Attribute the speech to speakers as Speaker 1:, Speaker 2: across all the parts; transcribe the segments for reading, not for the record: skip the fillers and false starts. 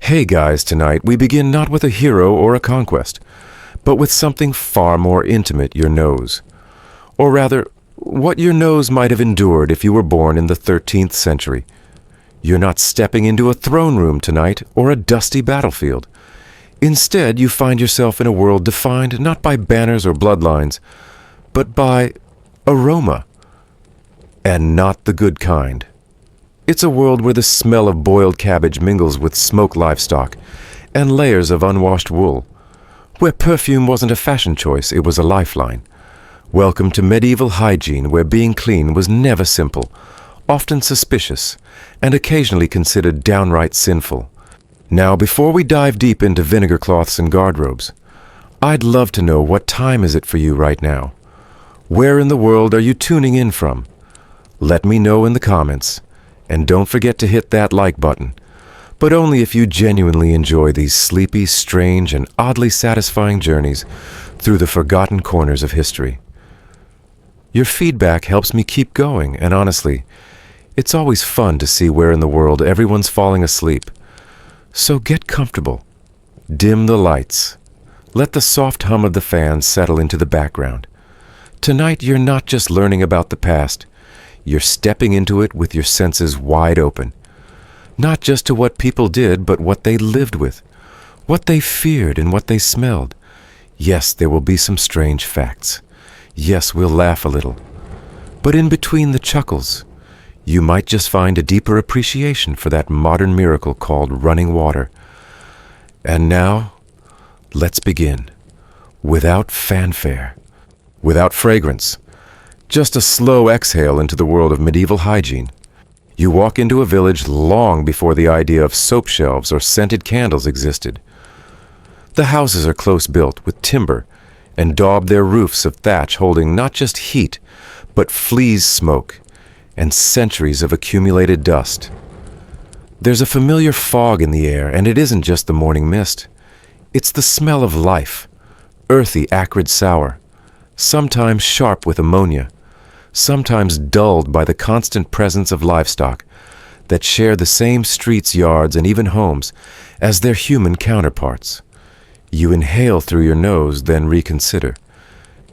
Speaker 1: Hey guys, tonight we begin not with a hero or a conquest, but with something far more intimate, your nose. Or rather, what your nose might have endured if you were born in the 13th century. You're not stepping into a throne room tonight or a dusty battlefield. Instead, you find yourself in a world defined not by banners or bloodlines, but by aroma. And not the good kind. It's a world where the smell of boiled cabbage mingles with smoked livestock and layers of unwashed wool. Where perfume wasn't a fashion choice, it was a lifeline. Welcome to medieval hygiene, where being clean was never simple, often suspicious, and occasionally considered downright sinful. Now, before we dive deep into vinegar cloths and guardrobes, I'd love to know, what time is it for you right now? Where in the world are you tuning in from? Let me know in the comments. And don't forget to hit that like button, but only if you genuinely enjoy these sleepy, strange, and oddly satisfying journeys through the forgotten corners of history. Your feedback helps me keep going, and honestly, it's always fun to see where in the world everyone's falling asleep. So get comfortable. Dim the lights. Let the soft hum of the fans settle into the background. Tonight, you're not just learning about the past. You're stepping into it with your senses wide open. Not just to what people did, but what they lived with, what they feared and what they smelled. Yes, there will be some strange facts. Yes, we'll laugh a little. But in between the chuckles, you might just find a deeper appreciation for that modern miracle called running water. And now, let's begin. Without fanfare, without fragrance, just a slow exhale into the world of medieval hygiene. You walk into a village long before the idea of soap shelves or scented candles existed. The houses are close built with timber and daub their roofs of thatch holding not just heat, but fleas smoke and centuries of accumulated dust. There's a familiar fog in the air, and it isn't just the morning mist. It's the smell of life, earthy, acrid sour, sometimes sharp with ammonia, sometimes dulled by the constant presence of livestock that share the same streets, yards, and even homes as their human counterparts. You inhale through your nose, then reconsider.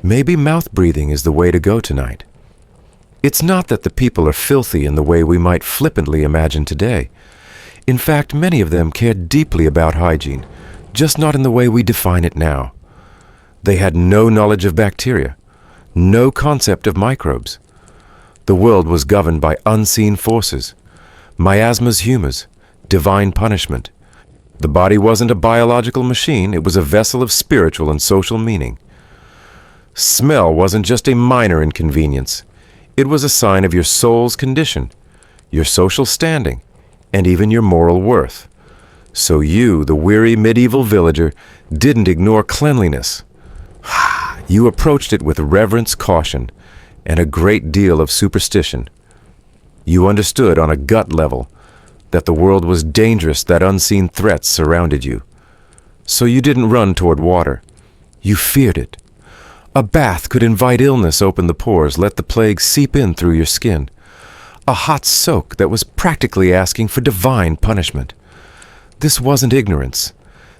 Speaker 1: Maybe mouth breathing is the way to go tonight. It's not that the people are filthy in the way we might flippantly imagine today. In fact, many of them cared deeply about hygiene, just not in the way we define it now. They had no knowledge of bacteria, no concept of microbes. The world was governed by unseen forces, miasmas, humours, divine punishment. The body wasn't a biological machine, it was a vessel of spiritual and social meaning. Smell wasn't just a minor inconvenience. It was a sign of your soul's condition, your social standing, and even your moral worth. So you, the weary medieval villager, didn't ignore cleanliness. You approached it with reverence, caution, and a great deal of superstition. You understood on a gut level that the world was dangerous, that unseen threats surrounded you. So you didn't run toward water. You feared it. A bath could invite illness, open the pores, let the plague seep in through your skin. A hot soak that was practically asking for divine punishment. This wasn't ignorance.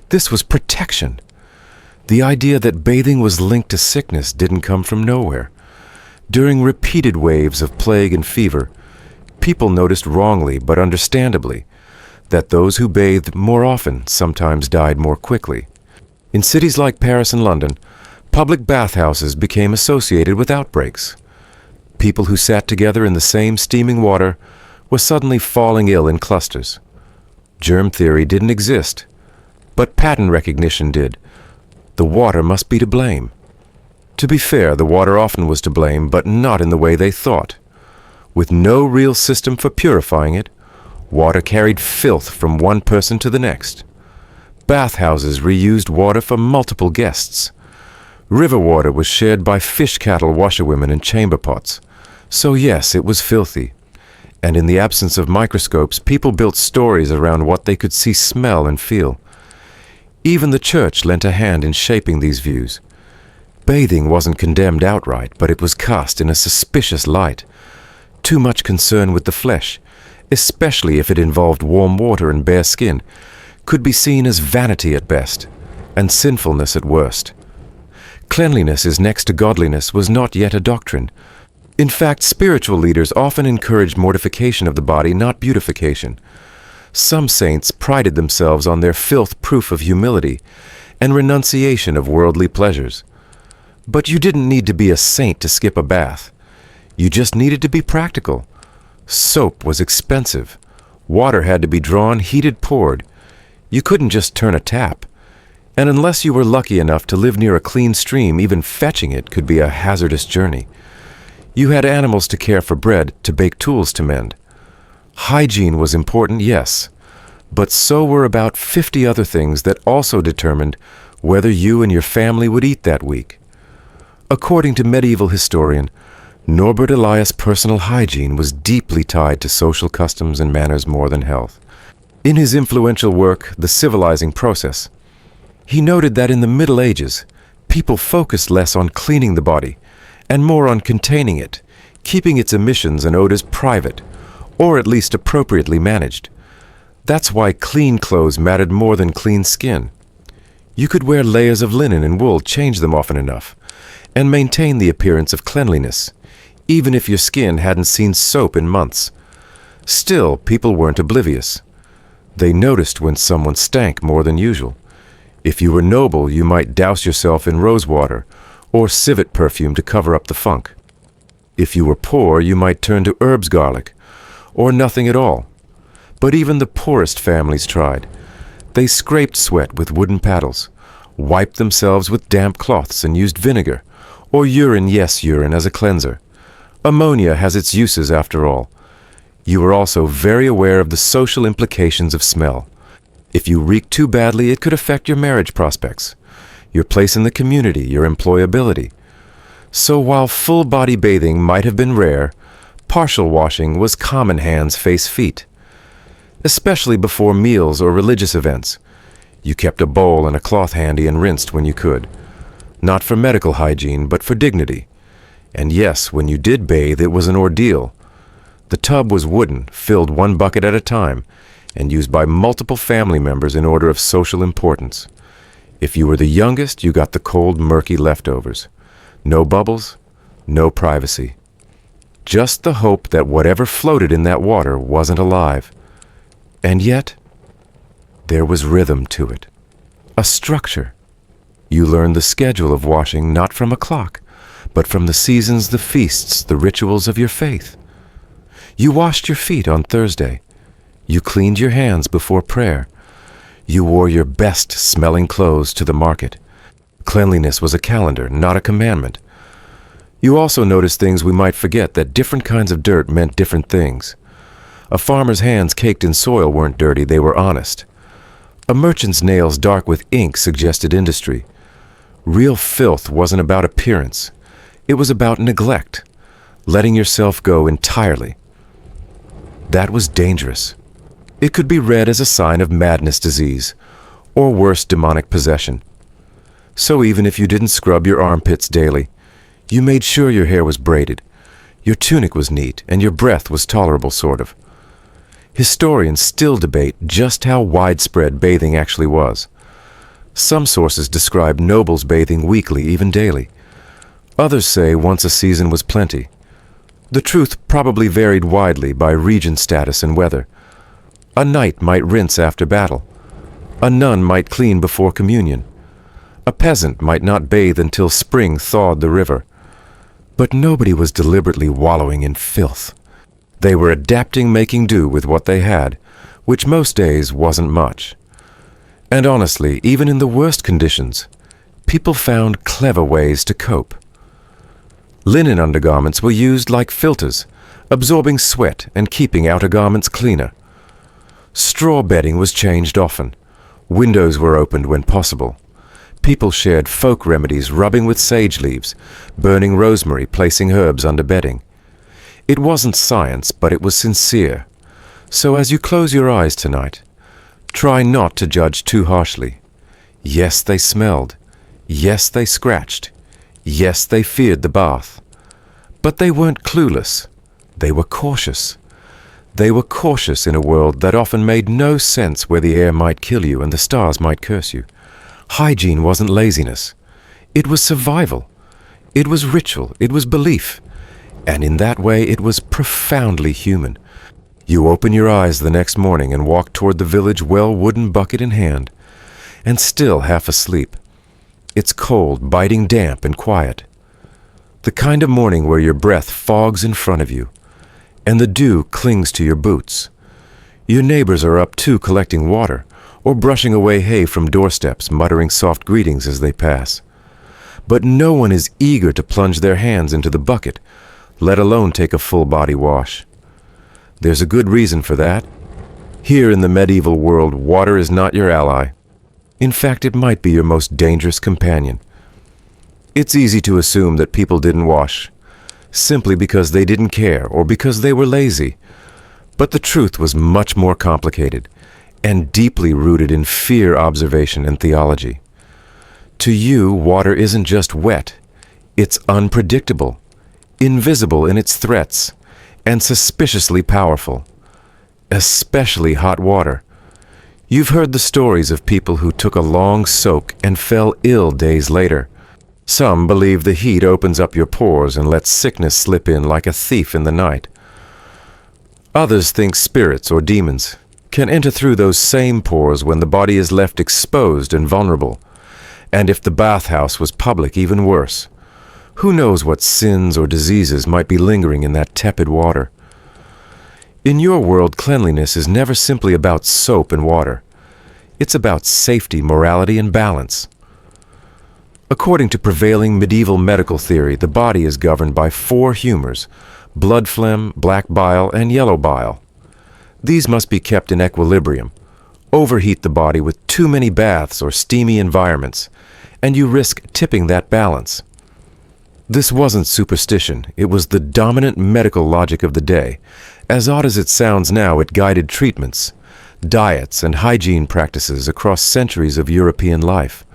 Speaker 1: This was protection. The idea that bathing was linked to sickness didn't come from nowhere. During repeated waves of plague and fever, people noticed wrongly but understandably that those who bathed more often sometimes died more quickly. In cities like Paris and London, public bathhouses became associated with outbreaks. People who sat together in the same steaming water were suddenly falling ill in clusters. Germ theory didn't exist, but pattern recognition did. The water must be to blame. To be fair, the water often was to blame, but not in the way they thought. With no real system for purifying it, water carried filth from one person to the next. Bathhouses reused water for multiple guests. River water was shared by fish cattle washerwomen and chamber pots. So yes, it was filthy. And in the absence of microscopes, people built stories around what they could see, smell, and feel. Even the church lent a hand in shaping these views. Bathing wasn't condemned outright, but it was cast in a suspicious light. Too much concern with the flesh, especially if it involved warm water and bare skin, could be seen as vanity at best and sinfulness at worst. Cleanliness is next to godliness was not yet a doctrine. In fact, spiritual leaders often encouraged mortification of the body, not beautification. Some saints prided themselves on their filth proof of humility and renunciation of worldly pleasures. But you didn't need to be a saint to skip a bath. You just needed to be practical. Soap was expensive. Water had to be drawn, heated, poured. You couldn't just turn a tap. And unless you were lucky enough to live near a clean stream, even fetching it could be a hazardous journey. You had animals to care for, bread to bake, tools to mend. Hygiene was important, yes, but so were about 50 other things that also determined whether you and your family would eat that week. According to medieval historian Norbert Elias, personal hygiene was deeply tied to social customs and manners more than health. In his influential work, The Civilizing Process, he noted that in the Middle Ages, people focused less on cleaning the body and more on containing it, keeping its emissions and odors private, or at least appropriately managed. That's why clean clothes mattered more than clean skin. You could wear layers of linen and wool, change them often enough, and maintain the appearance of cleanliness, even if your skin hadn't seen soap in months. Still, people weren't oblivious. They noticed when someone stank more than usual. If you were noble, you might douse yourself in rose water or civet perfume to cover up the funk. If you were poor, you might turn to herbs garlic, or nothing at all. But even the poorest families tried. They scraped sweat with wooden paddles, wiped themselves with damp cloths, and used vinegar, or urine, yes, urine, as a cleanser. Ammonia has its uses after all. You were also very aware of the social implications of smell. If you reeked too badly, it could affect your marriage prospects, your place in the community, your employability. So while full-body bathing might have been rare, partial washing was common, hands, face, feet. Especially before meals or religious events. You kept a bowl and a cloth handy and rinsed when you could. Not for medical hygiene, but for dignity. And yes, when you did bathe, it was an ordeal. The tub was wooden, filled one bucket at a time, and used by multiple family members in order of social importance. If you were the youngest, you got the cold, murky leftovers. No bubbles, no privacy. Just the hope that whatever floated in that water wasn't alive. And yet, there was rhythm to it. A structure. You learned the schedule of washing not from a clock, but from the seasons, the feasts, the rituals of your faith. You washed your feet on Thursday. You cleaned your hands before prayer. You wore your best smelling clothes to the market. Cleanliness was a calendar, not a commandment. You also noticed things we might forget, that different kinds of dirt meant different things. A farmer's hands caked in soil weren't dirty, they were honest. A merchant's nails dark with ink suggested industry. Real filth wasn't about appearance. It was about neglect, letting yourself go entirely. That was dangerous. It could be read as a sign of madness, disease, or worse, demonic possession. So even if you didn't scrub your armpits daily, you made sure your hair was braided, your tunic was neat, and your breath was tolerable, sort of. Historians still debate just how widespread bathing actually was. Some sources describe nobles bathing weekly, even daily. Others say once a season was plenty. The truth probably varied widely by region status and weather. A knight might rinse after battle. A nun might clean before communion. A peasant might not bathe until spring thawed the river. But nobody was deliberately wallowing in filth. They were adapting, making do with what they had, which most days wasn't much. And honestly, even in the worst conditions, people found clever ways to cope. Linen undergarments were used like filters, absorbing sweat and keeping outer garments cleaner. Straw bedding was changed often. Windows were opened when possible. People shared folk remedies, rubbing with sage leaves, burning rosemary, placing herbs under bedding. It wasn't science, but it was sincere. So as you close your eyes tonight, try not to judge too harshly. Yes, they smelled. Yes, they scratched. Yes, they feared the bath. But they weren't clueless. They were cautious. They were cautious in a world that often made no sense, where the air might kill you and the stars might curse you. Hygiene wasn't laziness. It was survival. It was ritual. It was belief. And in that way, it was profoundly human. You open your eyes the next morning and walk toward the village well, wooden bucket in hand, and still half asleep. It's cold, biting damp, and quiet. The kind of morning where your breath fogs in front of you, and the dew clings to your boots. Your neighbors are up too, collecting water, or brushing away hay from doorsteps, muttering soft greetings as they pass. But no one is eager to plunge their hands into the bucket, let alone take a full body wash. There's a good reason for that. Here in the medieval world, water is not your ally. In fact, it might be your most dangerous companion. It's easy to assume that people didn't wash, simply because they didn't care or because they were lazy. But the truth was much more complicated and deeply rooted in fear, observation, and theology. To you, water isn't just wet. It's unpredictable, invisible in its threats, and suspiciously powerful. Especially hot water. You've heard the stories of people who took a long soak and fell ill days later. Some believe the heat opens up your pores and lets sickness slip in like a thief in the night. Others think spirits or demons can enter through those same pores when the body is left exposed and vulnerable. And if the bathhouse was public, even worse. Who knows what sins or diseases might be lingering in that tepid water? In your world, cleanliness is never simply about soap and water. It's about safety, morality, and balance. According to prevailing medieval medical theory, the body is governed by 4 humors: blood phlegm, black bile, and yellow bile. These must be kept in equilibrium. Overheat the body with too many baths or steamy environments, and you risk tipping that balance. This wasn't superstition. It was the dominant medical logic of the day. As odd as it sounds now, it guided treatments, diets, and hygiene practices across centuries of European life.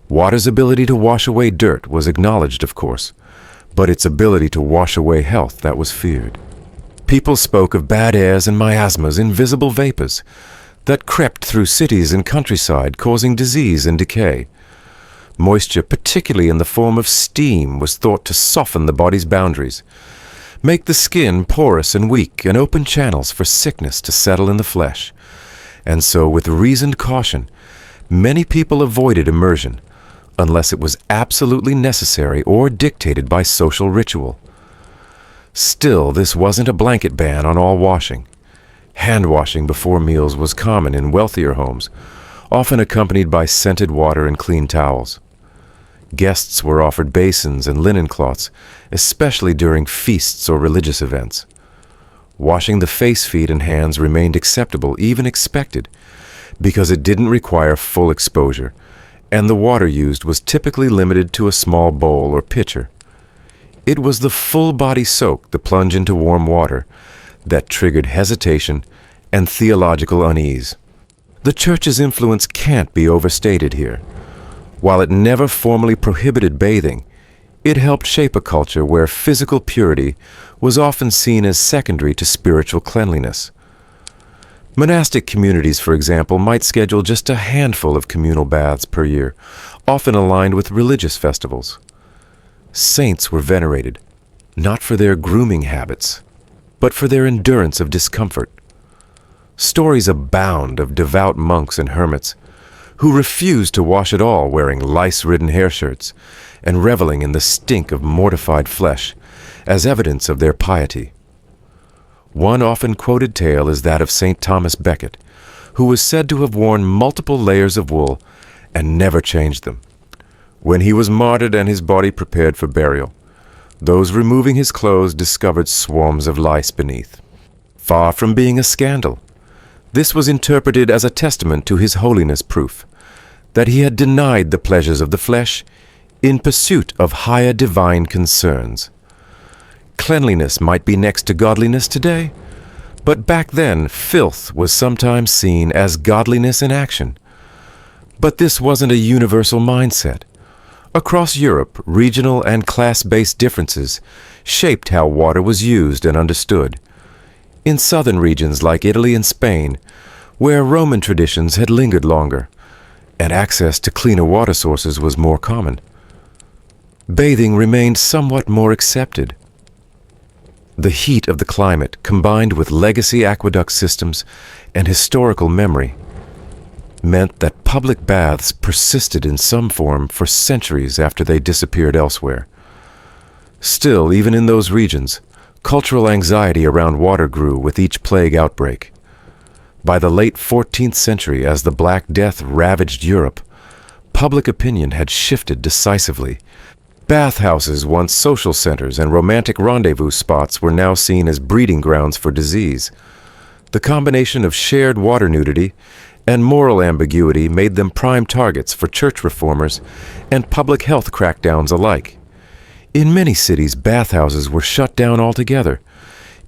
Speaker 1: Water's ability to wash away dirt was acknowledged, of course, but its ability to wash away health, that was feared. People spoke of bad airs and miasmas, invisible vapors, that crept through cities and countryside, causing disease and decay. Moisture, particularly in the form of steam, was thought to soften the body's boundaries, make the skin porous and weak, and open channels for sickness to settle in the flesh. And so, with reasoned caution, many people avoided immersion, unless it was absolutely necessary or dictated by social ritual. Still, this wasn't a blanket ban on all washing. Hand washing before meals was common in wealthier homes, often accompanied by scented water and clean towels. Guests were offered basins and linen cloths, especially during feasts or religious events. Washing the face, feet, and hands remained acceptable, even expected, because it didn't require full exposure, and the water used was typically limited to a small bowl or pitcher. It was the full-body soak, the plunge into warm water, that triggered hesitation and theological unease. The Church's influence can't be overstated here. While it never formally prohibited bathing, it helped shape a culture where physical purity was often seen as secondary to spiritual cleanliness. Monastic communities, for example, might schedule just a handful of communal baths per year, often aligned with religious festivals. Saints were venerated, not for their grooming habits, but for their endurance of discomfort. Stories abound of devout monks and hermits who refused to wash at all, wearing lice-ridden hair shirts and reveling in the stink of mortified flesh as evidence of their piety. One often quoted tale is that of St. Thomas Becket, who was said to have worn multiple layers of wool and never changed them. When he was martyred and his body prepared for burial, those removing his clothes discovered swarms of lice beneath. Far from being a scandal, this was interpreted as a testament to his holiness proof that he had denied the pleasures of the flesh in pursuit of higher divine concerns. Cleanliness might be next to godliness today, but back then filth was sometimes seen as godliness in action. But this wasn't a universal mindset. Across Europe, regional and class-based differences shaped how water was used and understood. In southern regions like Italy and Spain, where Roman traditions had lingered longer, and access to cleaner water sources was more common, bathing remained somewhat more accepted. The heat of the climate, combined with legacy aqueduct systems and historical memory, meant that public baths persisted in some form for centuries after they disappeared elsewhere. Still, even in those regions, cultural anxiety around water grew with each plague outbreak. By the late 14th century, as the Black Death ravaged Europe, public opinion had shifted decisively. Bathhouses, once social centers and romantic rendezvous spots, were now seen as breeding grounds for disease. The combination of shared water nudity and moral ambiguity made them prime targets for church reformers and public health crackdowns alike. In many cities, bathhouses were shut down altogether.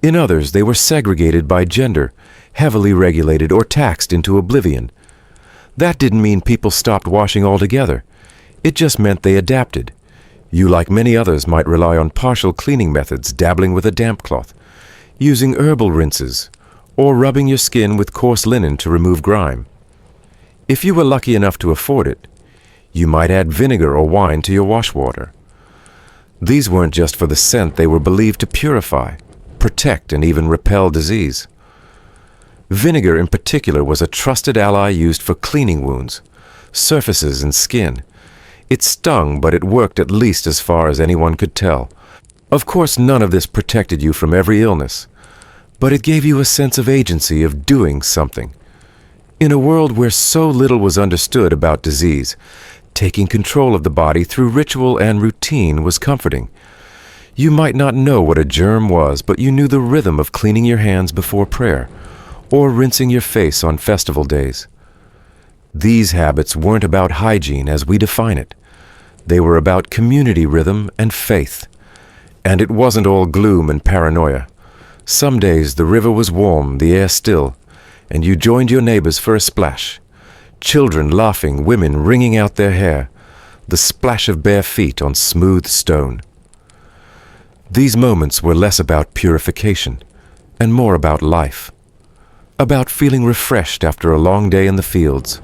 Speaker 1: In others, they were segregated by gender, heavily regulated or taxed into oblivion. That didn't mean people stopped washing altogether. It just meant they adapted. You, like many others, might rely on partial cleaning methods, dabbling with a damp cloth, using herbal rinses, or rubbing your skin with coarse linen to remove grime. If you were lucky enough to afford it, you might add vinegar or wine to your wash water. These weren't just for the scent, they were believed to purify, protect, and even repel disease. Vinegar in particular was a trusted ally used for cleaning wounds, surfaces, and skin. It stung, but it worked at least as far as anyone could tell. Of course, none of this protected you from every illness, but it gave you a sense of agency, of doing something. In a world where so little was understood about disease, taking control of the body through ritual and routine was comforting. You might not know what a germ was, but you knew the rhythm of cleaning your hands before prayer, or rinsing your face on festival days. These habits weren't about hygiene as we define it. They were about community rhythm and faith. And it wasn't all gloom and paranoia. Some days the river was warm, the air still, and you joined your neighbors for a splash. Children laughing, women wringing out their hair, the splash of bare feet on smooth stone. These moments were less about purification and more about life. About feeling refreshed after a long day in the fields,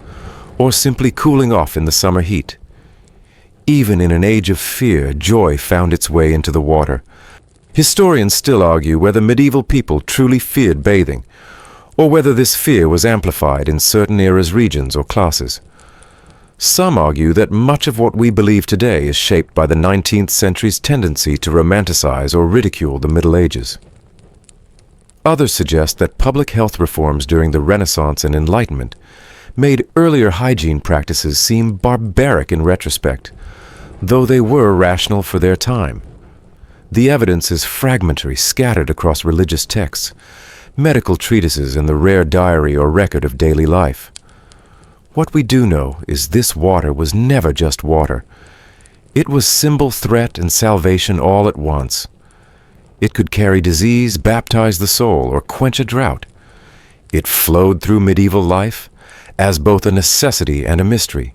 Speaker 1: or simply cooling off in the summer heat. Even in an age of fear, joy found its way into the water. Historians still argue whether medieval people truly feared bathing, or whether this fear was amplified in certain eras, regions, or classes. Some argue that much of what we believe today is shaped by the 19th century's tendency to romanticize or ridicule the Middle Ages. Others suggest that public health reforms during the Renaissance and Enlightenment made earlier hygiene practices seem barbaric in retrospect, though they were rational for their time. The evidence is fragmentary, scattered across religious texts, medical treatises, and the rare diary or record of daily life. What we do know is this water was never just water. It was symbol, threat, and salvation all at once. It could carry disease, baptize the soul, or quench a drought. It flowed through medieval life as both a necessity and a mystery.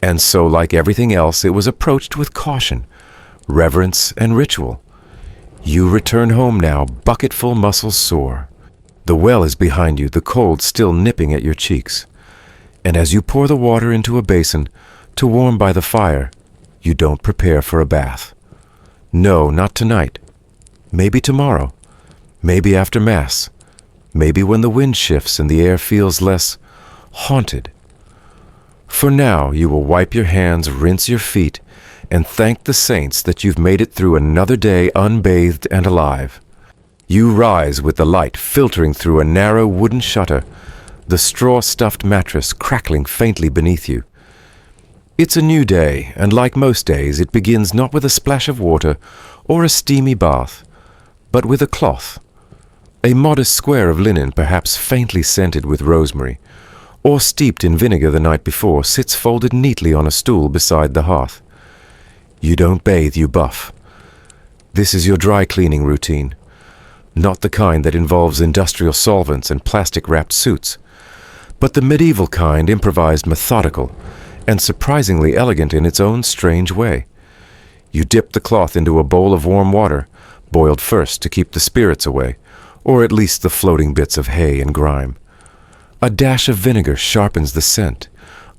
Speaker 1: And so, like everything else, it was approached with caution, reverence, and ritual. You return home now, bucketful, muscles sore. The well is behind you, the cold still nipping at your cheeks. And as you pour the water into a basin to warm by the fire, you don't prepare for a bath. No, not tonight. Maybe tomorrow. Maybe after Mass. Maybe when the wind shifts and the air feels less haunted. For now, you will wipe your hands, rinse your feet, and thank the saints that you've made it through another day unbathed and alive. You rise with the light filtering through a narrow wooden shutter, the straw-stuffed mattress crackling faintly beneath you. It's a new day, and like most days, it begins not with a splash of water or a steamy bath, but with a cloth. A modest square of linen, perhaps faintly scented with rosemary, or steeped in vinegar the night before, sits folded neatly on a stool beside the hearth. You don't bathe, you buff. This is your dry cleaning routine. Not the kind that involves industrial solvents and plastic-wrapped suits, but the medieval kind, improvised, methodical, and surprisingly elegant in its own strange way. You dip the cloth into a bowl of warm water, boiled first to keep the spirits away, or at least the floating bits of hay and grime. A dash of vinegar sharpens the scent,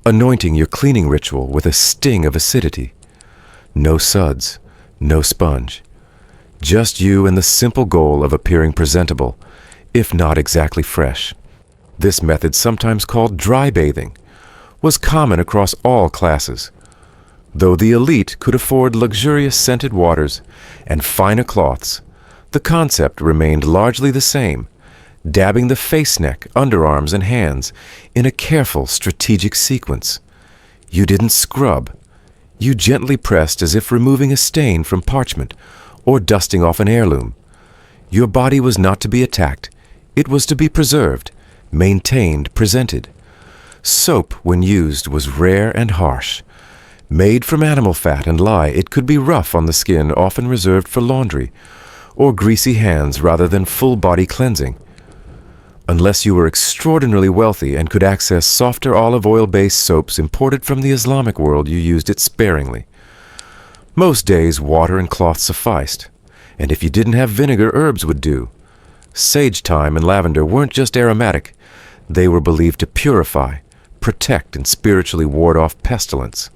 Speaker 1: anointing your cleaning ritual with a sting of acidity. No suds, no sponge. Just you and the simple goal of appearing presentable, if not exactly fresh. This method, sometimes called dry bathing, was common across all classes. Though the elite could afford luxurious scented waters and finer cloths, the concept remained largely the same, dabbing the face, neck, underarms, and hands in a careful, strategic sequence. You didn't scrub. You gently pressed as if removing a stain from parchment or dusting off an heirloom. Your body was not to be attacked. It was to be preserved, maintained, presented. Soap, when used, was rare and harsh. Made from animal fat and lye, it could be rough on the skin, often reserved for laundry, or greasy hands rather than full-body cleansing. Unless you were extraordinarily wealthy and could access softer olive oil-based soaps imported from the Islamic world, you used it sparingly. Most days, water and cloth sufficed, and if you didn't have vinegar, herbs would do. Sage thyme and lavender weren't just aromatic, they were believed to purify, protect, and spiritually ward off pestilence.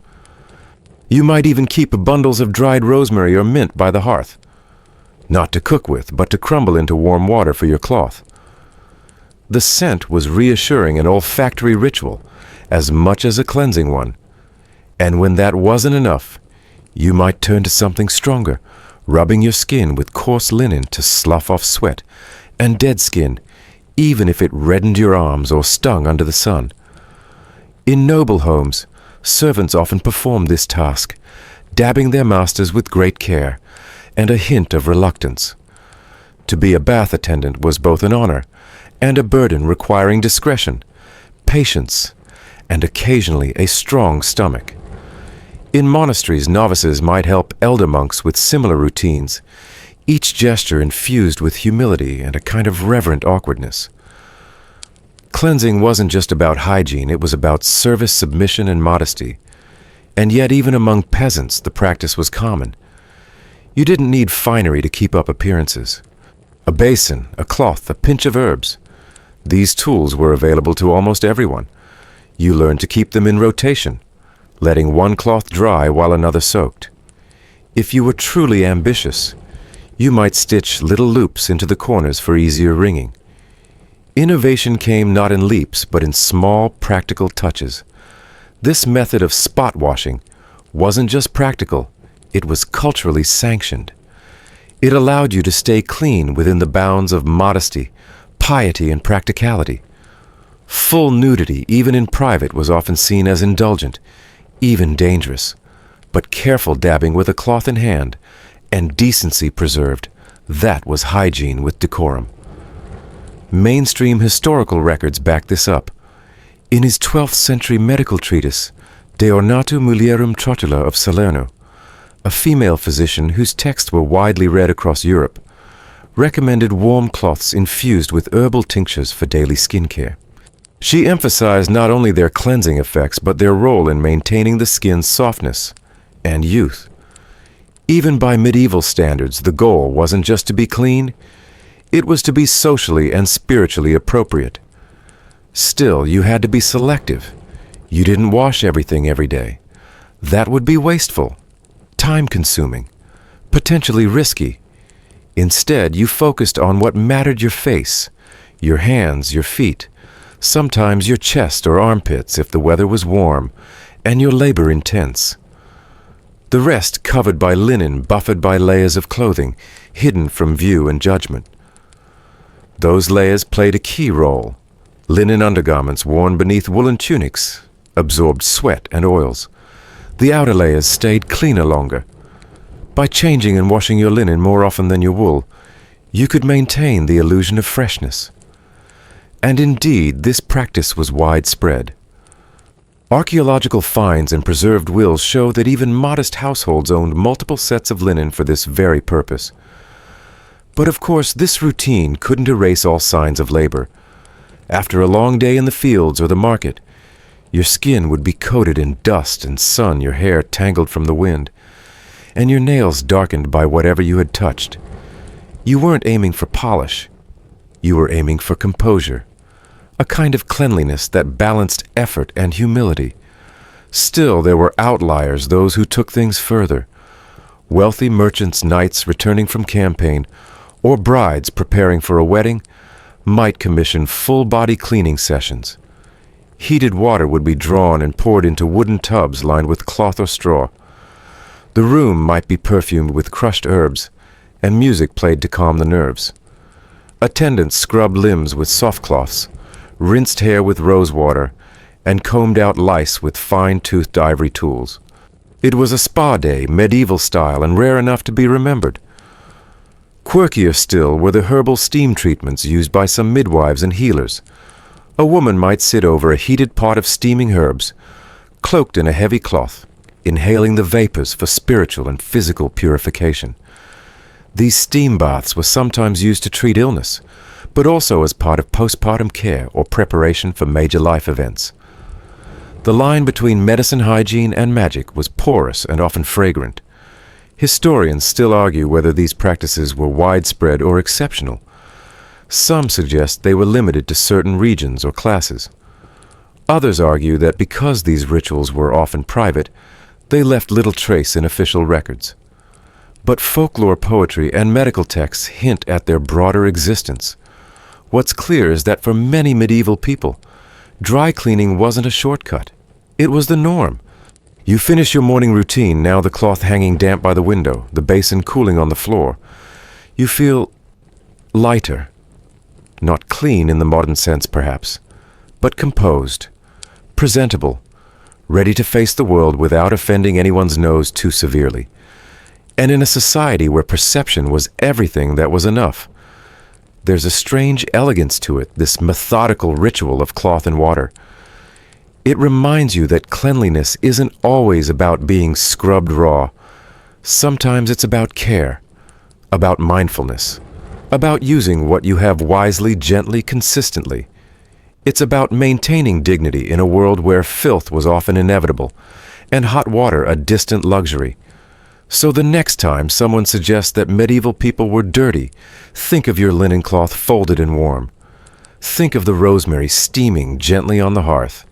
Speaker 1: You might even keep bundles of dried rosemary or mint by the hearth, not to cook with, but to crumble into warm water for your cloth. The scent was reassuring an olfactory ritual as much as a cleansing one, and when that wasn't enough, you might turn to something stronger, rubbing your skin with coarse linen to slough off sweat and dead skin, even if it reddened your arms or stung under the sun. In noble homes, servants often performed this task, dabbing their masters with great care and a hint of reluctance. To be a bath attendant was both an honor and a burden requiring discretion, patience, and occasionally a strong stomach. In monasteries, novices might help elder monks with similar routines, each gesture infused with humility and a kind of reverent awkwardness. Cleansing wasn't just about hygiene, it was about service, submission, and modesty. And yet even among peasants, the practice was common. You didn't need finery to keep up appearances. A basin, a cloth, a pinch of herbs. These tools were available to almost everyone. You learned to keep them in rotation, letting one cloth dry while another soaked. If you were truly ambitious, you might stitch little loops into the corners for easier wringing. Innovation came not in leaps, but in small, practical touches. This method of spot washing wasn't just practical, it was culturally sanctioned. It allowed you to stay clean within the bounds of modesty, piety, and practicality. Full nudity, even in private, was often seen as indulgent, even dangerous. But careful dabbing with a cloth in hand, and decency preserved, that was hygiene with decorum. Mainstream historical records back this up. In his 12th century medical treatise, De Ornatu Mulierum Trotula of Salerno, a female physician whose texts were widely read across Europe, recommended warm cloths infused with herbal tinctures for daily skincare. She emphasized not only their cleansing effects, but their role in maintaining the skin's softness and youth. Even by medieval standards, the goal wasn't just to be clean, it was to be socially and spiritually appropriate. Still, you had to be selective. You didn't wash everything every day. That would be wasteful, time-consuming, potentially risky. Instead, you focused on what mattered: your face, your hands, your feet, sometimes your chest or armpits if the weather was warm, and your labor intense. The rest covered by linen, buffered by layers of clothing, hidden from view and judgment. Those layers played a key role. Linen undergarments worn beneath woolen tunics absorbed sweat and oils. The outer layers stayed cleaner longer. By changing and washing your linen more often than your wool, you could maintain the illusion of freshness. And indeed, this practice was widespread. Archaeological finds and preserved wills show that even modest households owned multiple sets of linen for this very purpose. But of course, this routine couldn't erase all signs of labor. After a long day in the fields or the market, your skin would be coated in dust and sun, your hair tangled from the wind, and your nails darkened by whatever you had touched. You weren't aiming for polish. You were aiming for composure, a kind of cleanliness that balanced effort and humility. Still, there were outliers, those who took things further. Wealthy merchants' knights returning from campaign, or brides preparing for a wedding, might commission full-body cleaning sessions. Heated water would be drawn and poured into wooden tubs lined with cloth or straw. The room might be perfumed with crushed herbs, and music played to calm the nerves. Attendants scrubbed limbs with soft cloths, rinsed hair with rose water, and combed out lice with fine-toothed ivory tools. It was a spa day, medieval style, and rare enough to be remembered. Quirkier still were the herbal steam treatments used by some midwives and healers. A woman might sit over a heated pot of steaming herbs, cloaked in a heavy cloth, inhaling the vapors for spiritual and physical purification. These steam baths were sometimes used to treat illness, but also as part of postpartum care or preparation for major life events. The line between medicine, hygiene, and magic was porous and often fragrant. Historians still argue whether these practices were widespread or exceptional. Some suggest they were limited to certain regions or classes. Others argue that because these rituals were often private, they left little trace in official records. But folklore poetry and medical texts hint at their broader existence. What's clear is that for many medieval people, dry cleaning wasn't a shortcut. It was the norm. You finish your morning routine, now the cloth hanging damp by the window, the basin cooling on the floor. You feel lighter. Not clean in the modern sense, perhaps, but composed, presentable, ready to face the world without offending anyone's nose too severely. And in a society where perception was everything that was enough, there's a strange elegance to it, this methodical ritual of cloth and water. It reminds you that cleanliness isn't always about being scrubbed raw. Sometimes it's about care, about mindfulness, about using what you have wisely, gently, consistently. It's about maintaining dignity in a world where filth was often inevitable, and hot water a distant luxury. So the next time someone suggests that medieval people were dirty, think of your linen cloth folded and warm. Think of the rosemary steaming gently on the hearth.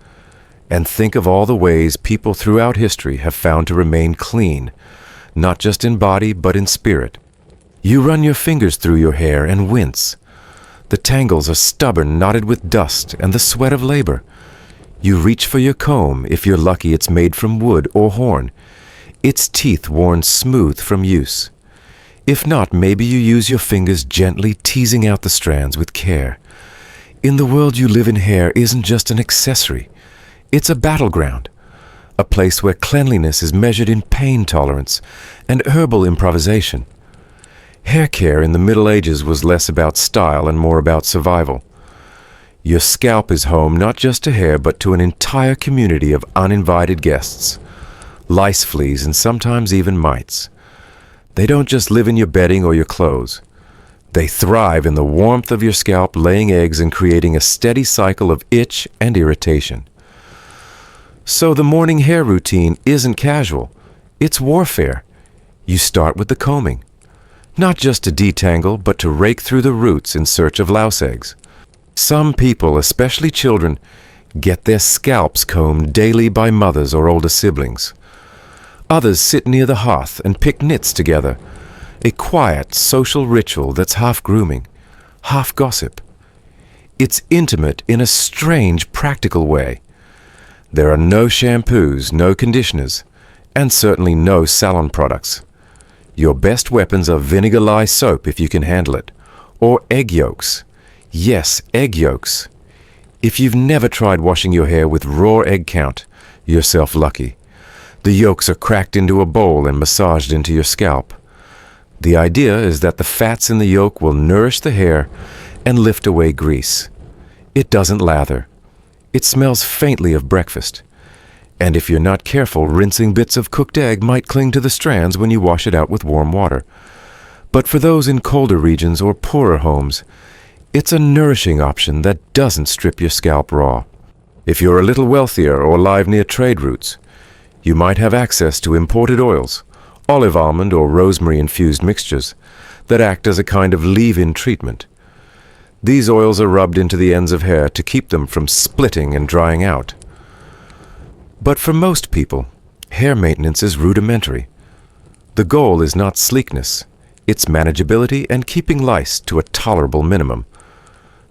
Speaker 1: And think of all the ways people throughout history have found to remain clean, not just in body but in spirit. You run your fingers through your hair and wince. The tangles are stubborn, knotted with dust and the sweat of labor. You reach for your comb, if you're lucky it's made from wood or horn, its teeth worn smooth from use. If not, maybe you use your fingers gently teasing out the strands with care. In the world you live in, hair isn't just an accessory. It's a battleground, a place where cleanliness is measured in pain tolerance and herbal improvisation. Hair care in the Middle Ages was less about style and more about survival. Your scalp is home not just to hair but to an entire community of uninvited guests, lice, fleas, and sometimes even mites. They don't just live in your bedding or your clothes. They thrive in the warmth of your scalp, laying eggs and creating a steady cycle of itch and irritation. So the morning hair routine isn't casual. It's warfare. You start with the combing, not just to detangle, but to rake through the roots in search of louse eggs. Some people, especially children, get their scalps combed daily by mothers or older siblings. Others sit near the hearth and pick nits together, a quiet social ritual that's half grooming, half gossip. It's intimate in a strange, practical way. There are no shampoos, no conditioners, and certainly no salon products. Your best weapons are vinegar lye soap if you can handle it, or egg yolks. Yes, egg yolks. If you've never tried washing your hair with raw egg count, you're self-lucky. The yolks are cracked into a bowl and massaged into your scalp. The idea is that the fats in the yolk will nourish the hair and lift away grease. It doesn't lather. It smells faintly of breakfast. And if you're not careful, rinsing bits of cooked egg might cling to the strands when you wash it out with warm water. But for those in colder regions or poorer homes, it's a nourishing option that doesn't strip your scalp raw. If you're a little wealthier or live near trade routes, you might have access to imported oils, olive almond or rosemary-infused mixtures, that act as a kind of leave-in treatment. These oils are rubbed into the ends of hair to keep them from splitting and drying out. But for most people, hair maintenance is rudimentary. The goal is not sleekness, it's manageability and keeping lice to a tolerable minimum.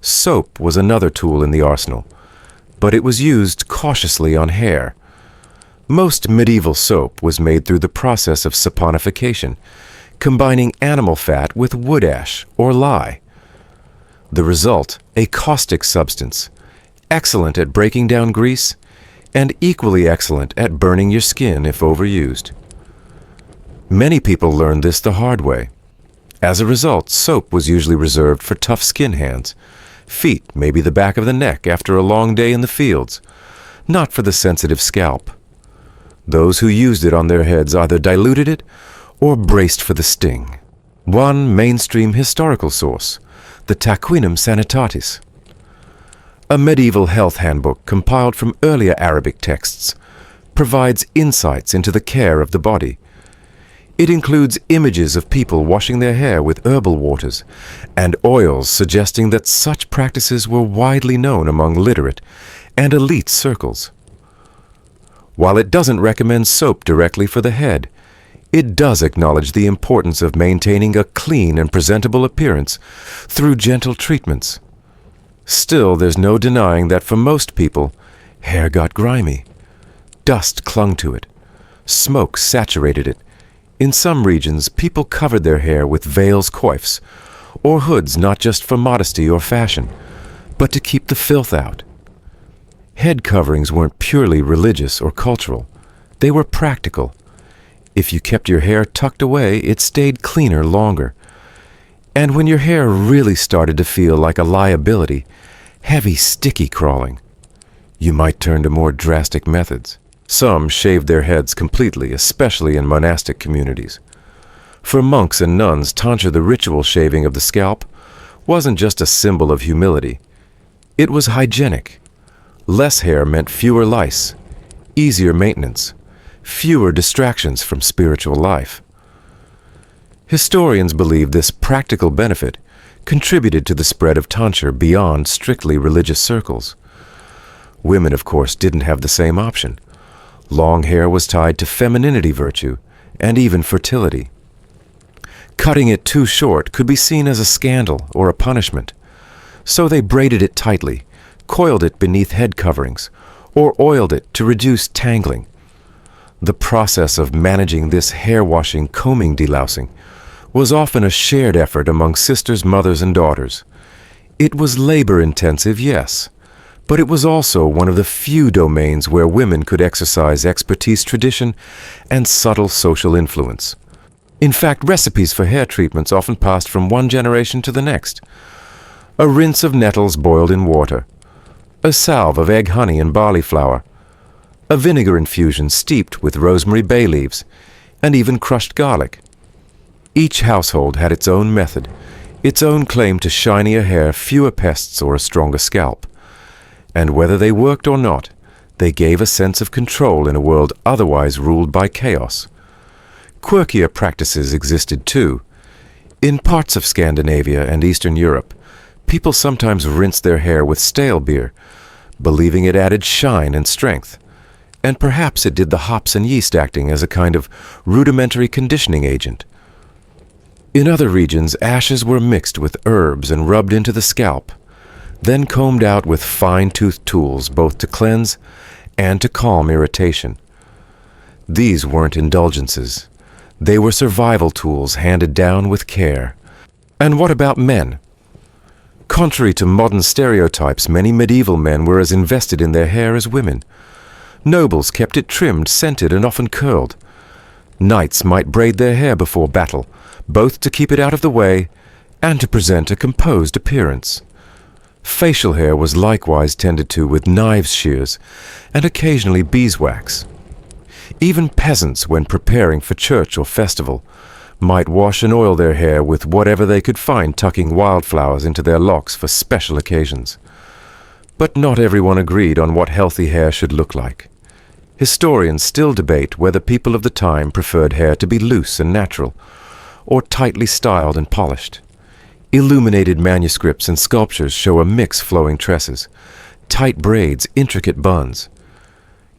Speaker 1: Soap was another tool in the arsenal, but it was used cautiously on hair. Most medieval soap was made through the process of saponification, combining animal fat with wood ash or lye. The result, a caustic substance, excellent at breaking down grease, and equally excellent at burning your skin if overused. Many people learned this the hard way. As a result, soap was usually reserved for tough skin hands, feet, maybe the back of the neck after a long day in the fields, not for the sensitive scalp. Those who used it on their heads either diluted it or braced for the sting. One mainstream historical source, the Tarquinum Sanitatis, a medieval health handbook compiled from earlier Arabic texts, provides insights into the care of the body. It includes images of people washing their hair with herbal waters and oils suggesting that such practices were widely known among literate and elite circles. While it doesn't recommend soap directly for the head, it does acknowledge the importance of maintaining a clean and presentable appearance through gentle treatments. Still, there's no denying that for most people, hair got grimy. Dust clung to it. Smoke saturated it. In some regions, people covered their hair with veils coifs, or hoods not just for modesty or fashion, but to keep the filth out. Head coverings weren't purely religious or cultural. They were practical. If you kept your hair tucked away, it stayed cleaner longer. And when your hair really started to feel like a liability, heavy, sticky crawling, you might turn to more drastic methods. Some shaved their heads completely, especially in monastic communities. For monks and nuns, tonsure, the ritual shaving of the scalp, wasn't just a symbol of humility. It was hygienic. Less hair meant fewer lice, easier maintenance, fewer distractions from spiritual life. Historians believe this practical benefit contributed to the spread of tonsure beyond strictly religious circles. Women, of course, didn't have the same option. Long hair was tied to femininity virtue and even fertility. Cutting it too short could be seen as a scandal or a punishment. So they braided it tightly, coiled it beneath head coverings, or oiled it to reduce tangling. The process of managing this hair-washing, combing delousing was often a shared effort among sisters, mothers, and daughters. It was labor-intensive, yes, but it was also one of the few domains where women could exercise expertise, tradition, and subtle social influence. In fact, recipes for hair treatments often passed from one generation to the next. A rinse of nettles boiled in water, a salve of egg honey and barley flour, a vinegar infusion steeped with rosemary, bay leaves, and even crushed garlic. Each household had its own method, its own claim to shinier hair, fewer pests, or a stronger scalp. And whether they worked or not, they gave a sense of control in a world otherwise ruled by chaos. Quirkier practices existed too. In parts of Scandinavia and Eastern Europe, people sometimes rinsed their hair with stale beer, believing it added shine and strength. And perhaps it did the hops and yeast acting as a kind of rudimentary conditioning agent. In other regions, ashes were mixed with herbs and rubbed into the scalp, then combed out with fine-toothed tools both to cleanse and to calm irritation. These weren't indulgences. They were survival tools handed down with care. And what about men? Contrary to modern stereotypes, many medieval men were as invested in their hair as women. Nobles kept it trimmed, scented, and often curled. Knights might braid their hair before battle, both to keep it out of the way and to present a composed appearance. Facial hair was likewise tended to with knives' shears and occasionally beeswax. Even peasants, when preparing for church or festival, might wash and oil their hair with whatever they could find, tucking wildflowers into their locks for special occasions. But not everyone agreed on what healthy hair should look like. Historians still debate whether people of the time preferred hair to be loose and natural, or tightly styled and polished. Illuminated manuscripts and sculptures show a mix flowing tresses, tight braids, intricate buns.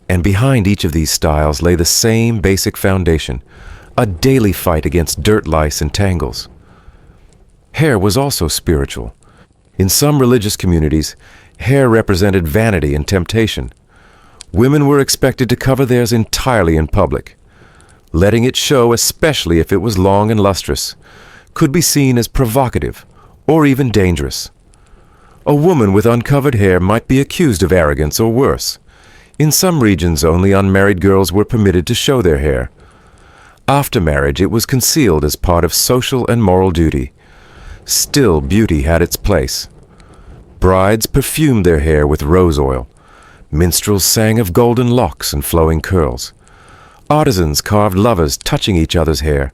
Speaker 1: And behind each of these styles lay the same basic foundation, a daily fight against dirt, lice, and tangles. Hair was also spiritual. In some religious communities, hair represented vanity and temptation. Women were expected to cover theirs entirely in public. Letting it show, especially if it was long and lustrous, could be seen as provocative or even dangerous. A woman with uncovered hair might be accused of arrogance or worse. In some regions, only unmarried girls were permitted to show their hair. After marriage, it was concealed as part of social and moral duty. Still, beauty had its place. Brides perfumed their hair with rose oil. Minstrels sang of golden locks and flowing curls. Artisans carved lovers touching each other's hair,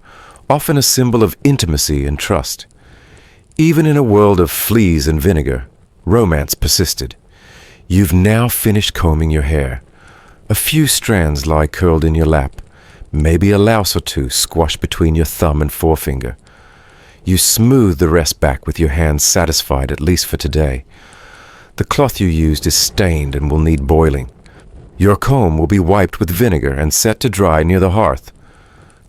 Speaker 1: often a symbol of intimacy and trust. Even in a world of fleas and vinegar, romance persisted. You've now finished combing your hair. A few strands lie curled in your lap, maybe a louse or two squashed between your thumb and forefinger. You smooth the rest back with your hands satisfied, at least for today. The cloth you used is stained and will need boiling. Your comb will be wiped with vinegar and set to dry near the hearth.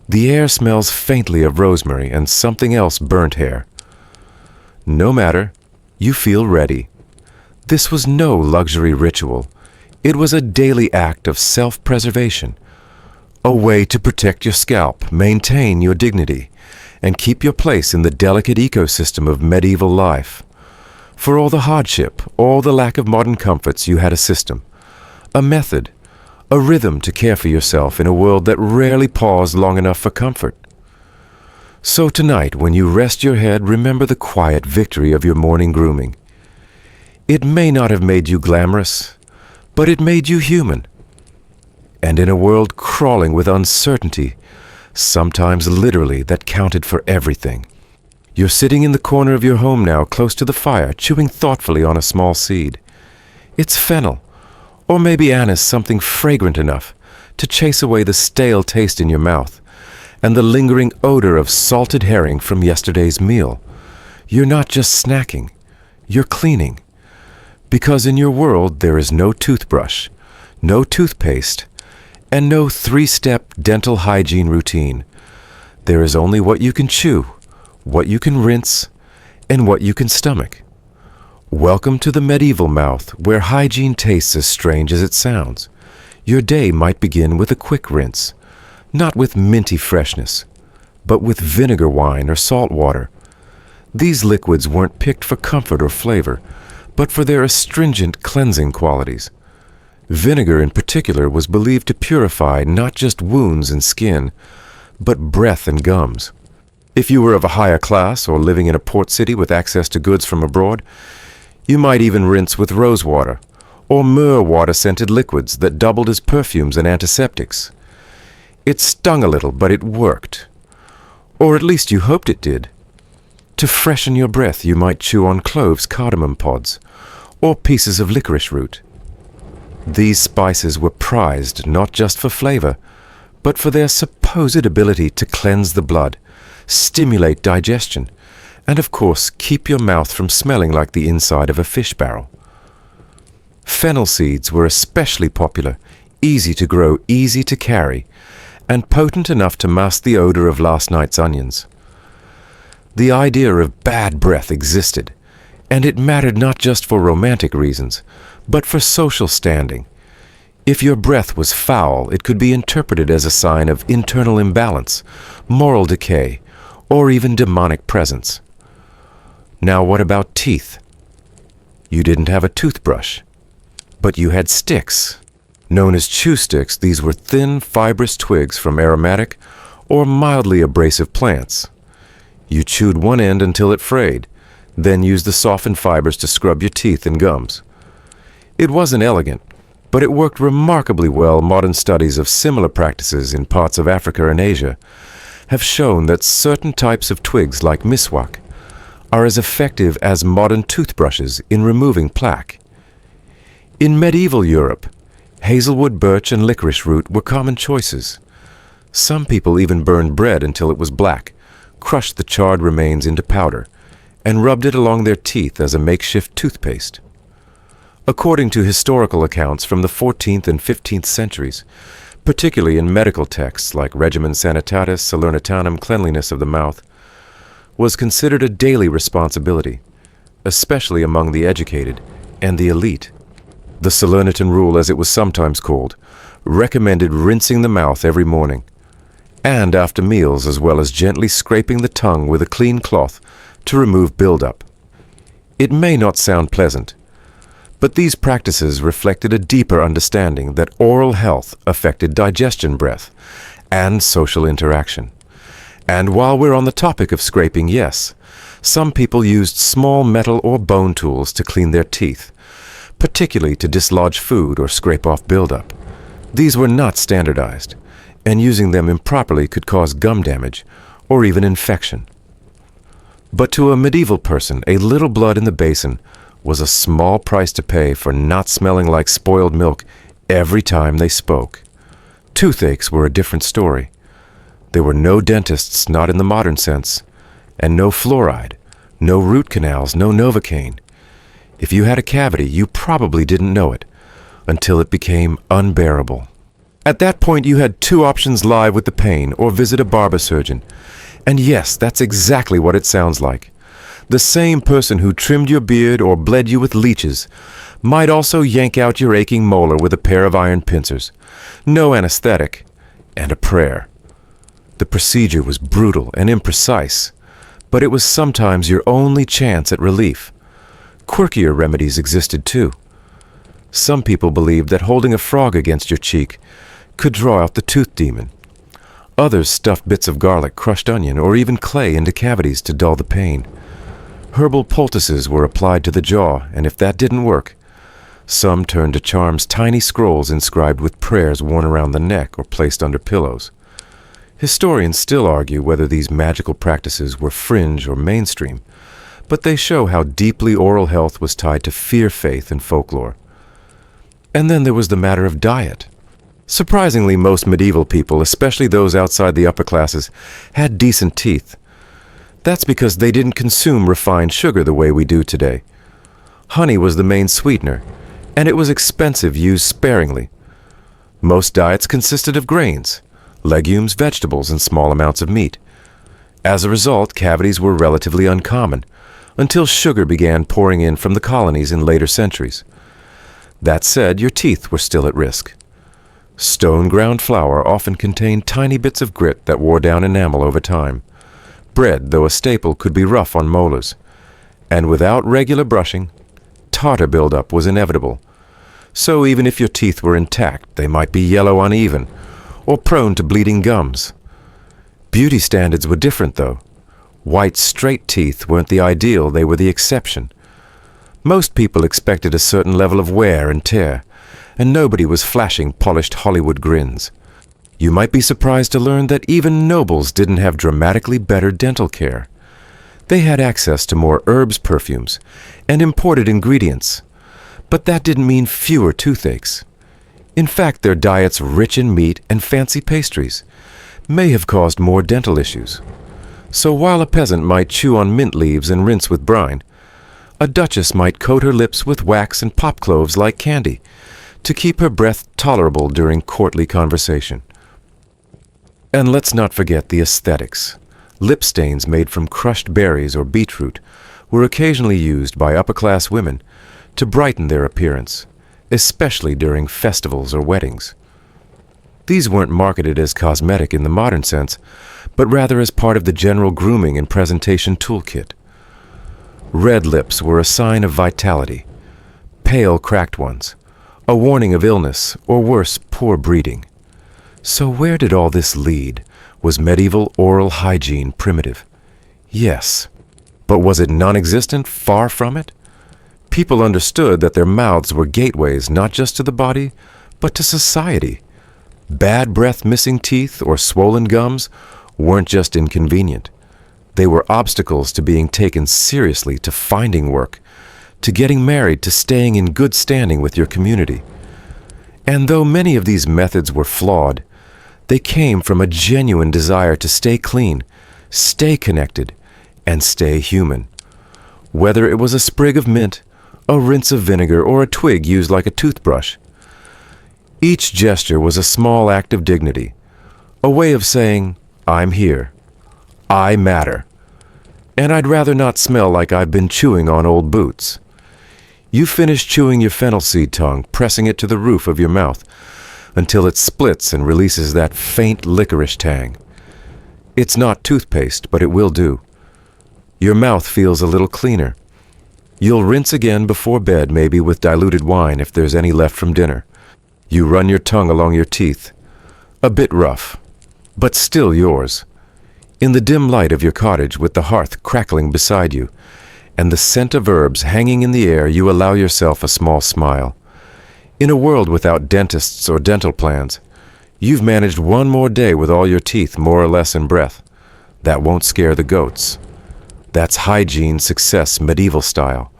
Speaker 1: The air smells faintly of rosemary and something else burnt hair. No matter, you feel ready. This was no luxury ritual. It was a daily act of self-preservation, a way to protect your scalp, maintain your dignity, and keep your place in the delicate ecosystem of medieval life. For all the hardship, all the lack of modern comforts, you had a system, a method, a rhythm to care for yourself in a world that rarely paused long enough for comfort. So tonight, when you rest your head, remember the quiet victory of your morning grooming. It may not have made you glamorous, but it made you human. And in a world crawling with uncertainty, sometimes literally, that counted for everything. You're sitting in the corner of your home now, close to the fire, chewing thoughtfully on a small seed. It's fennel, or maybe anise, something fragrant enough to chase away the stale taste in your mouth and the lingering odor of salted herring from yesterday's meal. You're not just snacking, you're cleaning. Because in your world there is no toothbrush, no toothpaste, and no three-step dental hygiene routine. There is only what you can chew, what you can rinse, and what you can stomach. Welcome to the medieval mouth, where hygiene tastes as strange as it sounds. Your day might begin with a quick rinse, not with minty freshness, but with vinegar wine or salt water. These liquids weren't picked for comfort or flavor, but for their astringent cleansing qualities. Vinegar in particular was believed to purify not just wounds and skin, but breath and gums. If you were of a higher class or living in a port city with access to goods from abroad, you might even rinse with rose water or myrrh water-scented liquids that doubled as perfumes and antiseptics. It stung a little, but it worked. Or at least you hoped it did. To freshen your breath, you might chew on cloves, cardamom pods, or pieces of licorice root. These spices were prized not just for flavor, but for their supposed ability to cleanse the blood, stimulate digestion, and of course keep your mouth from smelling like the inside of a fish barrel. Fennel seeds were especially popular, easy to grow, easy to carry, and potent enough to mask the odor of last night's onions. The idea of bad breath existed, and it mattered not just for romantic reasons, but for social standing. If your breath was foul, it could be interpreted as a sign of internal imbalance, moral decay, or even demonic presence. Now what about teeth? You didn't have a toothbrush, but you had sticks. Known as chew sticks, these were thin, fibrous twigs from aromatic or mildly abrasive plants. You chewed one end until it frayed, then used the softened fibers to scrub your teeth and gums. It wasn't elegant, but it worked remarkably well. Modern studies of similar practices in parts of Africa and Asia have shown that certain types of twigs, like miswak, are as effective as modern toothbrushes in removing plaque. In medieval Europe, hazelwood, birch, and licorice root were common choices. Some people even burned bread until it was black, crushed the charred remains into powder, and rubbed it along their teeth as a makeshift toothpaste. According to historical accounts from the 14th and 15th centuries, particularly in medical texts like Regimen Sanitatis Salernitanum, cleanliness of the mouth, was considered a daily responsibility, especially among the educated and the elite. The Salernitan rule, as it was sometimes called, recommended rinsing the mouth every morning, and after meals, as well as gently scraping the tongue with a clean cloth to remove buildup. It may not sound pleasant, but these practices reflected a deeper understanding that oral health affected digestion, breath, and social interaction. And while we're on the topic of scraping, yes, some people used small metal or bone tools to clean their teeth, particularly to dislodge food or scrape off buildup. These were not standardized, and using them improperly could cause gum damage or even infection. But to a medieval person, a little blood in the basin was a small price to pay for not smelling like spoiled milk every time they spoke. Toothaches were a different story. There were no dentists, not in the modern sense, and no fluoride, no root canals, no Novocaine. If you had a cavity, you probably didn't know it until it became unbearable. At that point, you had two options: live with the pain or visit a barber surgeon. And yes, that's exactly what it sounds like. The same person who trimmed your beard or bled you with leeches might also yank out your aching molar with a pair of iron pincers. No anesthetic, and a prayer. The procedure was brutal and imprecise, but it was sometimes your only chance at relief. Quirkier remedies existed too. Some people believed that holding a frog against your cheek could draw out the tooth demon. Others stuffed bits of garlic, crushed onion, or even clay into cavities to dull the pain. Herbal poultices were applied to the jaw, and if that didn't work, some turned to charms, tiny scrolls inscribed with prayers worn around the neck or placed under pillows. Historians still argue whether these magical practices were fringe or mainstream, but they show how deeply oral health was tied to fear, faith, and folklore. And then there was the matter of diet. Surprisingly, most medieval people, especially those outside the upper classes, had decent teeth. That's because they didn't consume refined sugar the way we do today. Honey was the main sweetener, and it was expensive, used sparingly. Most diets consisted of grains, legumes, vegetables, and small amounts of meat. As a result, cavities were relatively uncommon, until sugar began pouring in from the colonies in later centuries. That said, your teeth were still at risk. Stone-ground flour often contained tiny bits of grit that wore down enamel over time. Bread, though a staple, could be rough on molars. And without regular brushing, tartar buildup was inevitable. So even if your teeth were intact, they might be yellow uneven, or prone to bleeding gums. Beauty standards were different, though. White, straight teeth weren't the ideal, they were the exception. Most people expected a certain level of wear and tear, and nobody was flashing polished Hollywood grins. You might be surprised to learn that even nobles didn't have dramatically better dental care. They had access to more herbs, perfumes, and imported ingredients. But that didn't mean fewer toothaches. In fact, their diets rich in meat and fancy pastries may have caused more dental issues. So while a peasant might chew on mint leaves and rinse with brine, a duchess might coat her lips with wax and pop cloves like candy to keep her breath tolerable during courtly conversation. And let's not forget the aesthetics. Lip stains made from crushed berries or beetroot were occasionally used by upper-class women to brighten their appearance, especially during festivals or weddings. These weren't marketed as cosmetic in the modern sense, but rather as part of the general grooming and presentation toolkit. Red lips were a sign of vitality, pale, cracked ones, a warning of illness, or worse, poor breeding. So where did all this lead? Was medieval oral hygiene primitive? Yes. But was it non-existent? Far from it. People understood that their mouths were gateways not just to the body, but to society. Bad breath, missing teeth, or swollen gums weren't just inconvenient. They were obstacles to being taken seriously, to finding work, to getting married, to staying in good standing with your community. And though many of these methods were flawed, they came from a genuine desire to stay clean, stay connected, and stay human. whether it was a sprig of mint, a rinse of vinegar, or a twig used like a toothbrush. Each gesture was a small act of dignity, a way of saying, I'm here, I matter, and I'd rather not smell like I've been chewing on old boots. You finish chewing your fennel seed tongue, pressing it to the roof of your mouth until it splits and releases that faint licorice tang. It's not toothpaste, but it will do. Your mouth feels a little cleaner. You'll rinse again before bed, maybe with diluted wine if there's any left from dinner. You run your tongue along your teeth. A bit rough, but still yours. In the dim light of your cottage with the hearth crackling beside you and the scent of herbs hanging in the air, you allow yourself a small smile. In a world without dentists or dental plans, you've managed one more day with all your teeth more or less in breath. That won't scare the goats. That's hygiene success medieval style.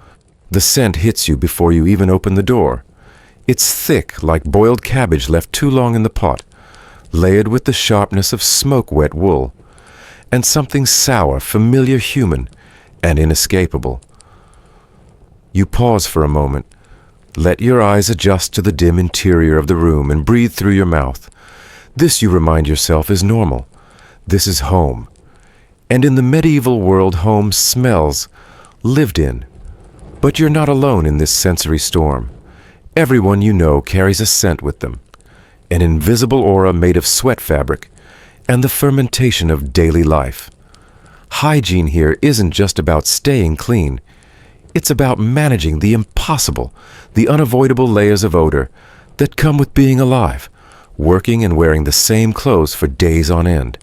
Speaker 1: The scent hits you before you even open the door. It's thick like boiled cabbage left too long in the pot, layered with the sharpness of smoke-wet wool, and something sour, familiar, human, and inescapable. You pause for a moment, let your eyes adjust to the dim interior of the room and breathe through your mouth. This, you remind yourself, is normal. This is home. And in the medieval world, home smells lived in. But you're not alone in this sensory storm. Everyone you know carries a scent with them, an invisible aura made of sweat fabric and the fermentation of daily life. Hygiene here isn't just about staying clean. It's about managing the impossible, the unavoidable layers of odor that come with being alive, working and wearing the same clothes for days on end.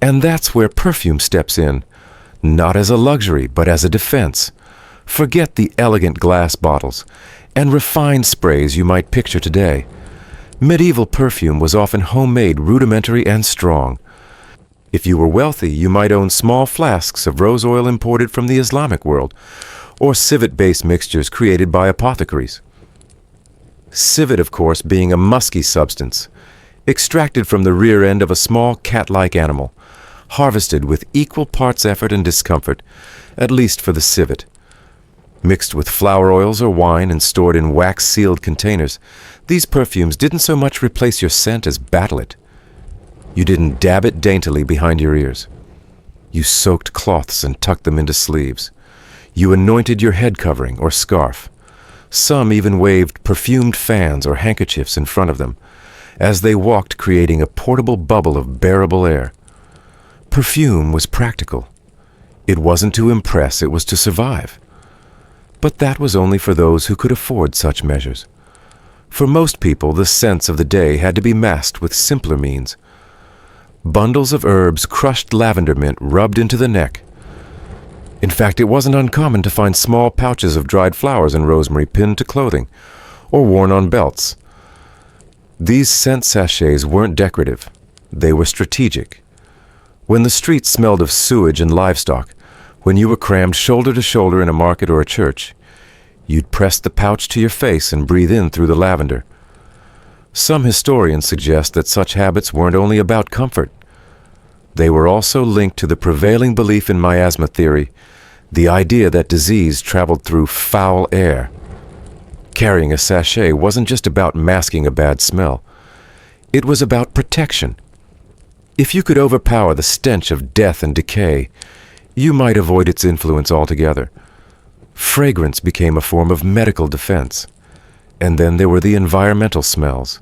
Speaker 1: And that's where perfume steps in, not as a luxury, but as a defense. Forget the elegant glass bottles and refined sprays you might picture today. Medieval perfume was often homemade, rudimentary, and strong. If you were wealthy, you might own small flasks of rose oil imported from the Islamic world, or civet-based mixtures created by apothecaries. Civet, of course, being a musky substance, extracted from the rear end of a small cat-like animal, harvested with equal parts effort and discomfort, at least for the civet. Mixed with flower oils or wine and stored in wax-sealed containers, these perfumes didn't so much replace your scent as battle it. You didn't dab it daintily behind your ears. You soaked cloths and tucked them into sleeves. You anointed your head covering or scarf. Some even waved perfumed fans or handkerchiefs in front of them, as they walked, creating a portable bubble of bearable air. Perfume was practical. It wasn't to impress, it was to survive. But that was only for those who could afford such measures. For most people, the scents of the day had to be masked with simpler means. Bundles of herbs, crushed lavender mint rubbed into the neck. In fact, it wasn't uncommon to find small pouches of dried flowers and rosemary pinned to clothing or worn on belts. These scent sachets weren't decorative. They were strategic. When the streets smelled of sewage and livestock, when you were crammed shoulder to shoulder in a market or a church, you'd press the pouch to your face and breathe in through the lavender. Some historians suggest that such habits weren't only about comfort. They were also linked to the prevailing belief in miasma theory, the idea that disease traveled through foul air. Carrying a sachet wasn't just about masking a bad smell. It was about protection. If you could overpower the stench of death and decay, you might avoid its influence altogether. Fragrance became a form of medical defense. And then there were the environmental smells.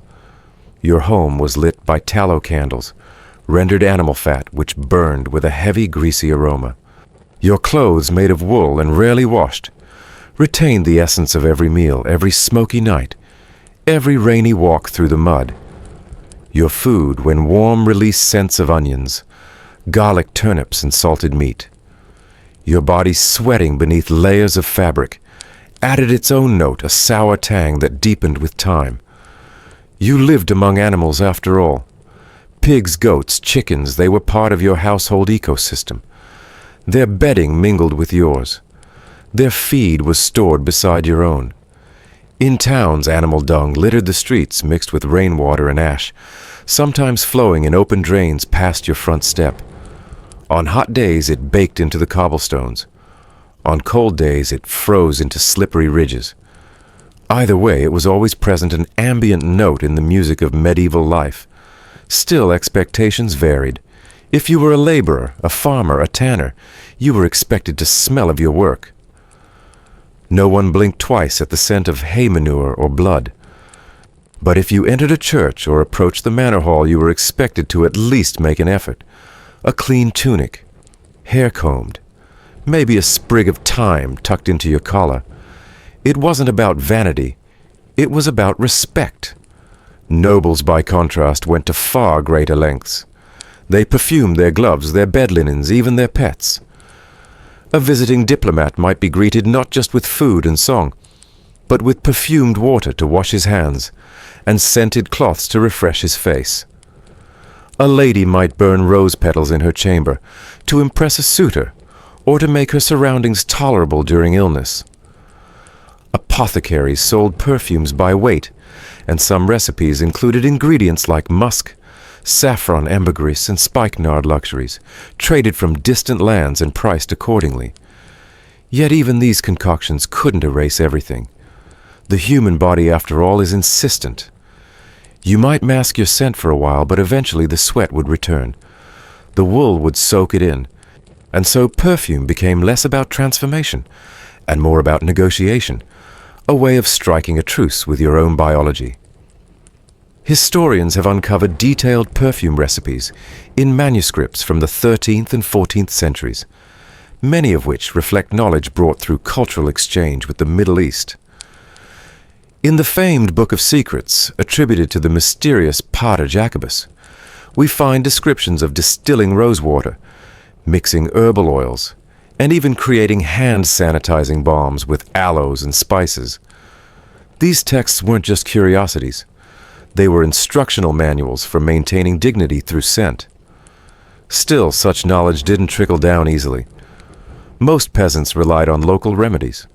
Speaker 1: Your home was lit by tallow candles, rendered animal fat which burned with a heavy, greasy aroma. Your clothes, made of wool and rarely washed, retained the essence of every meal, every smoky night, every rainy walk through the mud. Your food, when warm, released scents of onions, garlic, turnips, and salted meat. Your body sweating beneath layers of fabric, added its own note, a sour tang that deepened with time. You lived among animals after all. Pigs, goats, chickens, they were part of your household ecosystem. Their bedding mingled with yours. Their feed was stored beside your own. In towns, animal dung littered the streets mixed with rainwater and ash, sometimes flowing in open drains past your front step. On hot days, it baked into the cobblestones. On cold days, it froze into slippery ridges. Either way, it was always present an ambient note in the music of medieval life. Still, expectations varied. If you were a laborer, a farmer, a tanner, you were expected to smell of your work. No one blinked twice at the scent of hay manure or blood. But if you entered a church or approached the manor hall, you were expected to at least make an effort. A clean tunic, hair combed, maybe a sprig of thyme tucked into your collar. It wasn't about vanity. It was about respect. Nobles, by contrast, went to far greater lengths. They perfumed their gloves, their bed linens, even their pets. A visiting diplomat might be greeted not just with food and song, but with perfumed water to wash his hands and scented cloths to refresh his face. A lady might burn rose petals in her chamber to impress a suitor or to make her surroundings tolerable during illness. Apothecaries sold perfumes by weight, and some recipes included ingredients like musk, saffron, ambergris, and spikenard luxuries, traded from distant lands and priced accordingly. Yet even these concoctions couldn't erase everything. The human body, after all, is insistent. You might mask your scent for a while, but eventually the sweat would return. The wool would soak it in, and so perfume became less about transformation and more about negotiation, a way of striking a truce with your own biology. Historians have uncovered detailed perfume recipes in manuscripts from the 13th and 14th centuries, many of which reflect knowledge brought through cultural exchange with the Middle East. In the famed Book of Secrets, attributed to the mysterious Pater Jacobus, we find descriptions of distilling rosewater, mixing herbal oils, and even creating hand sanitizing balms with aloes and spices. These texts weren't just curiosities. They were instructional manuals for maintaining dignity through scent. Still, such knowledge didn't trickle down easily. Most peasants relied on local remedies.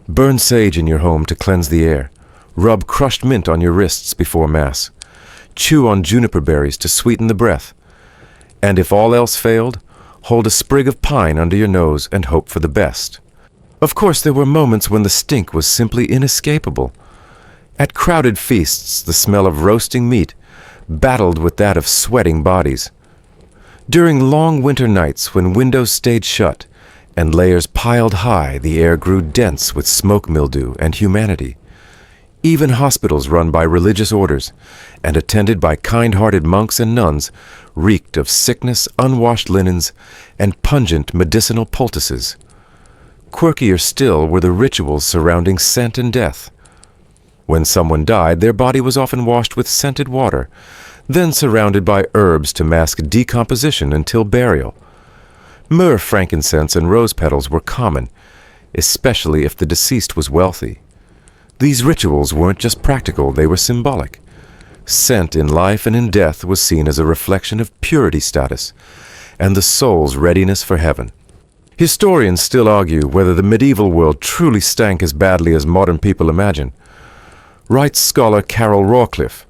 Speaker 1: Burn sage in your home to cleanse the air. Rub crushed mint on your wrists before Mass. Chew on juniper berries to sweeten the breath. And if all else failed, hold a sprig of pine under your nose and hope for the best. Of course, there were moments when the stink was simply inescapable. At crowded feasts, the smell of roasting meat battled with that of sweating bodies. During long winter nights when windows stayed shut and layers piled high, the air grew dense with smoke mildew and humanity. Even hospitals run by religious orders and attended by kind-hearted monks and nuns reeked of sickness, unwashed linens, and pungent medicinal poultices. Quirkier still were the rituals surrounding scent and death. When someone died, their body was often washed with scented water, then surrounded by herbs to mask decomposition until burial. Myrrh, frankincense, and rose petals were common, especially if the deceased was wealthy. These rituals weren't just practical, they were symbolic. Scent in life and in death was seen as a reflection of purity status and the soul's readiness for heaven. Historians still argue whether the medieval world truly stank as badly as modern people imagine. Writes scholar Carol Rawcliffe,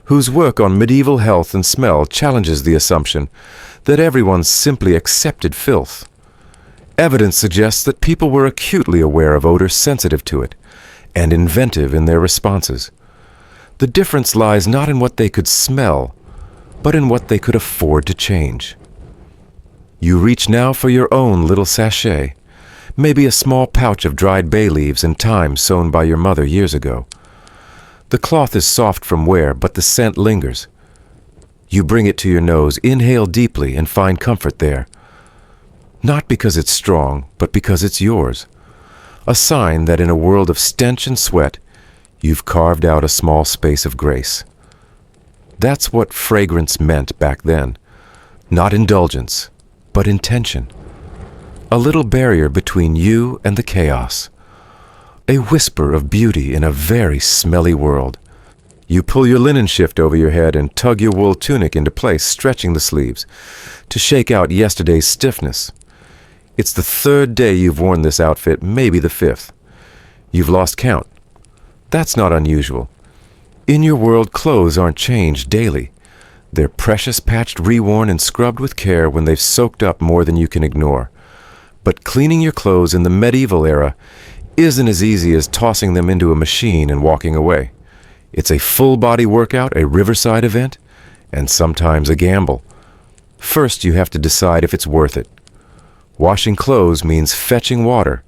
Speaker 1: whose work on medieval health and smell challenges the assumption that everyone simply accepted filth. Evidence suggests that people were acutely aware of odor, sensitive to it, and inventive in their responses. The difference lies not in what they could smell, but in what they could afford to change. You reach now for your own little sachet, maybe a small pouch of dried bay leaves and thyme sewn by your mother years ago. The cloth is soft from wear, but the scent lingers. You bring it to your nose, inhale deeply, and find comfort there. Not because it's strong, but because it's yours. A sign that in a world of stench and sweat, you've carved out a small space of grace. That's what fragrance meant back then. Not indulgence, but intention. A little barrier between you and the chaos. A whisper of beauty in a very smelly world. You pull your linen shift over your head and tug your wool tunic into place, stretching the sleeves to shake out yesterday's stiffness. It's the third day you've worn this outfit, maybe the fifth. You've lost count. That's not unusual. In your world, clothes aren't changed daily. They're precious, patched, reworn, and scrubbed with care when they've soaked up more than you can ignore. But cleaning your clothes in the medieval era isn't as easy as tossing them into a machine and walking away. It's a full-body workout, a riverside event, and sometimes a gamble. First, you have to decide if it's worth it. Washing clothes means fetching water,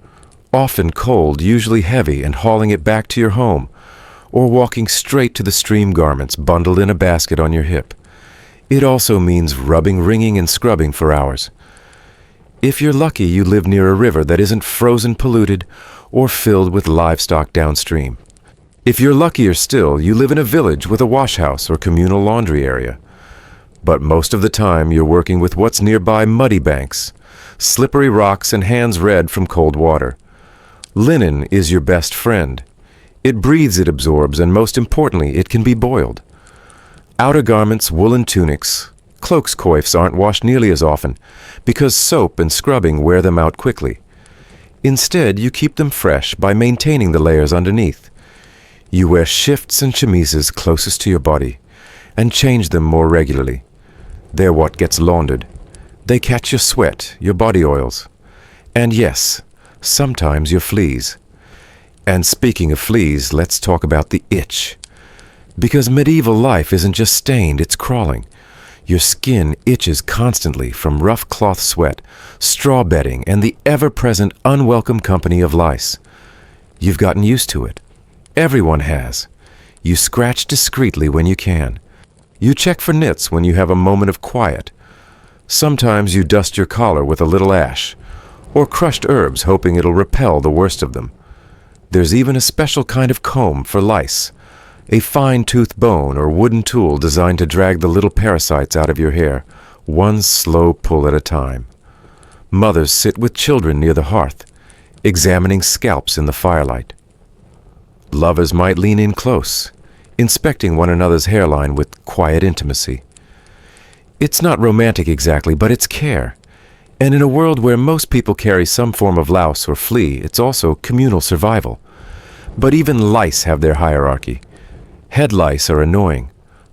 Speaker 1: often cold, usually heavy, and hauling it back to your home, or walking straight to the stream garments bundled in a basket on your hip. It also means rubbing, wringing, and scrubbing for hours. If you're lucky, you live near a river that isn't frozen, polluted, or filled with livestock downstream. If you're luckier still, you live in a village with a wash house or communal laundry area. But most of the time, you're working with what's nearby muddy banks, slippery rocks, and hands red from cold water. Linen is your best friend. It breathes, it absorbs, and most importantly, it can be boiled. Outer garments, woolen tunics, cloaks, coifs aren't washed nearly as often because soap and scrubbing wear them out quickly. Instead, you keep them fresh by maintaining the layers underneath. You wear shifts and chemises closest to your body and change them more regularly. They're what gets laundered. They catch your sweat, your body oils, and yes, sometimes your fleas. And speaking of fleas, let's talk about the itch. Because medieval life isn't just stained, it's crawling. Your skin itches constantly from rough cloth sweat, straw bedding, and the ever-present unwelcome company of lice. You've gotten used to it. Everyone has. You scratch discreetly when you can. You check for nits when you have a moment of quiet. Sometimes you dust your collar with a little ash, or crushed herbs hoping it'll repel the worst of them. There's even a special kind of comb for lice, a fine-toothed bone or wooden tool designed to drag the little parasites out of your hair, one slow pull at a time. Mothers sit with children near the hearth, examining scalps in the firelight. Lovers might lean in close, inspecting one another's hairline with quiet intimacy. It's not romantic exactly, but it's care. And in a world where most people carry some form of louse or flea, it's also communal survival. But even lice have their hierarchy. Head lice are annoying,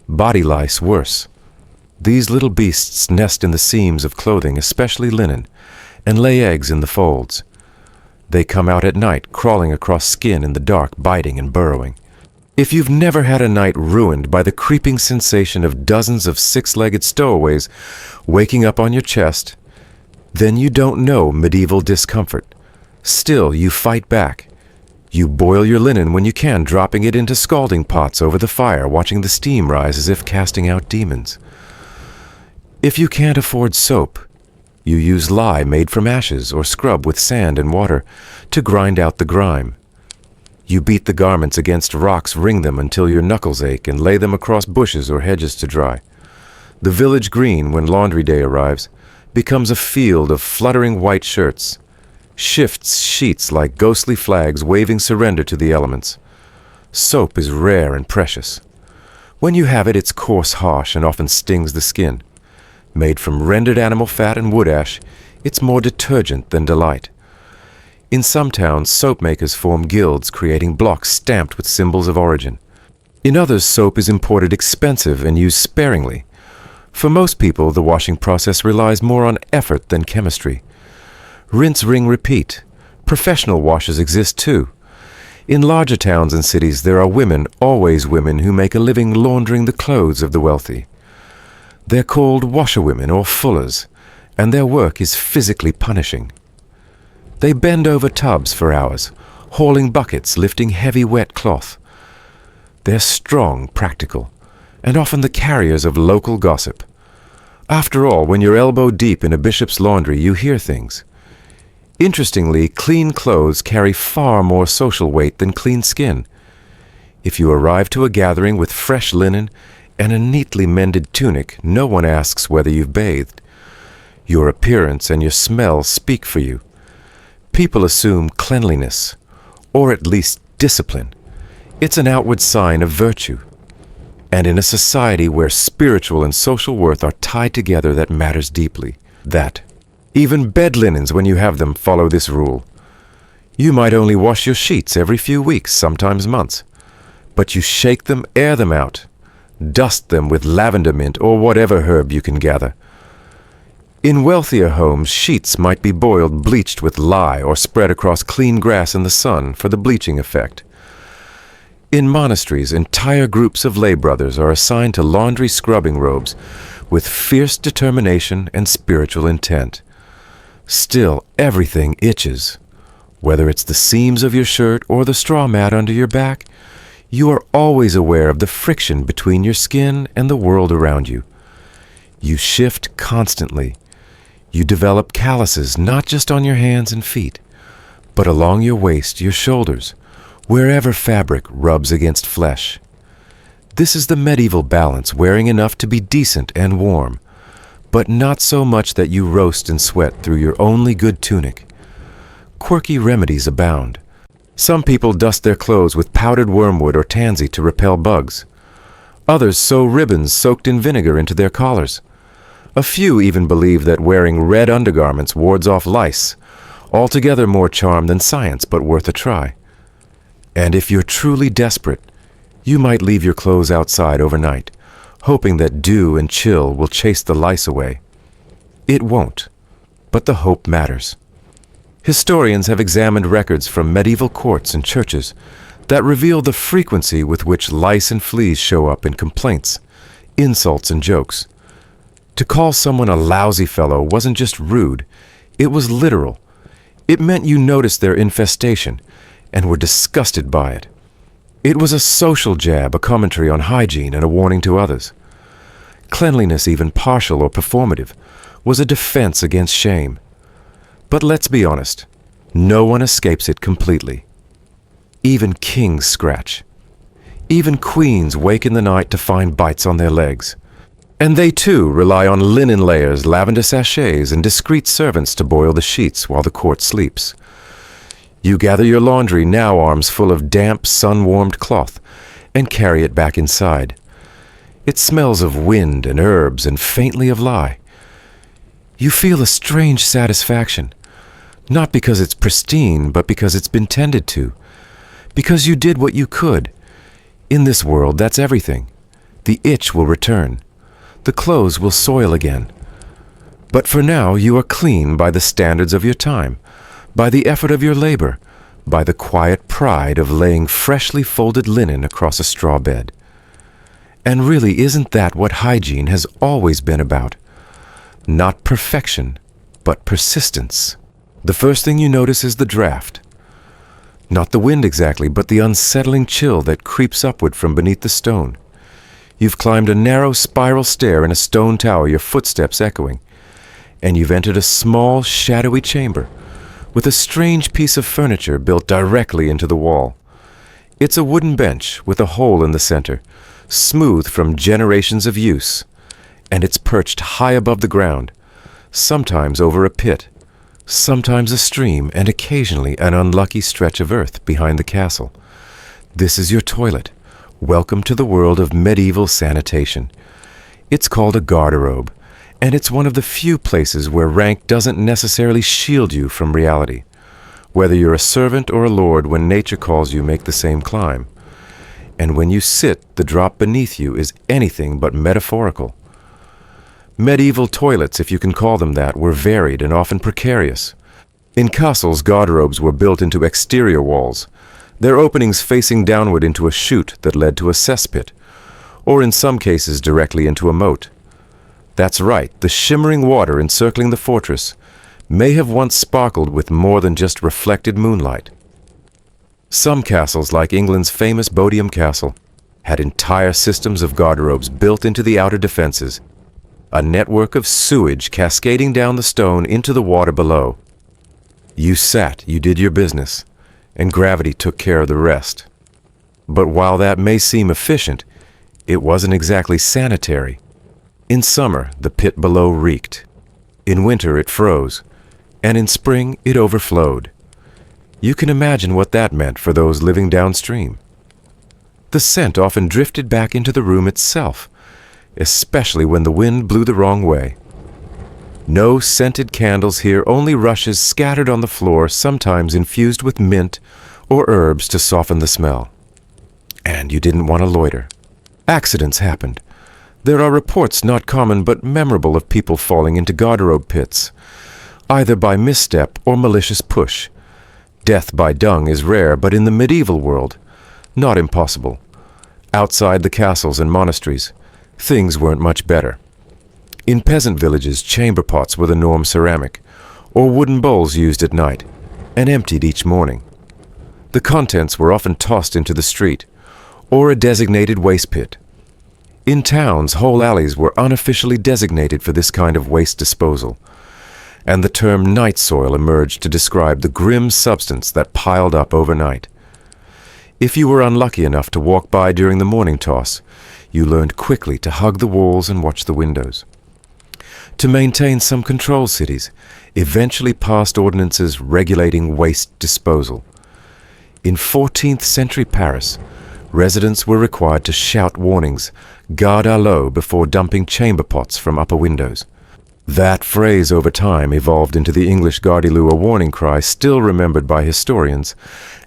Speaker 1: body lice worse. These little beasts nest in the seams of clothing, especially linen, and lay eggs in the folds. They come out at night, crawling across skin in the dark, biting and burrowing. If you've never had a night ruined by the creeping sensation of dozens of six-legged stowaways waking up on your chest, then you don't know medieval discomfort. Still, you fight back. You boil your linen when you can, dropping it into scalding pots over the fire, watching the steam rise as if casting out demons. If you can't afford soap, you use lye made from ashes or scrub with sand and water to grind out the grime. You beat the garments against rocks, wring them until your knuckles ache, and lay them across bushes or hedges to dry. The village green, when laundry day arrives, becomes a field of fluttering white shirts, shifts sheets like ghostly flags waving surrender to the elements. Soap is rare and precious. When you have it, it's coarse, harsh, and often stings the skin. Made from rendered animal fat and wood ash, it's more detergent than delight. In some towns, soap makers form guilds, creating blocks stamped with symbols of origin. In others, soap is imported expensive and used sparingly. For most people, the washing process relies more on effort than chemistry. Rinse, wring, repeat. Professional washers exist too. In larger towns and cities, there are women, always women, who make a living laundering the clothes of the wealthy. They're called washerwomen or fullers, and their work is physically punishing. They bend over tubs for hours, hauling buckets, lifting heavy wet cloth. They're strong, practical, and often the carriers of local gossip. After all, when you're elbow deep in a bishop's laundry, you hear things. Interestingly, clean clothes carry far more social weight than clean skin. If you arrive to a gathering with fresh linen and a neatly mended tunic, no one asks whether you've bathed. Your appearance and your smell speak for you. People assume cleanliness, or at least discipline. It's an outward sign of virtue. And in a society where spiritual and social worth are tied together, that matters deeply. That. Even bed linens, when you have them, follow this rule. You might only wash your sheets every few weeks, sometimes months. But you shake them, air them out, dust them with lavender mint or whatever herb you can gather. In wealthier homes, sheets might be boiled bleached with lye or spread across clean grass in the sun for the bleaching effect. In monasteries, entire groups of lay brothers are assigned to laundry scrubbing robes with fierce determination and spiritual intent. Still, everything itches. Whether it's the seams of your shirt or the straw mat under your back, you are always aware of the friction between your skin and the world around you. You shift constantly. You develop calluses not just on your hands and feet, but along your waist, your shoulders, wherever fabric rubs against flesh. This is the medieval balance, wearing enough to be decent and warm, but not so much that you roast and sweat through your only good tunic. Quirky remedies abound. Some people dust their clothes with powdered wormwood or tansy to repel bugs. Others sew ribbons soaked in vinegar into their collars. A few even believe that wearing red undergarments wards off lice, altogether more charm than science, but worth a try. And if you're truly desperate, you might leave your clothes outside overnight, hoping that dew and chill will chase the lice away. It won't, but the hope matters. Historians have examined records from medieval courts and churches that reveal the frequency with which lice and fleas show up in complaints, insults, and jokes. To call someone a lousy fellow wasn't just rude, it was literal. It meant you noticed their infestation and were disgusted by it. It was a social jab, a commentary on hygiene, and a warning to others. Cleanliness, even partial or performative, was a defense against shame. But let's be honest, no one escapes it completely. Even kings scratch. Even queens wake in the night to find bites on their legs. And they too rely on linen layers, lavender sachets, and discreet servants to boil the sheets while the court sleeps. You gather your laundry, now arms full of damp, sun-warmed cloth, and carry it back inside. It smells of wind and herbs and faintly of lye. You feel a strange satisfaction, not because it's pristine, but because it's been tended to, because you did what you could. In this world, that's everything. The itch will return. The clothes will soil again. But for now, you are clean by the standards of your time, by the effort of your labor, by the quiet pride of laying freshly folded linen across a straw bed. And really, isn't that what hygiene has always been about? Not perfection, but persistence. The first thing you notice is the draft. Not the wind exactly, but the unsettling chill that creeps upward from beneath the stone. You've climbed a narrow spiral stair in a stone tower, your footsteps echoing, and you've entered a small, shadowy chamber with a strange piece of furniture built directly into the wall. It's a wooden bench with a hole in the center, smooth from generations of use, and it's perched high above the ground, sometimes over a pit, sometimes a stream, and occasionally an unlucky stretch of earth behind the castle. This is your toilet. Welcome to the world of medieval sanitation. It's called a garderobe, and it's one of the few places where rank doesn't necessarily shield you from reality. Whether you're a servant or a lord, when nature calls you, make the same climb. And when you sit, the drop beneath you is anything but metaphorical. Medieval toilets, if you can call them that, were varied and often precarious. In castles, garderobes were built into exterior walls, their openings facing downward into a chute that led to a cesspit, or in some cases directly into a moat. That's right, the shimmering water encircling the fortress may have once sparkled with more than just reflected moonlight. Some castles, like England's famous Bodiam Castle, had entire systems of garderobes built into the outer defenses, a network of sewage cascading down the stone into the water below. You sat, you did your business, and gravity took care of the rest. But while that may seem efficient, it wasn't exactly sanitary. In summer, the pit below reeked. In winter, it froze, and in spring, it overflowed. You can imagine what that meant for those living downstream. The scent often drifted back into the room itself, especially when the wind blew the wrong way. No scented candles here, only rushes scattered on the floor, sometimes infused with mint or herbs to soften the smell. And you didn't want to loiter. Accidents happened. There are reports not common but memorable of people falling into garderobe pits, either by misstep or malicious push. Death by dung is rare, but in the medieval world, not impossible. Outside the castles and monasteries, things weren't much better. In peasant villages, chamber pots were the norm, ceramic, or wooden bowls used at night, and emptied each morning. The contents were often tossed into the street, or a designated waste pit. In towns, whole alleys were unofficially designated for this kind of waste disposal, and the term night soil emerged to describe the grim substance that piled up overnight. If you were unlucky enough to walk by during the morning toss, you learned quickly to hug the walls and watch the windows. To maintain some control, cities eventually passed ordinances regulating waste disposal. In 14th century Paris, residents were required to shout warnings, garde à l'eau, before dumping chamber pots from upper windows. That phrase over time evolved into the English garde-à-l'eau, a warning cry still remembered by historians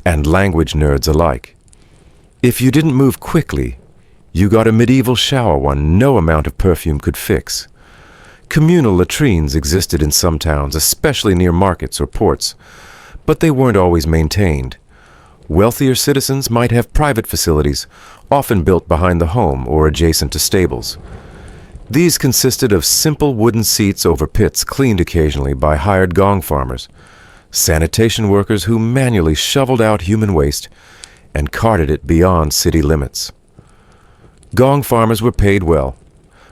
Speaker 1: and language nerds alike. If you didn't move quickly, you got a medieval shower one no amount of perfume could fix. Communal latrines existed in some towns, especially near markets or ports, but they weren't always maintained. Wealthier citizens might have private facilities, often built behind the home or adjacent to stables. These consisted of simple wooden seats over pits cleaned occasionally by hired gong farmers, sanitation workers who manually shoveled out human waste and carted it beyond city limits. Gong farmers were paid well,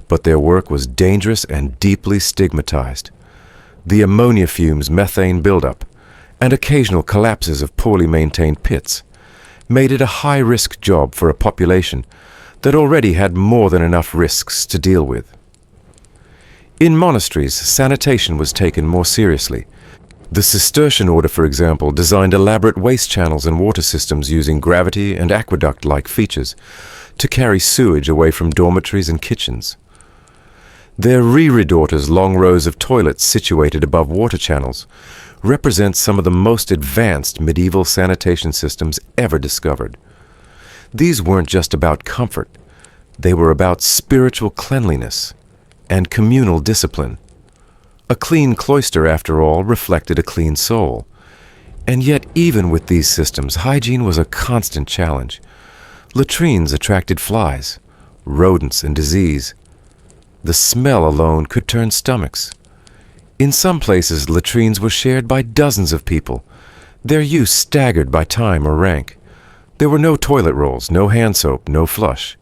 Speaker 1: but their work was dangerous and deeply stigmatized. The ammonia fumes, methane buildup, and occasional collapses of poorly maintained pits made it a high-risk job for a population that already had more than enough risks to deal with. In monasteries, sanitation was taken more seriously. The Cistercian order, for example, designed elaborate waste channels and water systems using gravity and aqueduct-like features to carry sewage away from dormitories and kitchens. Their reredaughters, long rows of toilets situated above water channels, represent some of the most advanced medieval sanitation systems ever discovered. These weren't just about comfort. They were about spiritual cleanliness and communal discipline. A clean cloister, after all, reflected a clean soul. And yet, even with these systems, hygiene was a constant challenge. Latrines attracted flies, rodents, and disease. The smell alone could turn stomachs. In some places, latrines were shared by dozens of people, their use staggered by time or rank. There were no toilet rolls, no hand soap, no flush.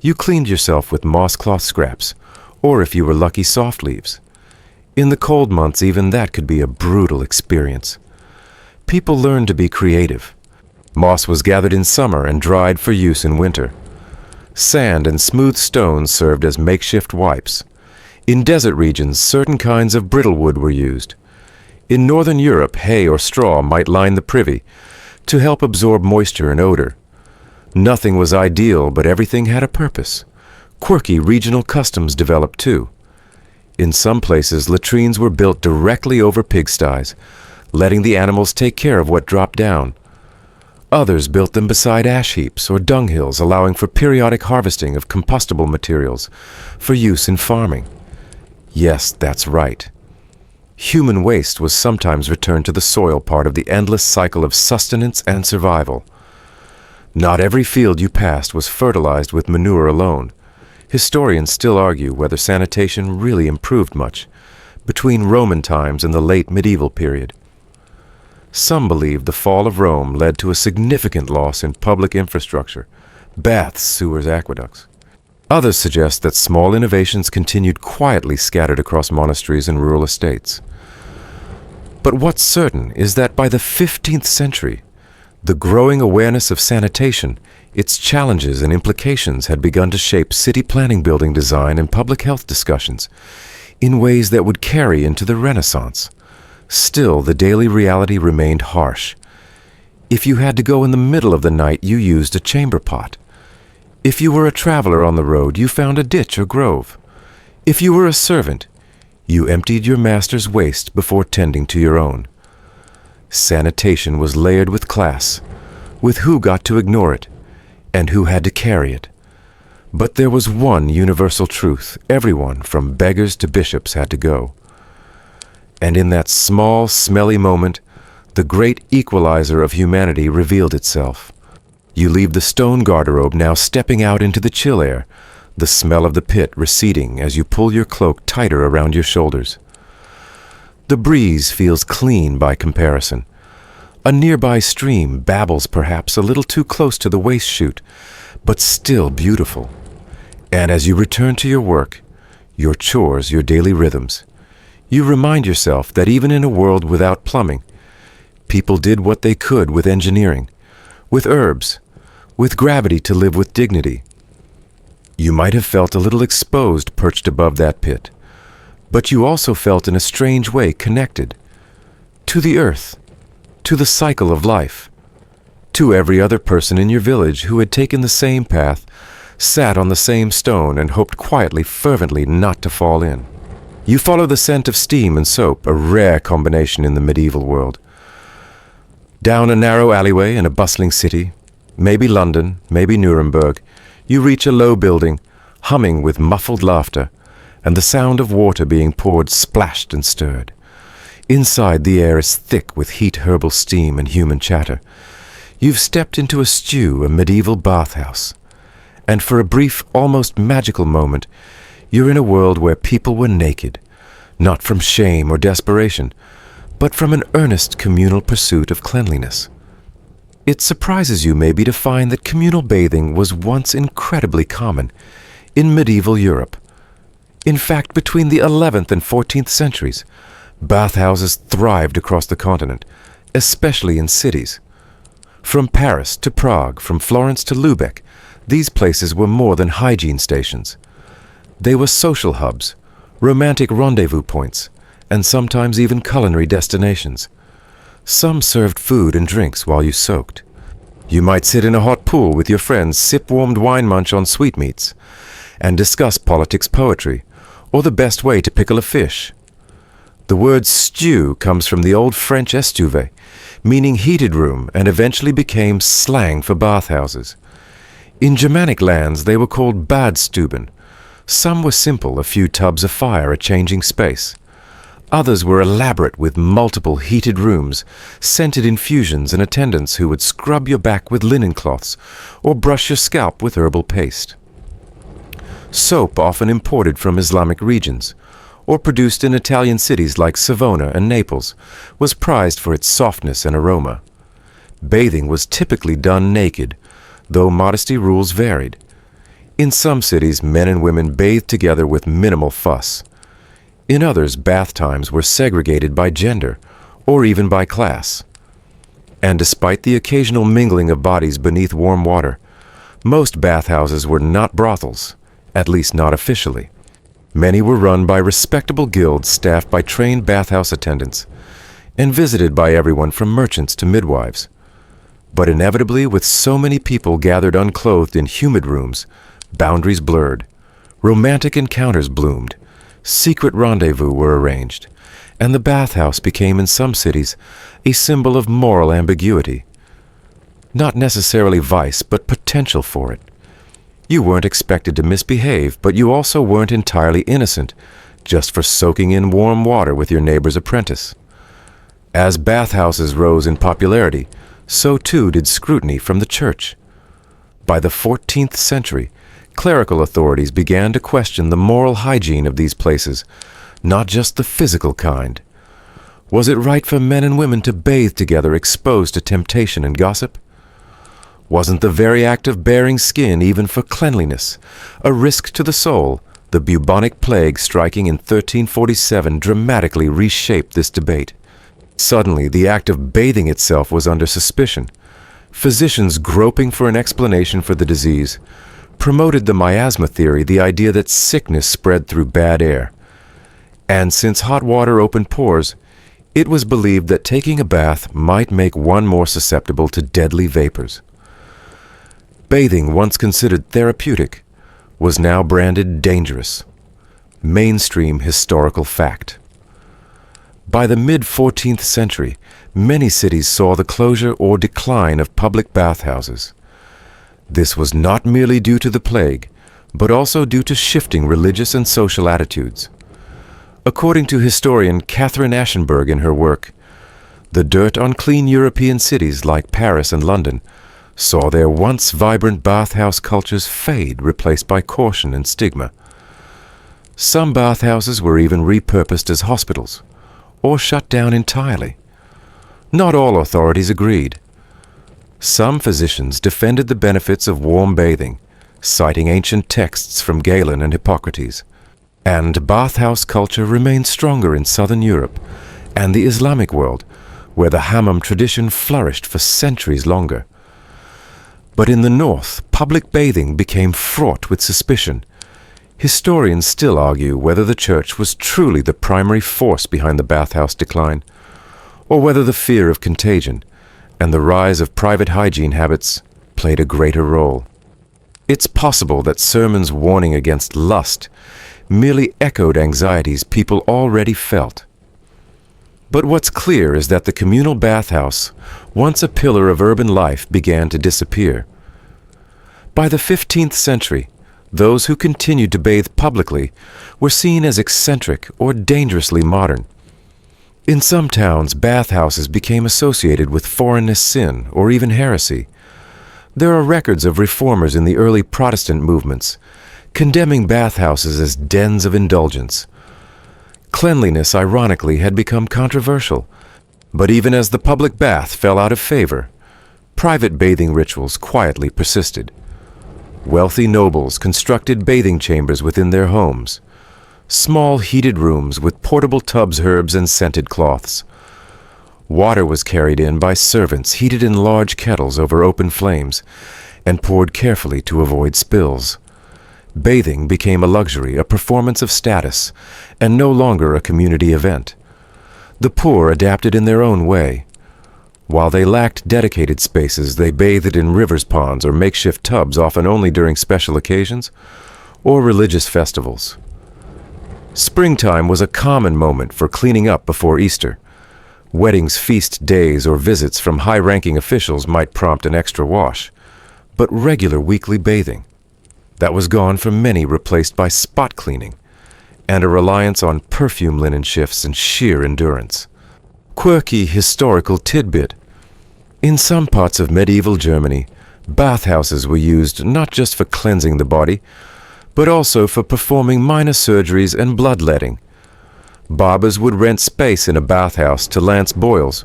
Speaker 1: You cleaned yourself with moss cloth scraps, or if you were lucky, soft leaves. In the cold months, even that could be a brutal experience. People learned to be creative. Moss was gathered in summer and dried for use in winter. Sand and smooth stones served as makeshift wipes. In desert regions, certain kinds of brittle wood were used. In northern Europe, hay or straw might line the privy to help absorb moisture and odor. Nothing was ideal, but everything had a purpose. Quirky regional customs developed too. In some places, latrines were built directly over pigsties, letting the animals take care of what dropped down. Others built them beside ash heaps or dung hills, allowing for periodic harvesting of combustible materials for use in farming. Yes, that's right. Human waste was sometimes returned to the soil, part of the endless cycle of sustenance and survival. Not every field you passed was fertilized with manure alone. Historians still argue whether sanitation really improved much between Roman times and the late medieval period. Some believe the fall of Rome led to a significant loss in public infrastructure, baths, sewers, aqueducts. Others suggest that small innovations continued quietly scattered across monasteries and rural estates. But what's certain is that by the 15th century, the growing awareness of sanitation, its challenges and implications had begun to shape city planning, building design, and public health discussions in ways that would carry into the Renaissance. Still, the daily reality remained harsh. If you had to go in the middle of the night, you used a chamber pot. If you were a traveler on the road, you found a ditch or grove. If you were a servant, you emptied your master's waste before tending to your own. Sanitation was layered with class, with who got to ignore it, and who had to carry it. But there was one universal truth. Everyone, from beggars to bishops, had to go. And in that small, smelly moment, the great equalizer of humanity revealed itself. You leave the stone garderobe, now stepping out into the chill air, the smell of the pit receding as you pull your cloak tighter around your shoulders. The breeze feels clean by comparison. A nearby stream babbles perhaps a little too close to the waste chute, but still beautiful. And as you return to your work, your chores, your daily rhythms, you remind yourself that even in a world without plumbing, people did what they could with engineering, with herbs, with gravity to live with dignity. You might have felt a little exposed perched above that pit, but you also felt in a strange way connected to the earth, to the cycle of life, to every other person in your village who had taken the same path, sat on the same stone, and hoped quietly, fervently not to fall in. You follow the scent of steam and soap, a rare combination in the medieval world. Down a narrow alleyway in a bustling city, maybe London, maybe Nuremberg, you reach a low building, humming with muffled laughter, and the sound of water being poured splashed and stirred. Inside, the air is thick with heat, herbal steam, and human chatter. You've stepped into a stew, a medieval bathhouse, and for a brief, almost magical moment, you're in a world where people were naked, not from shame or desperation, but from an earnest communal pursuit of cleanliness. It surprises you maybe to find that communal bathing was once incredibly common in medieval Europe. In fact, between the 11th and 14th centuries, bathhouses thrived across the continent, especially in cities. From Paris to Prague, from Florence to Lübeck, these places were more than hygiene stations. They were social hubs, romantic rendezvous points, and sometimes even culinary destinations. Some served food and drinks while you soaked. You might sit in a hot pool with your friends, sip warmed wine, munch on sweetmeats, and discuss politics, poetry, or the best way to pickle a fish. The word stew comes from the old French estuve, meaning heated room, and eventually became slang for bathhouses. In Germanic lands, they were called badstuben. Some were simple, a few tubs of fire, a changing space. Others were elaborate with multiple heated rooms, scented infusions, and attendants who would scrub your back with linen cloths or brush your scalp with herbal paste. Soap, often imported from Islamic regions, or produced in Italian cities like Savona and Naples, was prized for its softness and aroma. Bathing was typically done naked, though modesty rules varied. In some cities, men and women bathed together with minimal fuss. In others, bath times were segregated by gender, or even by class. And despite the occasional mingling of bodies beneath warm water, most bathhouses were not brothels, at least not officially. Many were run by respectable guilds staffed by trained bathhouse attendants, and visited by everyone from merchants to midwives. But inevitably, with so many people gathered unclothed in humid rooms, boundaries blurred, romantic encounters bloomed, secret rendezvous were arranged, and the bathhouse became in some cities a symbol of moral ambiguity. Not necessarily vice, but potential for it. You weren't expected to misbehave, but you also weren't entirely innocent, just for soaking in warm water with your neighbor's apprentice. As bathhouses rose in popularity, so too did scrutiny from the church. By the 14th century, clerical authorities began to question the moral hygiene of these places, not just the physical kind. Was it right for men and women to bathe together exposed to temptation and gossip? Wasn't the very act of baring skin, even for cleanliness, a risk to the soul? The bubonic plague striking in 1347 dramatically reshaped this debate. Suddenly, the act of bathing itself was under suspicion. Physicians groping for an explanation for the disease promoted the miasma theory, the idea that sickness spread through bad air. And since hot water opened pores, it was believed that taking a bath might make one more susceptible to deadly vapors. Bathing, once considered therapeutic, was now branded dangerous. Mainstream historical fact. By the mid-14th century, many cities saw the closure or decline of public bathhouses. This was not merely due to the plague, but also due to shifting religious and social attitudes. According to historian Catherine Aschenberg in her work, the dirt on clean European cities like Paris and London saw their once vibrant bathhouse cultures fade, replaced by caution and stigma. Some bathhouses were even repurposed as hospitals, or shut down entirely. Not all authorities agreed. Some physicians defended the benefits of warm bathing, citing ancient texts from Galen and Hippocrates. And bathhouse culture remained stronger in southern Europe and the Islamic world, where the hammam tradition flourished for centuries longer. But in the north, public bathing became fraught with suspicion. Historians still argue whether the church was truly the primary force behind the bathhouse decline, or whether the fear of contagion and the rise of private hygiene habits played a greater role. It's possible that sermons warning against lust merely echoed anxieties people already felt. But what's clear is that the communal bathhouse, once a pillar of urban life, began to disappear. By the 15th century, those who continued to bathe publicly were seen as eccentric or dangerously modern. In some towns, bathhouses became associated with foreignness sin or even heresy. There are records of reformers in the early Protestant movements, condemning bathhouses as dens of indulgence. Cleanliness, ironically, had become controversial, but even as the public bath fell out of favor, private bathing rituals quietly persisted. Wealthy nobles constructed bathing chambers within their homes, small heated rooms with portable tubs, herbs, and scented cloths. Water was carried in by servants, heated in large kettles over open flames, and poured carefully to avoid spills. Bathing became a luxury, a performance of status, and no longer a community event. The poor adapted in their own way. While they lacked dedicated spaces, they bathed in rivers, ponds, or makeshift tubs, often only during special occasions or religious festivals. Springtime was a common moment for cleaning up before Easter. Weddings, feast days, or visits from high-ranking officials might prompt an extra wash, but regular weekly bathing, that was gone for many, replaced by spot cleaning and a reliance on perfume linen shifts and sheer endurance. Quirky historical tidbit. In some parts of medieval Germany, bathhouses were used not just for cleansing the body, but also for performing minor surgeries and bloodletting. Barbers would rent space in a bathhouse to lance boils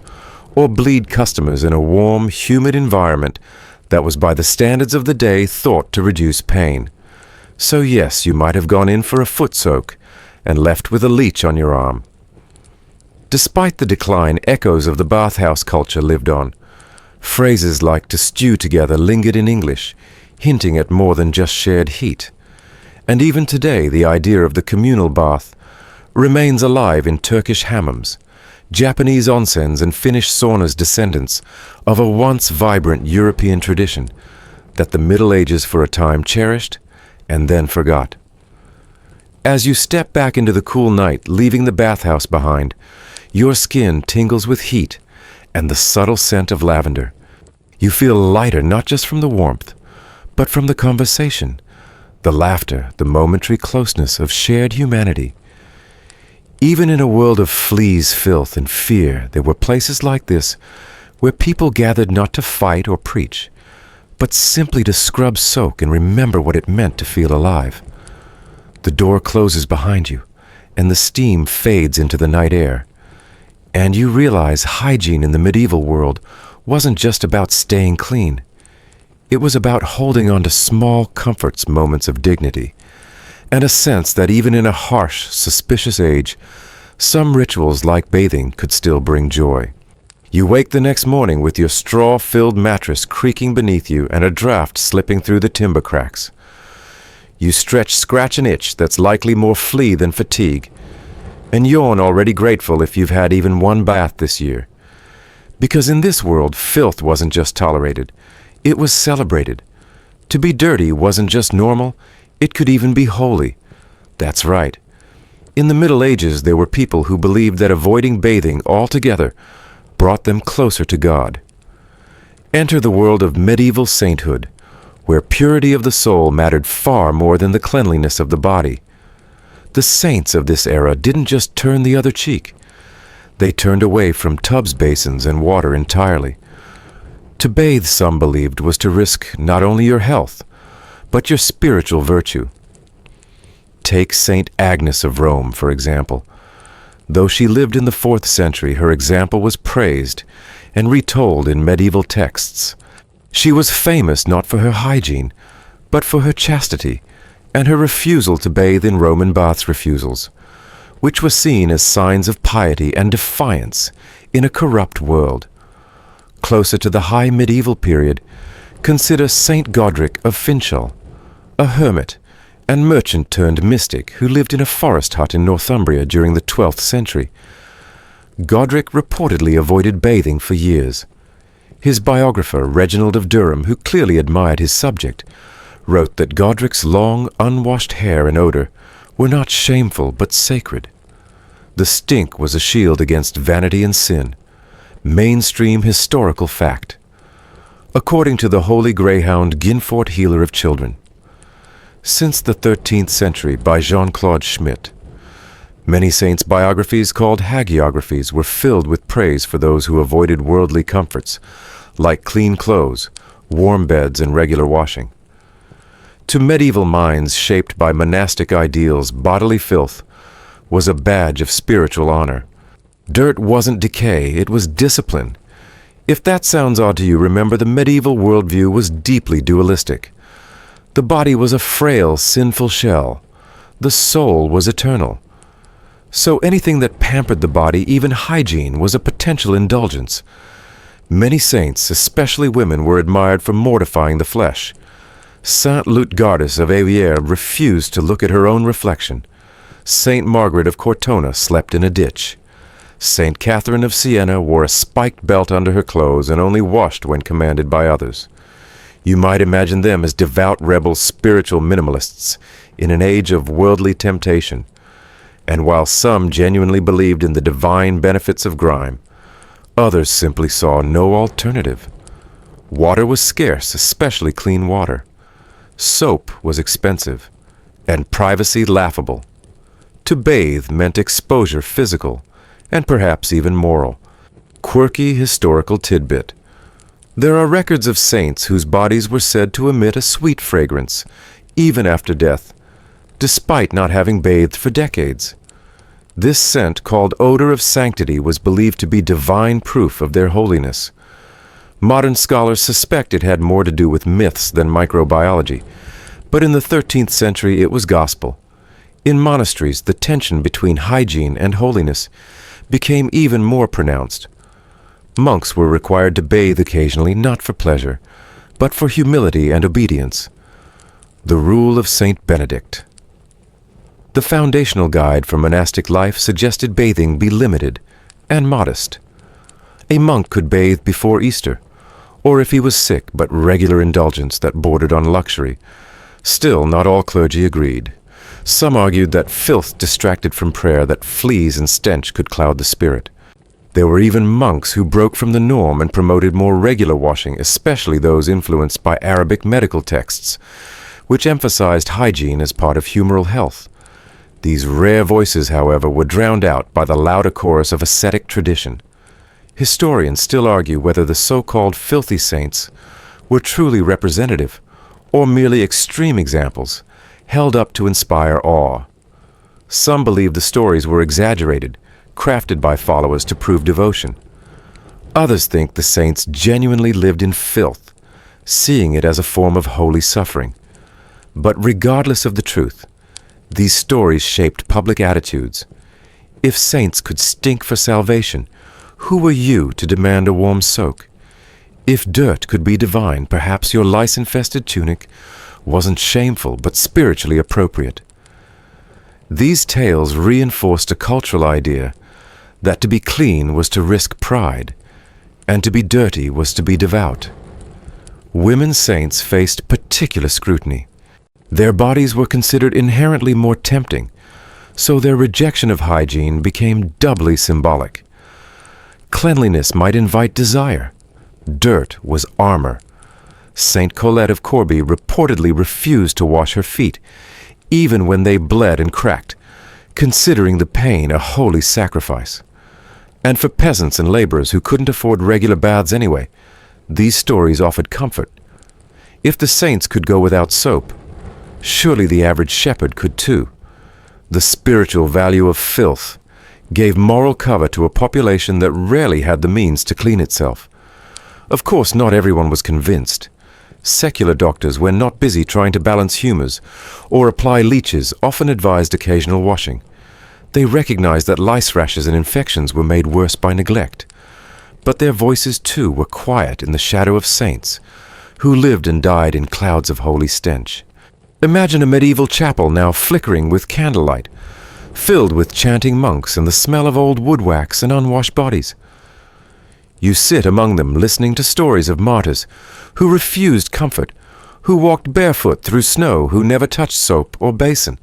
Speaker 1: or bleed customers in a warm, humid environment that was by the standards of the day thought to reduce pain. So yes, you might have gone in for a foot soak and left with a leech on your arm. Despite the decline, echoes of the bathhouse culture lived on. Phrases like to stew together lingered in English, hinting at more than just shared heat. And even today, the idea of the communal bath remains alive in Turkish hammams, Japanese onsens, and Finnish saunas, descendants of a once vibrant European tradition that the Middle Ages for a time cherished and then forgot. As you step back into the cool night, leaving the bathhouse behind, your skin tingles with heat and the subtle scent of lavender. You feel lighter not just from the warmth, but from the conversation, the laughter, the momentary closeness of shared humanity. Even in a world of fleas, filth, and fear, there were places like this where people gathered not to fight or preach, but simply to scrub, soak, and remember what it meant to feel alive. The door closes behind you, and the steam fades into the night air. And you realize hygiene in the medieval world wasn't just about staying clean. It was about holding on to small comforts, moments of dignity, and a sense that even in a harsh, suspicious age, some rituals like bathing could still bring joy. You wake the next morning with your straw-filled mattress creaking beneath you and a draft slipping through the timber cracks. You stretch, scratch an itch that's likely more flea than fatigue, and yawn already grateful if you've had even one bath this year. Because in this world, filth wasn't just tolerated, it was celebrated. To be dirty wasn't just normal, it could even be holy. That's right. In the Middle Ages, there were people who believed that avoiding bathing altogether brought them closer to God. Enter the world of medieval sainthood, where purity of the soul mattered far more than the cleanliness of the body. The saints of this era didn't just turn the other cheek. They turned away from tubs, basins, and water entirely. To bathe, some believed, was to risk not only your health, but your spiritual virtue. Take Saint Agnes of Rome, for example. Though she lived in the 4th century, her example was praised and retold in medieval texts. She was famous not for her hygiene, but for her chastity and her refusal to bathe in Roman baths refusals, which were seen as signs of piety and defiance in a corrupt world. Closer to the high medieval period, consider Saint Godric of Finchal, a hermit and merchant turned mystic who lived in a forest hut in Northumbria during the 12th century. Godric reportedly avoided bathing for years. His biographer, Reginald of Durham, who clearly admired his subject, wrote that Godric's long, unwashed hair and odor were not shameful but sacred. The stink was a shield against vanity and sin, mainstream historical fact. According to the holy greyhound Ginfort Healer of Children, since the 13th century by Jean-Claude Schmitt, many saints' biographies called hagiographies were filled with praise for those who avoided worldly comforts, like clean clothes, warm beds, and regular washing. To medieval minds shaped by monastic ideals, bodily filth was a badge of spiritual honor. Dirt wasn't decay, it was discipline. If that sounds odd to you, remember the medieval worldview was deeply dualistic. The body was a frail, sinful shell. The soul was eternal. So anything that pampered the body, even hygiene, was a potential indulgence. Many saints, especially women, were admired for mortifying the flesh. Saint Lutgardis of Aviers refused to look at her own reflection. Saint Margaret of Cortona slept in a ditch. Saint Catherine of Siena wore a spiked belt under her clothes and only washed when commanded by others. You might imagine them as devout rebel spiritual minimalists in an age of worldly temptation. And while some genuinely believed in the divine benefits of grime, others simply saw no alternative. Water was scarce, especially clean water. Soap was expensive, and privacy laughable. To bathe meant exposure physical, and perhaps even moral. Quirky historical tidbit. There are records of saints whose bodies were said to emit a sweet fragrance, even after death, despite not having bathed for decades. This scent, called odor of sanctity, was believed to be divine proof of their holiness. Modern scholars suspect it had more to do with myths than microbiology, but in the 13th century it was gospel. In monasteries, the tension between hygiene and holiness became even more pronounced. Monks were required to bathe occasionally, not for pleasure, but for humility and obedience. The rule of Saint Benedict. The foundational guide for monastic life suggested bathing be limited and modest. A monk could bathe before Easter, or if he was sick, but regular indulgence that bordered on luxury. Still, not all clergy agreed. Some argued that filth distracted from prayer, that fleas and stench could cloud the spirit. There were even monks who broke from the norm and promoted more regular washing, especially those influenced by Arabic medical texts, which emphasized hygiene as part of humoral health. These rare voices, however, were drowned out by the louder chorus of ascetic tradition. Historians still argue whether the so-called filthy saints were truly representative, or merely extreme examples, held up to inspire awe. Some believe the stories were exaggerated, crafted by followers to prove devotion. Others think the saints genuinely lived in filth, seeing it as a form of holy suffering. But regardless of the truth, these stories shaped public attitudes. If saints could stink for salvation, who were you to demand a warm soak? If dirt could be divine, perhaps your lice-infested tunic wasn't shameful but spiritually appropriate. These tales reinforced a cultural idea that to be clean was to risk pride, and to be dirty was to be devout. Women saints faced particular scrutiny. Their bodies were considered inherently more tempting, so their rejection of hygiene became doubly symbolic. Cleanliness might invite desire. Dirt was armor. Saint Colette of Corbie reportedly refused to wash her feet, even when they bled and cracked, considering the pain a holy sacrifice. And for peasants and laborers who couldn't afford regular baths anyway, these stories offered comfort. If the saints could go without soap, surely the average shepherd could too. The spiritual value of filth gave moral cover to a population that rarely had the means to clean itself. Of course, not everyone was convinced. Secular doctors, when not busy trying to balance humors or apply leeches, often advised occasional washing. They recognized that lice rashes and infections were made worse by neglect. But their voices too were quiet in the shadow of saints, who lived and died in clouds of holy stench. Imagine a medieval chapel now flickering with candlelight, filled with chanting monks and the smell of old wood wax and unwashed bodies. You sit among them listening to stories of martyrs who refused comfort, who walked barefoot through snow, who never touched soap or basin.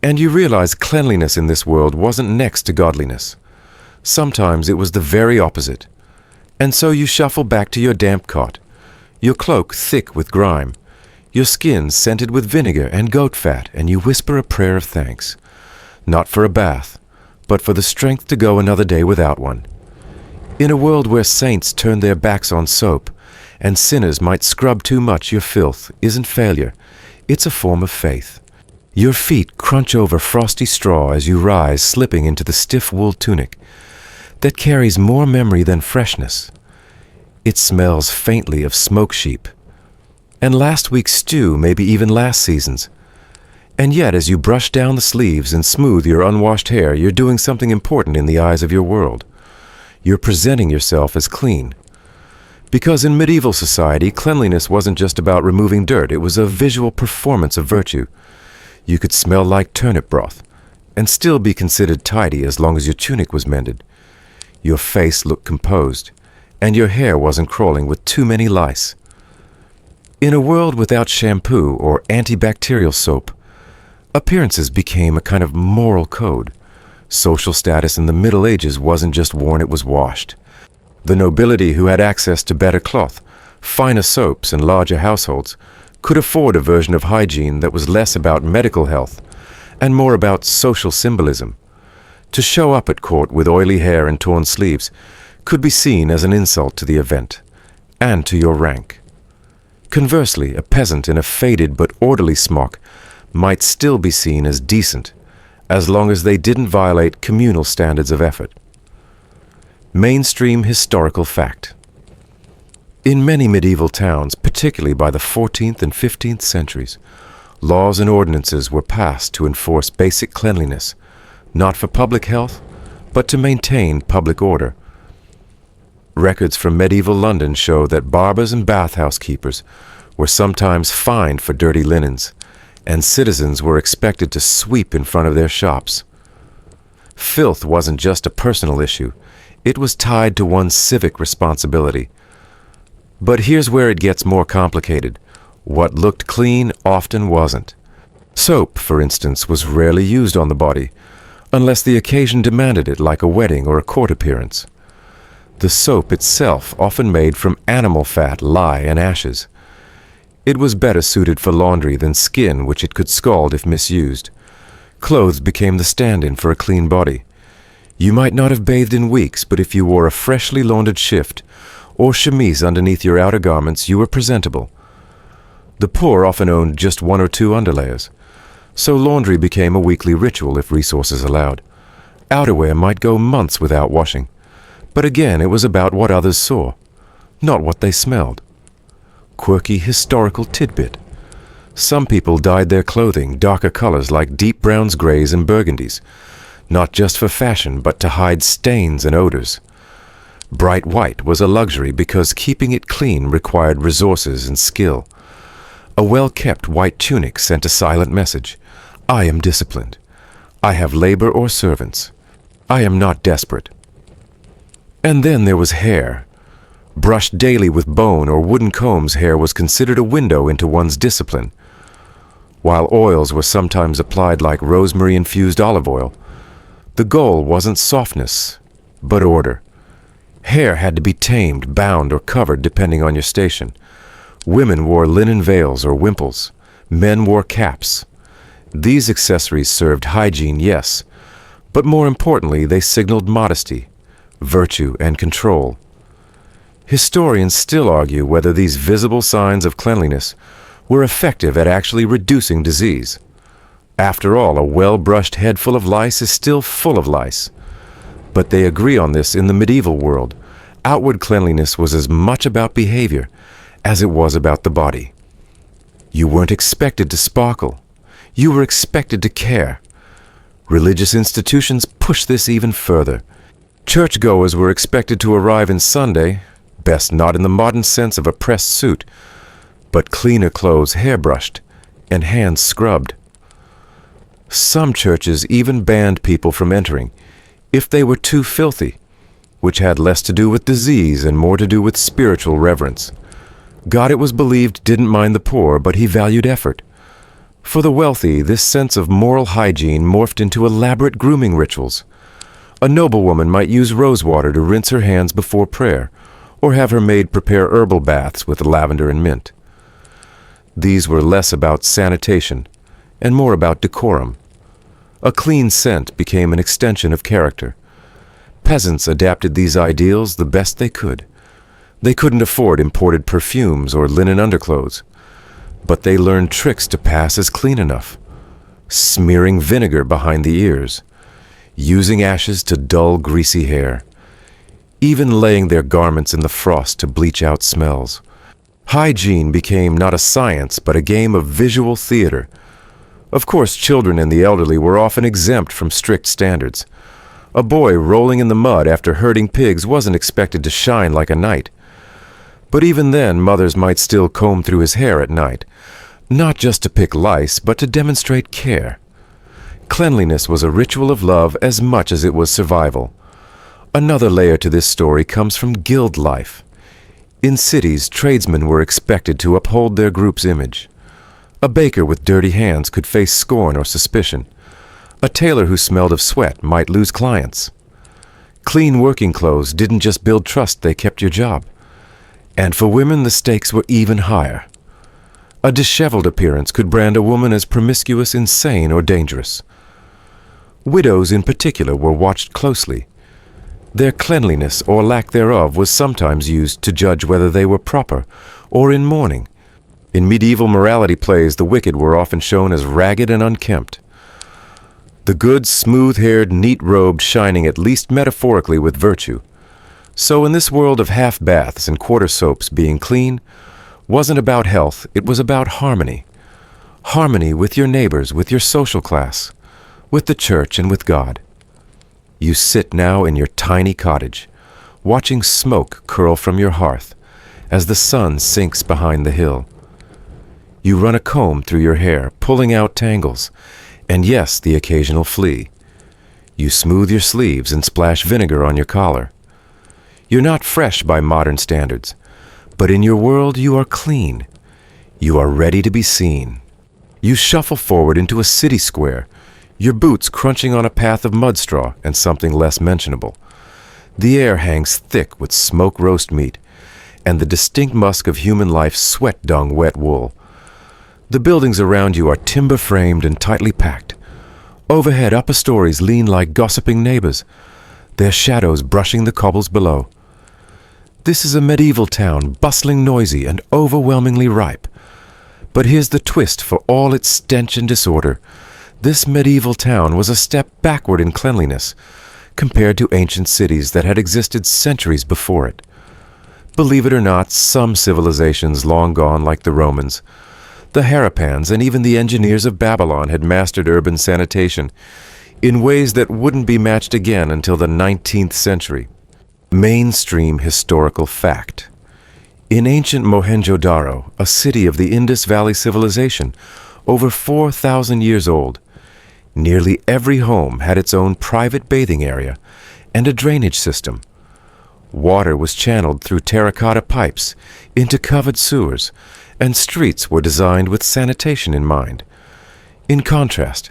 Speaker 1: And you realize cleanliness in this world wasn't next to godliness. Sometimes it was the very opposite. And so you shuffle back to your damp cot, your cloak thick with grime, your skin scented with vinegar and goat fat, and you whisper a prayer of thanks, not for a bath, but for the strength to go another day without one. In a world where saints turn their backs on soap, and sinners might scrub too much, your filth isn't failure, it's a form of faith. Your feet crunch over frosty straw as you rise, slipping into the stiff wool tunic that carries more memory than freshness. It smells faintly of smoke sheep, and last week's stew, maybe even last season's. And yet, as you brush down the sleeves and smooth your unwashed hair, you're doing something important in the eyes of your world. You're presenting yourself as clean. Because in medieval society, cleanliness wasn't just about removing dirt, it was a visual performance of virtue. You could smell like turnip broth, and still be considered tidy as long as your tunic was mended. Your face looked composed, and your hair wasn't crawling with too many lice. In a world without shampoo or antibacterial soap, appearances became a kind of moral code. Social status in the Middle Ages wasn't just worn, it was washed. The nobility who had access to better cloth, finer soaps, and larger households could afford a version of hygiene that was less about medical health and more about social symbolism. To show up at court with oily hair and torn sleeves could be seen as an insult to the event and to your rank. Conversely, a peasant in a faded but orderly smock might still be seen as decent, as long as they didn't violate communal standards of effort. Mainstream historical fact. In many medieval towns, particularly by the 14th and 15th centuries, laws and ordinances were passed to enforce basic cleanliness, not for public health, but to maintain public order. Records from medieval London show that barbers and bathhouse keepers were sometimes fined for dirty linens, and citizens were expected to sweep in front of their shops. Filth wasn't just a personal issue, it was tied to one's civic responsibility. But here's where it gets more complicated. What looked clean often wasn't. Soap, for instance, was rarely used on the body, unless the occasion demanded it, like a wedding or a court appearance. The soap itself often made from animal fat, lye, and ashes. It was better suited for laundry than skin, which it could scald if misused. Clothes became the stand-in for a clean body. You might not have bathed in weeks, but if you wore a freshly laundered shift or chemise underneath your outer garments, you were presentable. The poor often owned just one or two underlayers, so laundry became a weekly ritual if resources allowed. Outerwear might go months without washing, but again it was about what others saw, not what they smelled. Quirky historical tidbit. Some people dyed their clothing darker colors like deep browns, grays, and burgundies, not just for fashion, but to hide stains and odors. Bright white was a luxury because keeping it clean required resources and skill. A well-kept white tunic sent a silent message. I am disciplined. I have labor or servants. I am not desperate. And then there was hair. Brushed daily with bone or wooden combs, hair was considered a window into one's discipline. While oils were sometimes applied like rosemary-infused olive oil, the goal wasn't softness, but order. Hair had to be tamed, bound, or covered depending on your station. Women wore linen veils or wimples. Men wore caps. These accessories served hygiene, yes, but more importantly, they signaled modesty, virtue, and control. Historians still argue whether these visible signs of cleanliness were effective at actually reducing disease. After all, a well-brushed head full of lice is still full of lice. But they agree on this in the medieval world. Outward cleanliness was as much about behavior as it was about the body. You weren't expected to sparkle. You were expected to care. Religious institutions pushed this even further. Churchgoers were expected to arrive on Sunday, best not in the modern sense of a pressed suit, but cleaner clothes hairbrushed and hands scrubbed. Some churches even banned people from entering if they were too filthy, which had less to do with disease and more to do with spiritual reverence. God, it was believed, didn't mind the poor, but he valued effort. For the wealthy, this sense of moral hygiene morphed into elaborate grooming rituals. A noblewoman might use rose water to rinse her hands before prayer, or have her maid prepare herbal baths with lavender and mint. These were less about sanitation and more about decorum. A clean scent became an extension of character. Peasants adapted these ideals the best they could. They couldn't afford imported perfumes or linen underclothes, but they learned tricks to pass as clean enough. Smearing vinegar behind the ears, using ashes to dull greasy hair, even laying their garments in the frost to bleach out smells. Hygiene became not a science, but a game of visual theater. Of course, children and the elderly were often exempt from strict standards. A boy rolling in the mud after herding pigs wasn't expected to shine like a knight. But even then, mothers might still comb through his hair at night, not just to pick lice, but to demonstrate care. Cleanliness was a ritual of love as much as it was survival. Another layer to this story comes from guild life. In cities, tradesmen were expected to uphold their group's image. A baker with dirty hands could face scorn or suspicion. A tailor who smelled of sweat might lose clients. Clean working clothes didn't just build trust, they kept your job. And for women, the stakes were even higher. A disheveled appearance could brand a woman as promiscuous, insane, or dangerous. Widows in particular were watched closely. Their cleanliness or lack thereof was sometimes used to judge whether they were proper or in mourning. In medieval morality plays, the wicked were often shown as ragged and unkempt. The good, smooth-haired, neat-robed shining at least metaphorically with virtue. So in this world of half baths and quarter soaps, being clean wasn't about health, it was about harmony. Harmony with your neighbors, with your social class, with the church, and with God. You sit now in your tiny cottage, watching smoke curl from your hearth as the sun sinks behind the hill. You run a comb through your hair, pulling out tangles, and yes, the occasional flea. You smooth your sleeves and splash vinegar on your collar. You're not fresh by modern standards, but in your world you are clean. You are ready to be seen. You shuffle forward into a city square, your boots crunching on a path of mud straw and something less mentionable. The air hangs thick with smoke roast meat and the distinct musk of human life's sweat dung wet wool. The buildings around you are timber-framed and tightly packed. Overhead, upper stories lean like gossiping neighbors, their shadows brushing the cobbles below. This is a medieval town, bustling, noisy, and overwhelmingly ripe. But here's the twist for all its stench and disorder. This medieval town was a step backward in cleanliness compared to ancient cities that had existed centuries before it. Believe it or not, some civilizations long gone, like the Romans, the Harappans, and even the engineers of Babylon had mastered urban sanitation in ways that wouldn't be matched again until the 19th century. Mainstream historical fact. In ancient Mohenjo-Daro, a city of the Indus Valley civilization, over 4,000 years old, nearly every home had its own private bathing area and a drainage system. Water was channeled through terracotta pipes into covered sewers, and streets were designed with sanitation in mind. In contrast,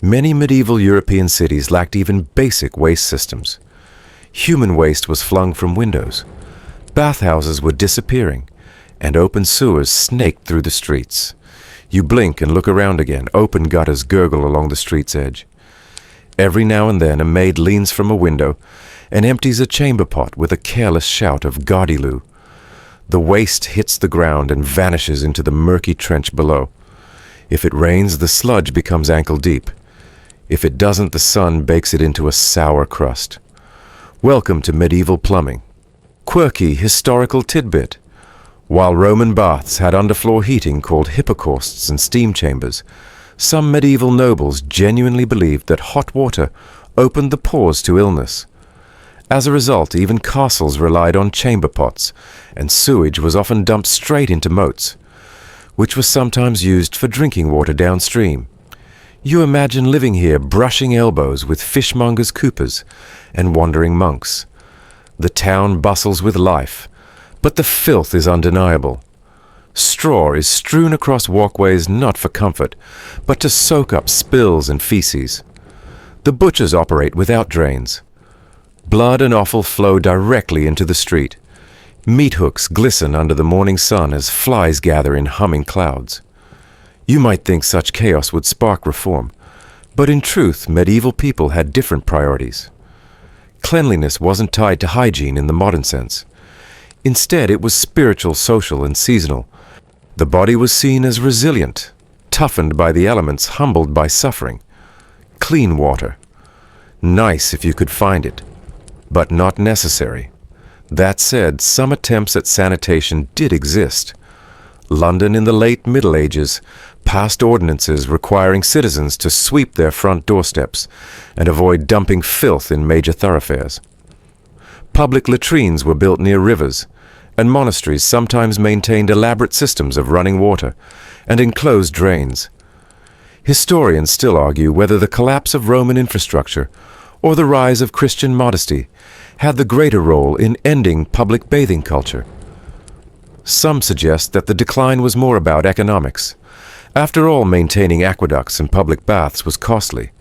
Speaker 1: many medieval European cities lacked even basic waste systems. Human waste was flung from windows. Bathhouses were disappearing, and open sewers snaked through the streets. You blink and look around again, open gutters gurgle along the street's edge. Every now and then a maid leans from a window and empties a chamber pot with a careless shout of "Gardyloo." The waste hits the ground and vanishes into the murky trench below. If it rains, the sludge becomes ankle deep. If it doesn't, the sun bakes it into a sour crust. Welcome to medieval plumbing. Quirky historical tidbit. While Roman baths had underfloor heating called hypocausts and steam chambers, some medieval nobles genuinely believed that hot water opened the pores to illness. As a result, even castles relied on chamber pots, and sewage was often dumped straight into moats, which was sometimes used for drinking water downstream. You imagine living here brushing elbows with fishmongers' coopers and wandering monks. The town bustles with life, but the filth is undeniable. Straw is strewn across walkways not for comfort, but to soak up spills and feces. The butchers operate without drains. Blood and offal flow directly into the street. Meat hooks glisten under the morning sun as flies gather in humming clouds. You might think such chaos would spark reform, but in truth, medieval people had different priorities. Cleanliness wasn't tied to hygiene in the modern sense. Instead, it was spiritual, social, and seasonal. The body was seen as resilient, toughened by the elements, humbled by suffering. Clean water. Nice if you could find it, but not necessary. That said, some attempts at sanitation did exist. London in the late Middle Ages passed ordinances requiring citizens to sweep their front doorsteps and avoid dumping filth in major thoroughfares. Public latrines were built near rivers, and monasteries sometimes maintained elaborate systems of running water and enclosed drains. Historians still argue whether the collapse of Roman infrastructure or the rise of Christian modesty had the greater role in ending public bathing culture. Some suggest that the decline was more about economics. After all, maintaining aqueducts and public baths was costly,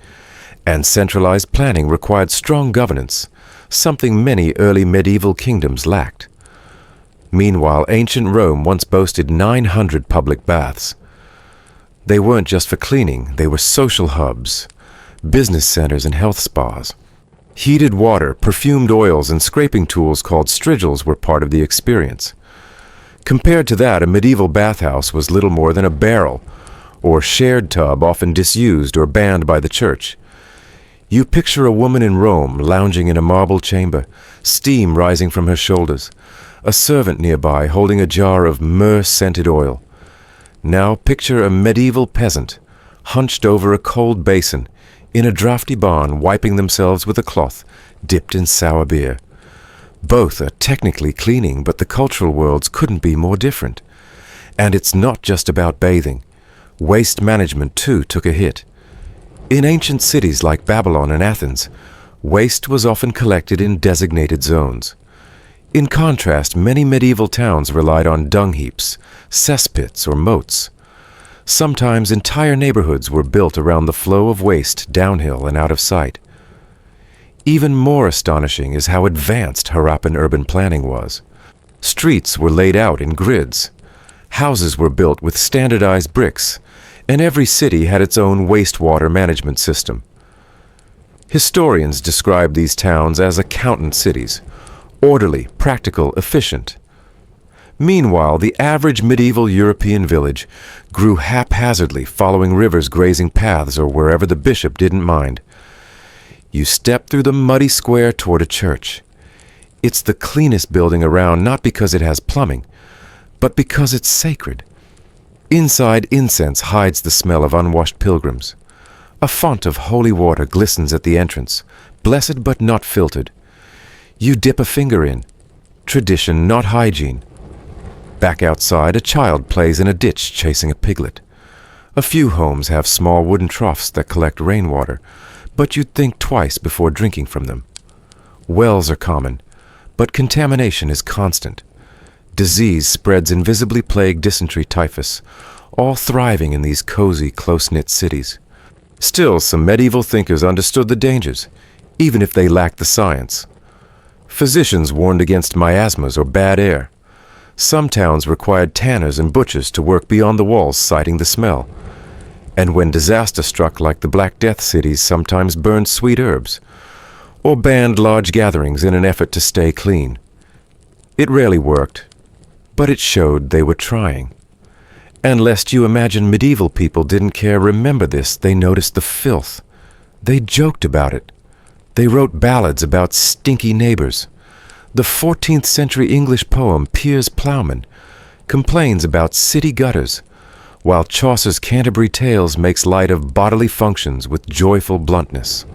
Speaker 1: and centralized planning required strong governance, something many early medieval kingdoms lacked. Meanwhile, ancient Rome once boasted 900 public baths. They weren't just for cleaning, they were social hubs, business centers, and health spas. Heated water, perfumed oils, and scraping tools called strigils were part of the experience. Compared to that, a medieval bathhouse was little more than a barrel, or shared tub often disused or banned by the church. You picture a woman in Rome lounging in a marble chamber, steam rising from her shoulders, a servant nearby holding a jar of myrrh-scented oil. Now picture a medieval peasant, hunched over a cold basin, in a drafty barn, wiping themselves with a cloth dipped in sour beer. Both are technically cleaning, but the cultural worlds couldn't be more different. And it's not just about bathing. Waste management, too, took a hit. In ancient cities like Babylon and Athens, waste was often collected in designated zones. In contrast, many medieval towns relied on dung heaps, cesspits, or moats. Sometimes entire neighborhoods were built around the flow of waste downhill and out of sight. Even more astonishing is how advanced Harappan urban planning was. Streets were laid out in grids. Houses were built with standardized bricks, and every city had its own wastewater management system. Historians describe these towns as accountant cities, orderly, practical, efficient. Meanwhile, the average medieval European village grew haphazardly, following rivers, grazing paths, or wherever the bishop didn't mind. You step through the muddy square toward a church. It's the cleanest building around, not because it has plumbing, but because it's sacred. Inside, incense hides the smell of unwashed pilgrims. A font of holy water glistens at the entrance, blessed but not filtered. You dip a finger in. Tradition, not hygiene. Back outside, a child plays in a ditch chasing a piglet. A few homes have small wooden troughs that collect rainwater, but you'd think twice before drinking from them. Wells are common, but contamination is constant. Disease spreads invisibly plague dysentery, typhus, all thriving in these cozy, close-knit cities. Still, some medieval thinkers understood the dangers, even if they lacked the science. Physicians warned against miasmas or bad air. Some towns required tanners and butchers to work beyond the walls, citing the smell. And when disaster struck, like the Black Death cities sometimes burned sweet herbs, or banned large gatherings in an effort to stay clean. It rarely worked, but it showed they were trying. And lest you imagine medieval people didn't care, remember this, they noticed the filth. They joked about it. They wrote ballads about stinky neighbors. The 14th century English poem Piers Plowman complains about city gutters, while Chaucer's Canterbury Tales makes light of bodily functions with joyful bluntness.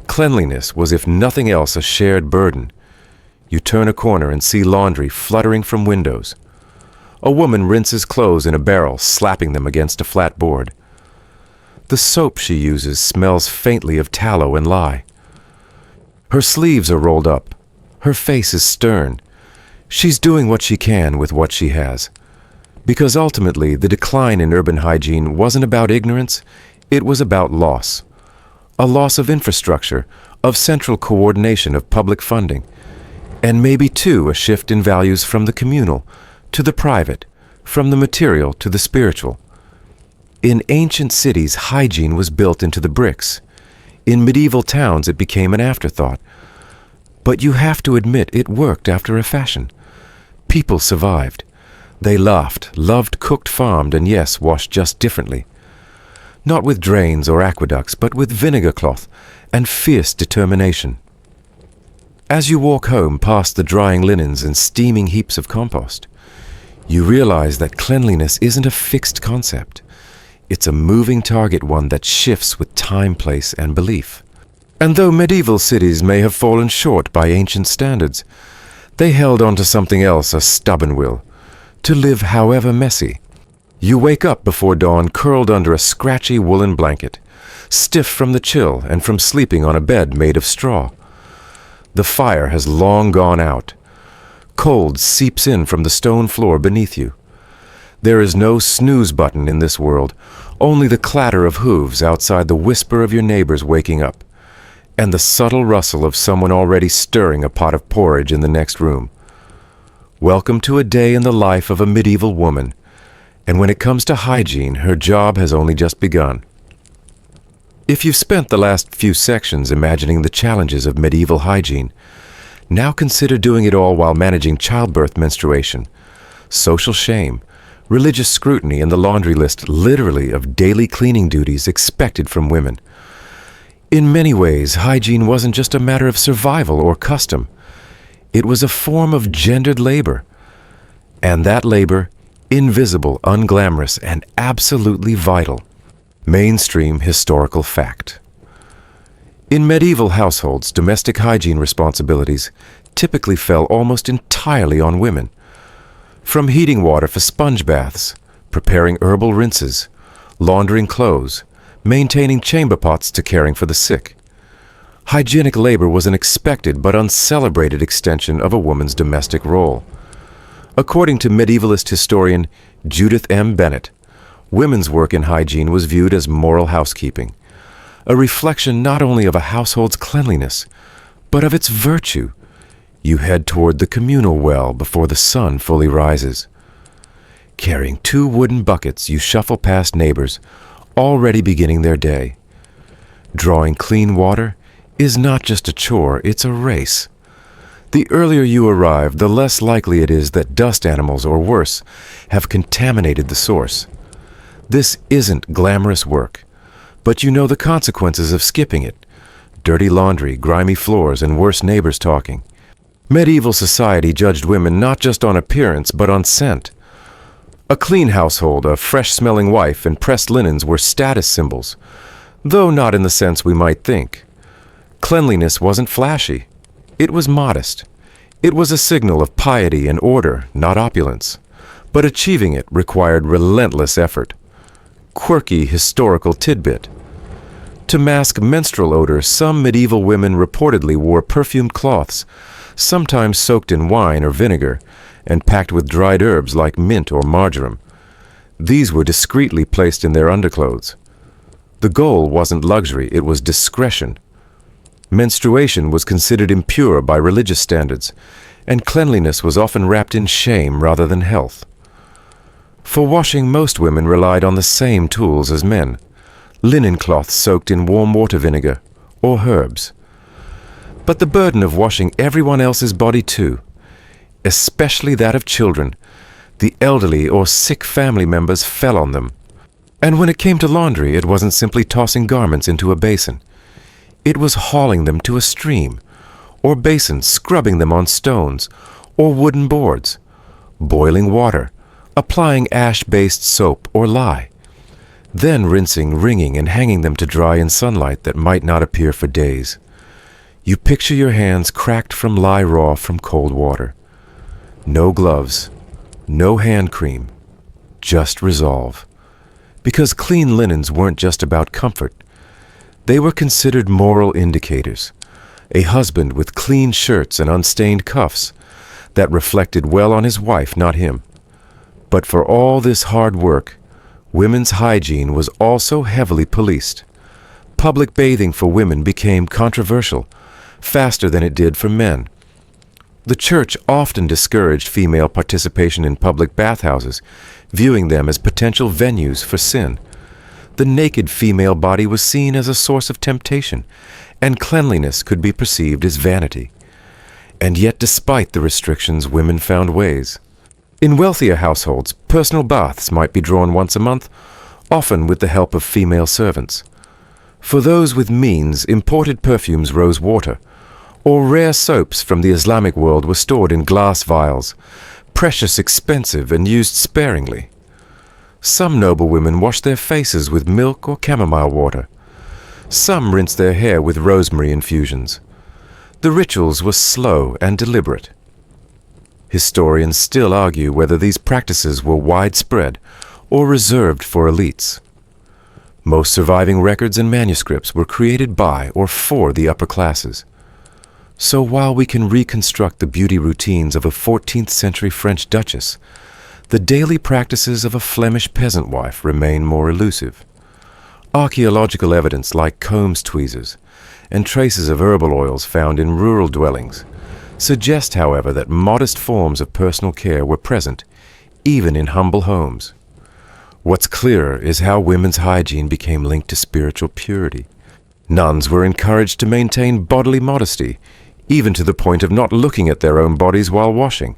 Speaker 1: Cleanliness was, if nothing else, a shared burden. You turn a corner and see laundry fluttering from windows. A woman rinses clothes in a barrel, slapping them against a flat board. The soap she uses smells faintly of tallow and lye. Her sleeves are rolled up. Her face is stern. She's doing what she can with what she has. Because ultimately, the decline in urban hygiene wasn't about ignorance, it was about loss. A loss of infrastructure, of central coordination of public funding, and maybe too a shift in values from the communal to the private, from the material to the spiritual. In ancient cities, hygiene was built into the bricks. In medieval towns, it became an afterthought. But you have to admit it worked after a fashion. People survived. They laughed, loved cooked, farmed, and yes, washed just differently. Not with drains or aqueducts, but with vinegar cloth and fierce determination. As you walk home past the drying linens and steaming heaps of compost, you realize that cleanliness isn't a fixed concept. It's a moving target, one that shifts with time, place, and belief. And though medieval cities may have fallen short by ancient standards, they held on to something else, a stubborn will, to live however messy. You wake up before dawn curled under a scratchy woolen blanket, stiff from the chill and from sleeping on a bed made of straw. The fire has long gone out. Cold seeps in from the stone floor beneath you. There is no snooze button in this world, only the clatter of hooves outside, the whisper of your neighbors waking up, and the subtle rustle of someone already stirring a pot of porridge in the next room. Welcome to a day in the life of a medieval woman, and when it comes to hygiene, her job has only just begun. If you've spent the last few sections imagining the challenges of medieval hygiene, now consider doing it all while managing childbirth, menstruation, social shame, religious scrutiny, and the laundry list literally of daily cleaning duties expected from women. In many ways, hygiene wasn't just a matter of survival or custom. It was a form of gendered labor. And that labor, invisible, unglamorous, and absolutely vital. Mainstream historical fact. In medieval households, domestic hygiene responsibilities typically fell almost entirely on women. From heating water for sponge baths, preparing herbal rinses, laundering clothes, maintaining chamber pots to caring for the sick. Hygienic labor was an expected but uncelebrated extension of a woman's domestic role. According to medievalist historian Judith M. Bennett, women's work in hygiene was viewed as moral housekeeping, a reflection not only of a household's cleanliness, but of its virtue. You head toward the communal well before the sun fully rises. Carrying 2 wooden buckets, you shuffle past neighbors, already beginning their day. Drawing clean water is not just a chore, it's a race. The earlier you arrive, the less likely it is that dust animals, or worse, have contaminated the source. This isn't glamorous work, but you know the consequences of skipping it. Dirty laundry, grimy floors, and worse neighbors talking. Medieval society judged women not just on appearance, but on scent. A clean household, a fresh-smelling wife, and pressed linens were status symbols, though not in the sense we might think. Cleanliness wasn't flashy. It was modest. It was a signal of piety and order, not opulence. But achieving it required relentless effort. Quirky historical tidbit. To mask menstrual odor, some medieval women reportedly wore perfumed cloths, sometimes soaked in wine or vinegar, and packed with dried herbs like mint or marjoram. These were discreetly placed in their underclothes. The goal wasn't luxury, it was discretion. Menstruation was considered impure by religious standards, and cleanliness was often wrapped in shame rather than health. For washing, most women relied on the same tools as men: linen cloths soaked in warm water vinegar, or herbs. But the burden of washing everyone else's body too, especially that of children, the elderly or sick family members, fell on them. And when it came to laundry, it wasn't simply tossing garments into a basin. It was hauling them to a stream, or basin, scrubbing them on stones or wooden boards, boiling water, applying ash-based soap or lye, then rinsing, wringing, and hanging them to dry in sunlight that might not appear for days. You picture your hands cracked from lye raw from cold water. No gloves, no hand cream, just resolve. Because clean linens weren't just about comfort. They were considered moral indicators. A husband with clean shirts and unstained cuffs, that reflected well on his wife, not him. But for all this hard work, women's hygiene was also heavily policed. Public bathing for women became controversial, faster than it did for men. The church often discouraged female participation in public bathhouses, viewing them as potential venues for sin. The naked female body was seen as a source of temptation, and cleanliness could be perceived as vanity. And yet, despite the restrictions, women found ways. In wealthier households, personal baths might be drawn once a month, often with the help of female servants. For those with means, imported perfumes rose water, or rare soaps from the Islamic world were stored in glass vials, precious, expensive, and used sparingly. Some noble women washed their faces with milk or chamomile water. Some rinsed their hair with rosemary infusions. The rituals were slow and deliberate. Historians still argue whether these practices were widespread or reserved for elites. Most surviving records and manuscripts were created by or for the upper classes. So while we can reconstruct the beauty routines of a 14th century French duchess, the daily practices of a Flemish peasant wife remain more elusive. Archaeological evidence like combs tweezers and traces of herbal oils found in rural dwellings suggest, however, that modest forms of personal care were present, even in humble homes. What's clearer is how women's hygiene became linked to spiritual purity. Nuns were encouraged to maintain bodily modesty, even to the point of not looking at their own bodies while washing.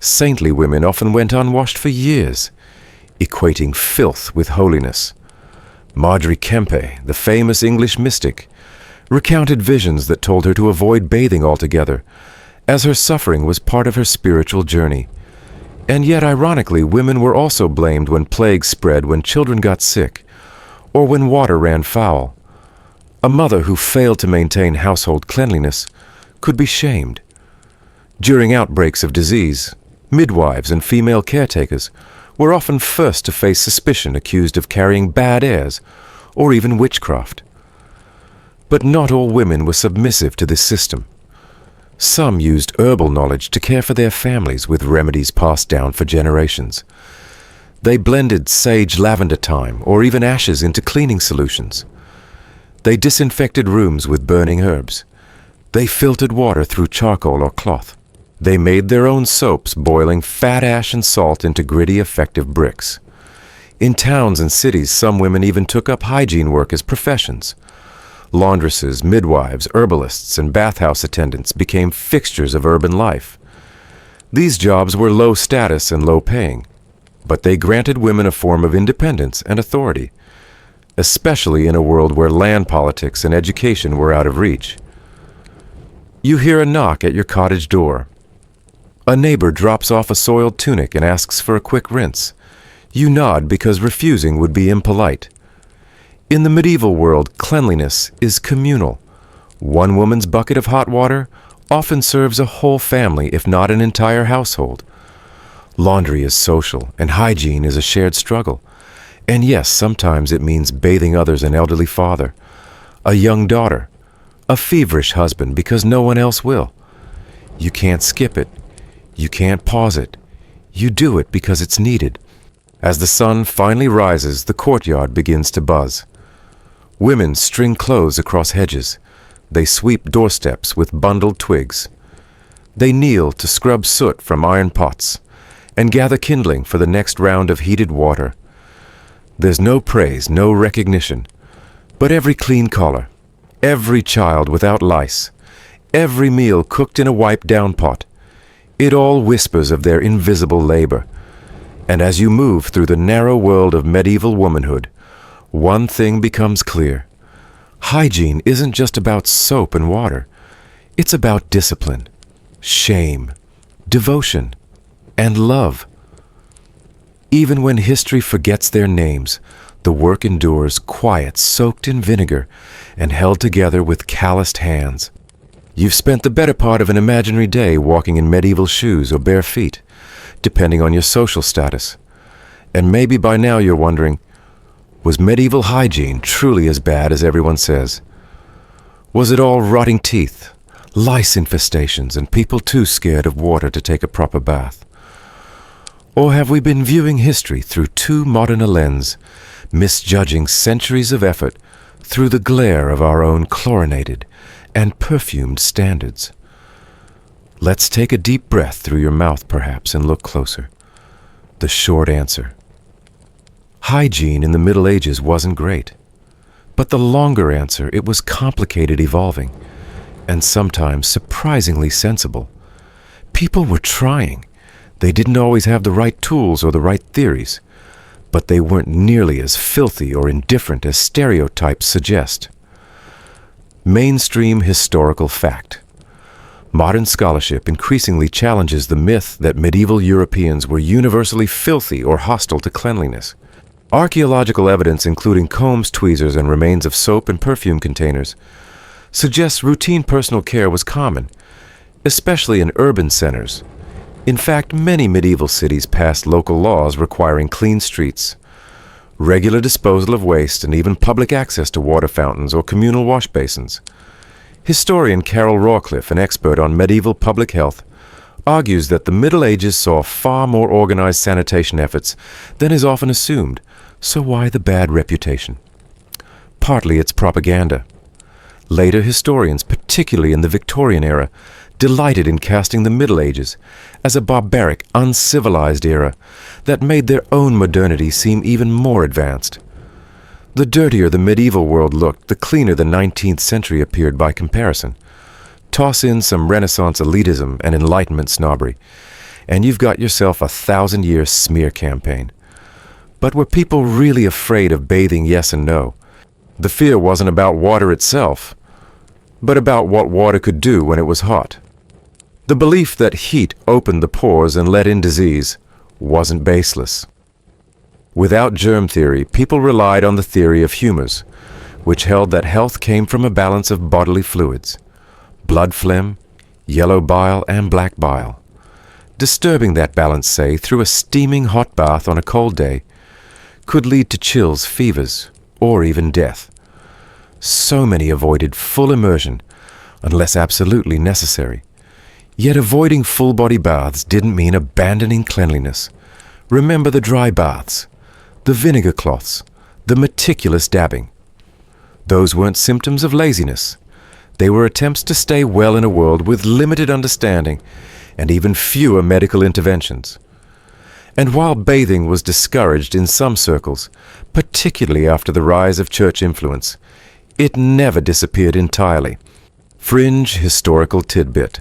Speaker 1: Saintly women often went unwashed for years, equating filth with holiness. Marjorie Kempe, the famous English mystic, recounted visions that told her to avoid bathing altogether, as her suffering was part of her spiritual journey. And yet, ironically, women were also blamed when plagues spread, when children got sick, or when water ran foul. A mother who failed to maintain household cleanliness could be shamed. During outbreaks of disease, midwives and female caretakers were often first to face suspicion, accused of carrying bad airs or even witchcraft. But not all women were submissive to this system. Some used herbal knowledge to care for their families with remedies passed down for generations. They blended sage lavender thyme or even ashes into cleaning solutions. They disinfected rooms with burning herbs. They filtered water through charcoal or cloth. They made their own soaps, boiling fat ash and salt into gritty, effective bricks. In towns and cities, some women even took up hygiene work as professions. Laundresses, midwives, herbalists, and bathhouse attendants became fixtures of urban life. These jobs were low status and low paying, but they granted women a form of independence and authority, especially in a world where land politics and education were out of reach. You hear a knock at your cottage door. A neighbor drops off a soiled tunic and asks for a quick rinse. You nod because refusing would be impolite. In the medieval world, cleanliness is communal. One woman's bucket of hot water often serves a whole family, if not an entire household. Laundry is social, and hygiene is a shared struggle. And yes, sometimes it means bathing others: an elderly father, a young daughter, a feverish husband because no one else will. You can't skip it. You can't pause it. You do it because it's needed. As the sun finally rises, the courtyard begins to buzz. Women string clothes across hedges. They sweep doorsteps with bundled twigs. They kneel to scrub soot from iron pots and gather kindling for the next round of heated water. There's no praise, no recognition, but every clean collar, every child without lice, every meal cooked in a wiped-down pot, it all whispers of their invisible labor. And as you move through the narrow world of medieval womanhood, one thing becomes clear. Hygiene isn't just about soap and water. It's about discipline, shame, devotion, and love. Even when history forgets their names, the work endures quiet, soaked in vinegar, and held together with calloused hands. You've spent the better part of an imaginary day walking in medieval shoes or bare feet, depending on your social status. And maybe by now you're wondering, was medieval hygiene truly as bad as everyone says? Was it all rotting teeth, lice infestations, and people too scared of water to take a proper bath? Or have we been viewing history through too modern a lens, misjudging centuries of effort through the glare of our own chlorinated and perfumed standards? Let's take a deep breath through your mouth, perhaps, and look closer. The short answer: hygiene in the Middle Ages wasn't great. But the longer answer: it was complicated, evolving, and sometimes surprisingly sensible. People were trying. They didn't always have the right tools or the right theories, but they weren't nearly as filthy or indifferent as stereotypes suggest. Mainstream historical fact. Modern scholarship increasingly challenges the myth that medieval Europeans were universally filthy or hostile to cleanliness. Archaeological evidence, including combs, tweezers, and remains of soap and perfume containers, suggests routine personal care was common, especially in urban centers. In fact, many medieval cities passed local laws requiring clean streets, regular disposal of waste, and even public access to water fountains or communal wash basins. Historian Carol Rawcliffe, an expert on medieval public health, argues that the Middle Ages saw far more organized sanitation efforts than is often assumed, so why the bad reputation? Partly it's propaganda. Later historians, particularly in the Victorian era, delighted in casting the Middle Ages as a barbaric, uncivilized era that made their own modernity seem even more advanced. The dirtier the medieval world looked, the cleaner the 19th century appeared by comparison. Toss in some Renaissance elitism and Enlightenment snobbery, and you've got yourself a 1,000-year smear campaign. But were people really afraid of bathing, yes and no? The fear wasn't about water itself, but about what water could do when it was hot. The belief that heat opened the pores and let in disease wasn't baseless. Without germ theory, people relied on the theory of humors, which held that health came from a balance of bodily fluids: blood phlegm, yellow bile, and black bile. Disturbing that balance, say, through a steaming hot bath on a cold day, could lead to chills, fevers, or even death. So many avoided full immersion, unless absolutely necessary. Yet avoiding full-body baths didn't mean abandoning cleanliness. Remember the dry baths, the vinegar cloths, the meticulous dabbing. Those weren't symptoms of laziness. They were attempts to stay well in a world with limited understanding and even fewer medical interventions. And while bathing was discouraged in some circles, particularly after the rise of church influence, it never disappeared entirely. Fringe historical tidbit.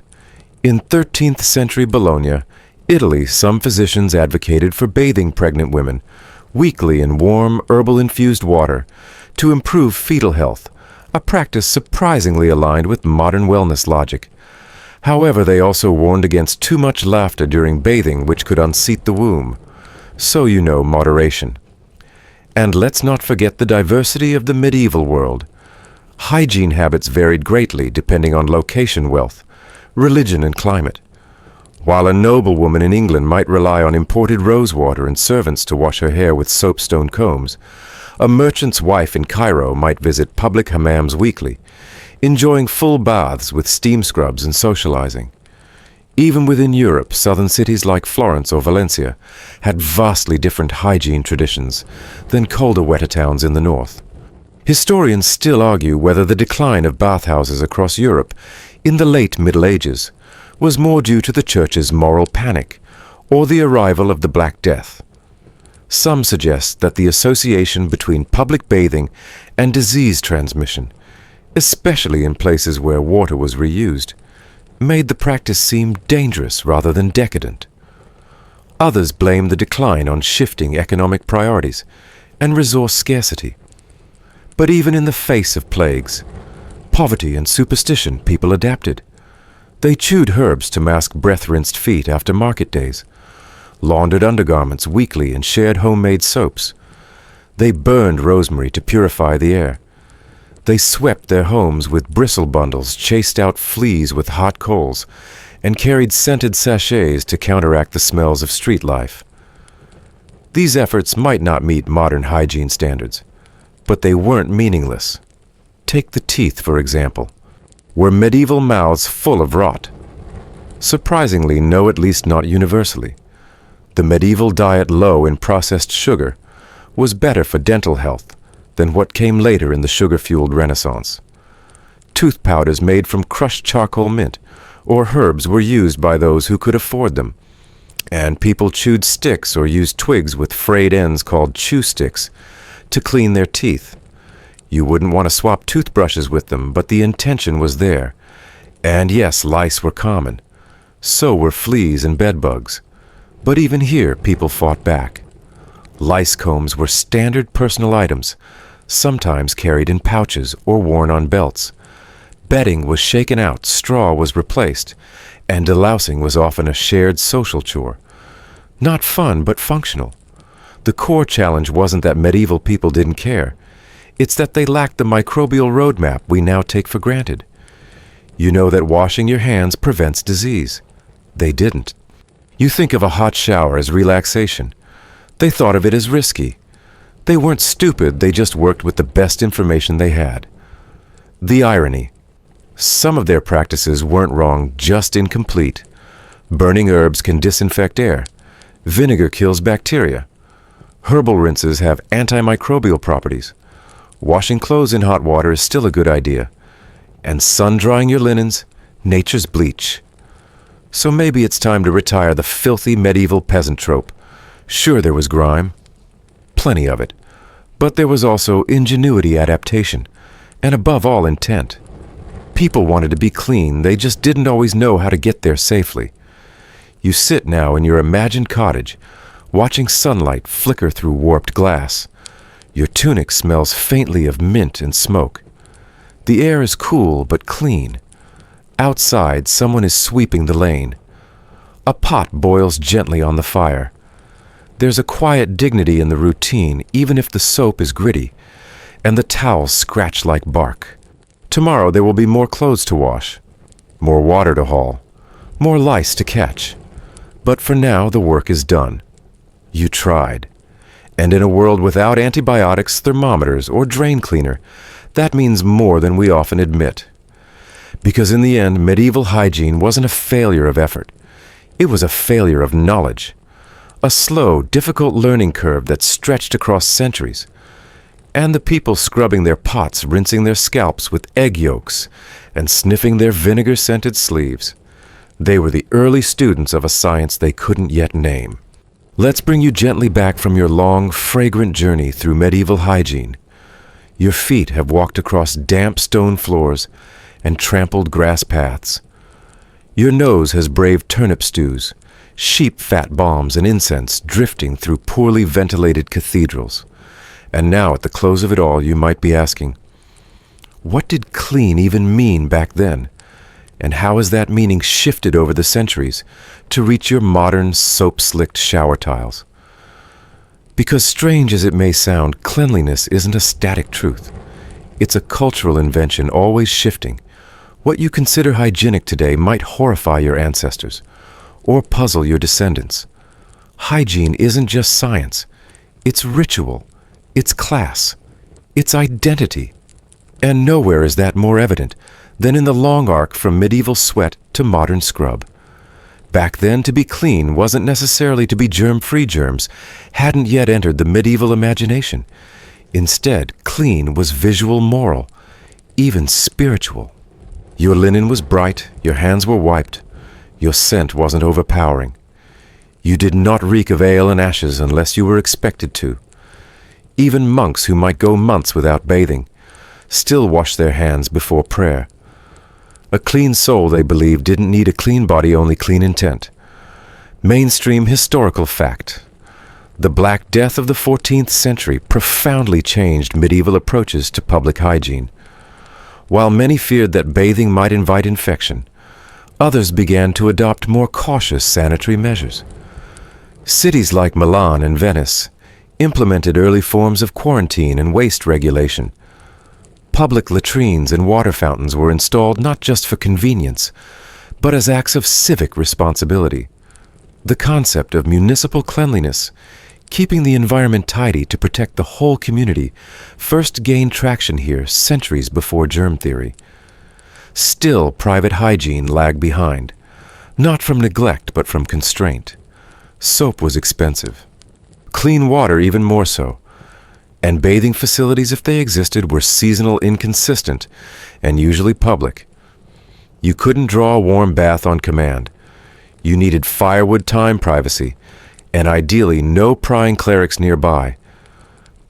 Speaker 1: In 13th century Bologna, Italy, some physicians advocated for bathing pregnant women weekly in warm, herbal-infused water to improve fetal health, a practice surprisingly aligned with modern wellness logic. However, they also warned against too much laughter during bathing, which could unseat the womb. So you know, moderation. And let's not forget the diversity of the medieval world. Hygiene habits varied greatly depending on location, wealth, religion, and climate. While a noblewoman in England might rely on imported rosewater and servants to wash her hair with soapstone combs, a merchant's wife in Cairo might visit public hammams weekly, enjoying full baths with steam scrubs and socializing. Even within Europe, southern cities like Florence or Valencia had vastly different hygiene traditions than colder, wetter towns in the north. Historians still argue whether the decline of bathhouses across Europe in the late Middle Ages was more due to the Church's moral panic or the arrival of the Black Death. Some suggest that the association between public bathing and disease transmission, especially in places where water was reused, made the practice seem dangerous rather than decadent. Others blame the decline on shifting economic priorities and resource scarcity. But even in the face of plagues, poverty and superstition, people adapted. They chewed herbs to mask breath-rinsed feet after market days, laundered undergarments weekly and shared homemade soaps. They burned rosemary to purify the air. They swept their homes with bristle bundles, chased out fleas with hot coals, and carried scented sachets to counteract the smells of street life. These efforts might not meet modern hygiene standards, but they weren't meaningless. Take the teeth, for example. Were medieval mouths full of rot? Surprisingly, no, at least not universally. The medieval diet low in processed sugar was better for dental health than what came later in the sugar-fueled Renaissance. Tooth powders made from crushed charcoal mint or herbs were used by those who could afford them, and people chewed sticks or used twigs with frayed ends called chew sticks to clean their teeth. You wouldn't want to swap toothbrushes with them, but the intention was there. And yes, lice were common. So were fleas and bedbugs. But even here, people fought back. Lice combs were standard personal items, sometimes carried in pouches or worn on belts. Bedding was shaken out, straw was replaced, and delousing was often a shared social chore. Not fun, but functional. The core challenge wasn't that medieval people didn't care. It's that they lacked the microbial roadmap we now take for granted. You know that washing your hands prevents disease. They didn't. You think of a hot shower as relaxation. They thought of it as risky. They weren't stupid, they just worked with the best information they had. The irony. Some of their practices weren't wrong, just incomplete. Burning herbs can disinfect air. Vinegar kills bacteria. Herbal rinses have antimicrobial properties. Washing clothes in hot water is still a good idea. And sun-drying your linens, nature's bleach. So maybe it's time to retire the filthy medieval peasant trope. Sure, there was grime. Plenty of it. But there was also ingenuity adaptation, and above all, intent. People wanted to be clean, they just didn't always know how to get there safely. You sit now in your imagined cottage, watching sunlight flicker through warped glass. Your tunic smells faintly of mint and smoke. The air is cool but clean. Outside, someone is sweeping the lane. A pot boils gently on the fire. There's a quiet dignity in the routine, even if the soap is gritty, and the towels scratch like bark. Tomorrow there will be more clothes to wash, more water to haul, more lice to catch. But for now, the work is done. You tried. And in a world without antibiotics, thermometers, or drain cleaner, that means more than we often admit. Because in the end, medieval hygiene wasn't a failure of effort. It was a failure of knowledge. A slow, difficult learning curve that stretched across centuries. And the people scrubbing their pots, rinsing their scalps with egg yolks, and sniffing their vinegar-scented sleeves. They were the early students of a science they couldn't yet name. Let's bring you gently back from your long, fragrant journey through medieval hygiene. Your feet have walked across damp stone floors and trampled grass paths. Your nose has braved turnip stews, sheep fat bombs and incense drifting through poorly ventilated cathedrals. And now, at the close of it all, you might be asking, what did clean even mean back then? And how has that meaning shifted over the centuries to reach your modern, soap-slicked shower tiles? Because strange as it may sound, cleanliness isn't a static truth. It's a cultural invention, always shifting. What you consider hygienic today might horrify your ancestors or puzzle your descendants. Hygiene isn't just science. It's ritual. It's class. It's identity. And nowhere is that more evident than in the long arc from medieval sweat to modern scrub. Back then, to be clean wasn't necessarily to be germ-free. Germs hadn't yet entered the medieval imagination. Instead, clean was visual, moral, even spiritual. Your linen was bright, your hands were wiped, your scent wasn't overpowering. You did not reek of ale and ashes unless you were expected to. Even monks who might go months without bathing still washed their hands before prayer. A clean soul, they believed, didn't need a clean body, only clean intent. Mainstream historical fact. The Black Death of the 14th century profoundly changed medieval approaches to public hygiene. While many feared that bathing might invite infection, others began to adopt more cautious sanitary measures. Cities like Milan and Venice implemented early forms of quarantine and waste regulation. Public latrines and water fountains were installed not just for convenience, but as acts of civic responsibility. The concept of municipal cleanliness, keeping the environment tidy to protect the whole community, first gained traction here centuries before germ theory. Still, private hygiene lagged behind, not from neglect but from constraint. Soap was expensive. Clean water even more so. And bathing facilities, if they existed, were seasonal, inconsistent, and usually public. You couldn't draw a warm bath on command. You needed firewood time privacy, and ideally no prying clerics nearby.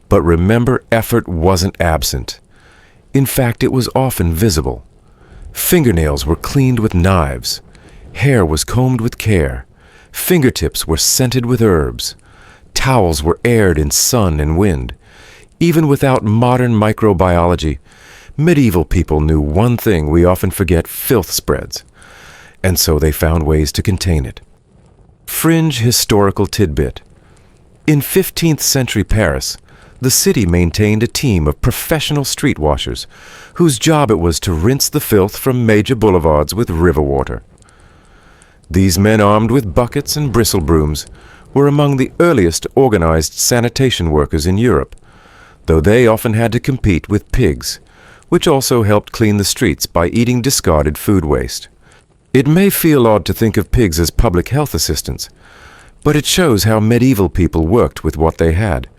Speaker 1: But remember, effort wasn't absent. In fact, it was often visible. Fingernails were cleaned with knives. Hair was combed with care. Fingertips were scented with herbs. Towels were aired in sun and wind. Even without modern microbiology, medieval people knew one thing we often forget: filth spreads. And so they found ways to contain it. Fringe historical tidbit. In 15th century Paris, the city maintained a team of professional street washers whose job it was to rinse the filth from major boulevards with river water. These men, armed with buckets and bristle brooms, were among the earliest organized sanitation workers in Europe, though they often had to compete with pigs, which also helped clean the streets by eating discarded food waste. It may feel odd to think of pigs as public health assistants, but it shows how medieval people worked with what they had.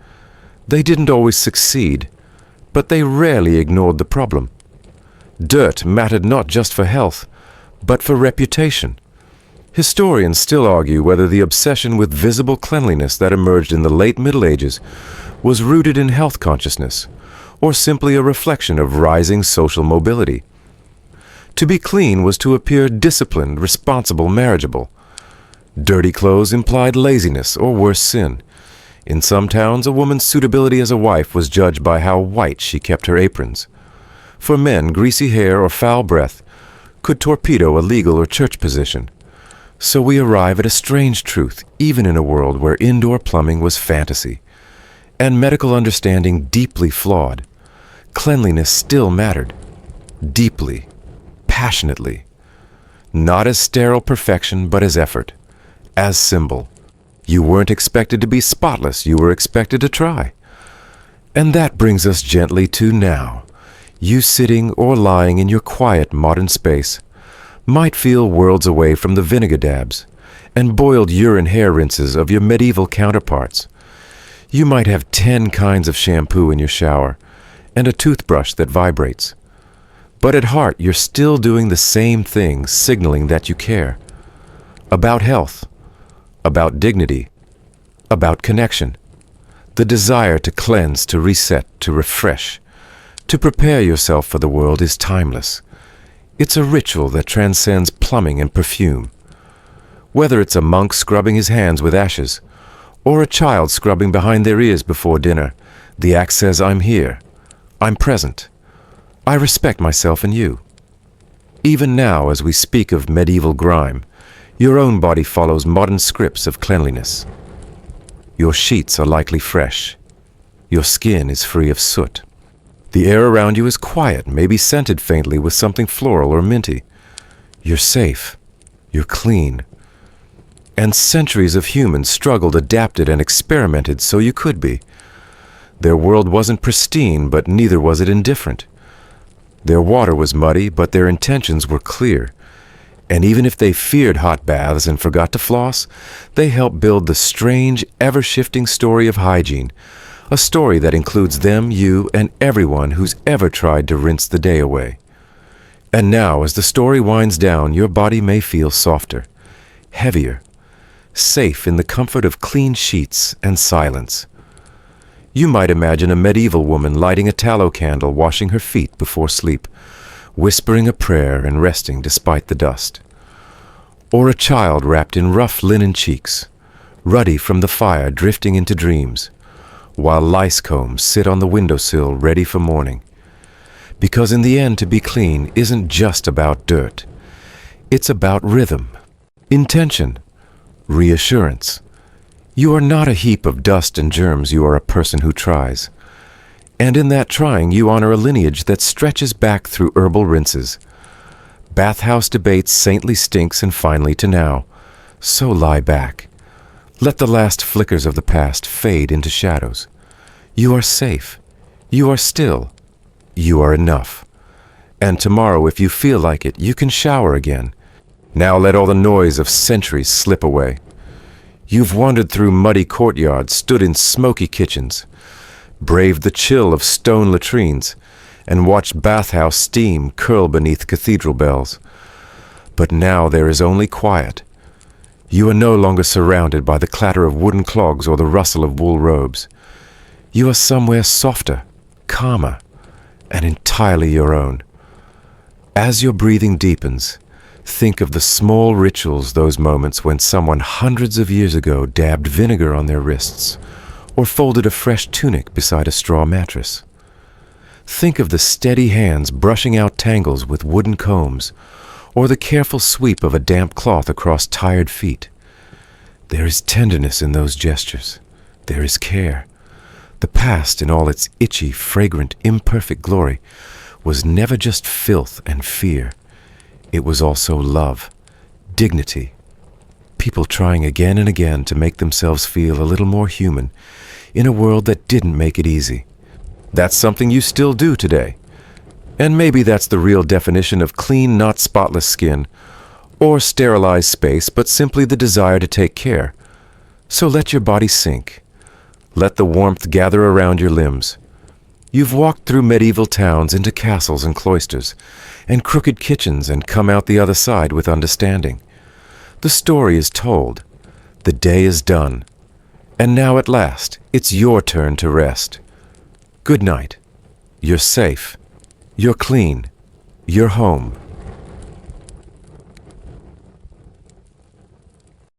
Speaker 1: They didn't always succeed, but they rarely ignored the problem. Dirt mattered not just for health, but for reputation. Historians still argue whether the obsession with visible cleanliness that emerged in the late Middle Ages was rooted in health consciousness, or simply a reflection of rising social mobility. To be clean was to appear disciplined, responsible, marriageable. Dirty clothes implied laziness or worse, sin. In some towns, a woman's suitability as a wife was judged by how white she kept her aprons. For men, greasy hair or foul breath could torpedo a legal or church position. So we arrive at a strange truth, even in a world where indoor plumbing was fantasy, and medical understanding deeply flawed. Cleanliness still mattered. Deeply. Passionately. Not as sterile perfection, but as effort. As symbol. You weren't expected to be spotless, you were expected to try. And that brings us gently to now. You sitting or lying in your quiet modern space might feel worlds away from the vinegar dabs and boiled urine hair rinses of your medieval counterparts. You might have 10 kinds of shampoo in your shower and a toothbrush that vibrates. But at heart, you're still doing the same thing, signaling that you care. About health, about dignity, about connection. The desire to cleanse, to reset, to refresh, to prepare yourself for the world is timeless. It's a ritual that transcends plumbing and perfume. Whether it's a monk scrubbing his hands with ashes, or a child scrubbing behind their ears before dinner, the act says, I'm here, I'm present, I respect myself and you. Even now, as we speak of medieval grime, your own body follows modern scripts of cleanliness. Your sheets are likely fresh. Your skin is free of soot. The air around you is quiet, maybe scented faintly with something floral or minty. You're safe. You're clean. And centuries of humans struggled, adapted, and experimented so you could be. Their world wasn't pristine, but neither was it indifferent. Their water was muddy, but their intentions were clear. And even if they feared hot baths and forgot to floss, they helped build the strange, ever-shifting story of hygiene, A story that includes them, you, and everyone who's ever tried to rinse the day away. And now, as the story winds down, your body may feel softer, heavier, safe in the comfort of clean sheets and silence. You might imagine a medieval woman lighting a tallow candle, washing her feet before sleep, whispering a prayer and resting despite the dust. Or a child wrapped in rough linen cheeks, ruddy from the fire drifting into dreams, while lice combs sit on the windowsill ready for morning. Because in the end, to be clean isn't just about dirt. It's about rhythm, intention, reassurance. You are not a heap of dust and germs, you are a person who tries. And in that trying, you honor a lineage that stretches back through herbal rinses, bathhouse debates, saintly stinks, and finally to now. So lie back. Let the last flickers of the past fade into shadows. You are safe. You are still. You are enough. And tomorrow, if you feel like it, you can shower again. Now let all the noise of centuries slip away. You've wandered through muddy courtyards, stood in smoky kitchens, braved the chill of stone latrines, and watched bathhouse steam curl beneath cathedral bells. But now there is only quiet. You are no longer surrounded by the clatter of wooden clogs or the rustle of wool robes. You are somewhere softer, calmer, and entirely your own. As your breathing deepens, think of the small rituals, those moments when someone hundreds of years ago dabbed vinegar on their wrists or folded a fresh tunic beside a straw mattress. Think of the steady hands brushing out tangles with wooden combs, or the careful sweep of a damp cloth across tired feet. There is tenderness in those gestures. There is care. The past, in all its itchy, fragrant, imperfect glory, was never just filth and fear. It was also love, dignity, people trying again and again to make themselves feel a little more human in a world that didn't make it easy. That's something you still do today. And maybe that's the real definition of clean, not spotless skin, or sterilized space, but simply the desire to take care. So let your body sink. Let the warmth gather around your limbs. You've walked through medieval towns into castles and cloisters, and crooked kitchens, and come out the other side with understanding. The story is told. The day is done. And now at last, it's your turn to rest. Good night. You're safe. You're clean. You're home.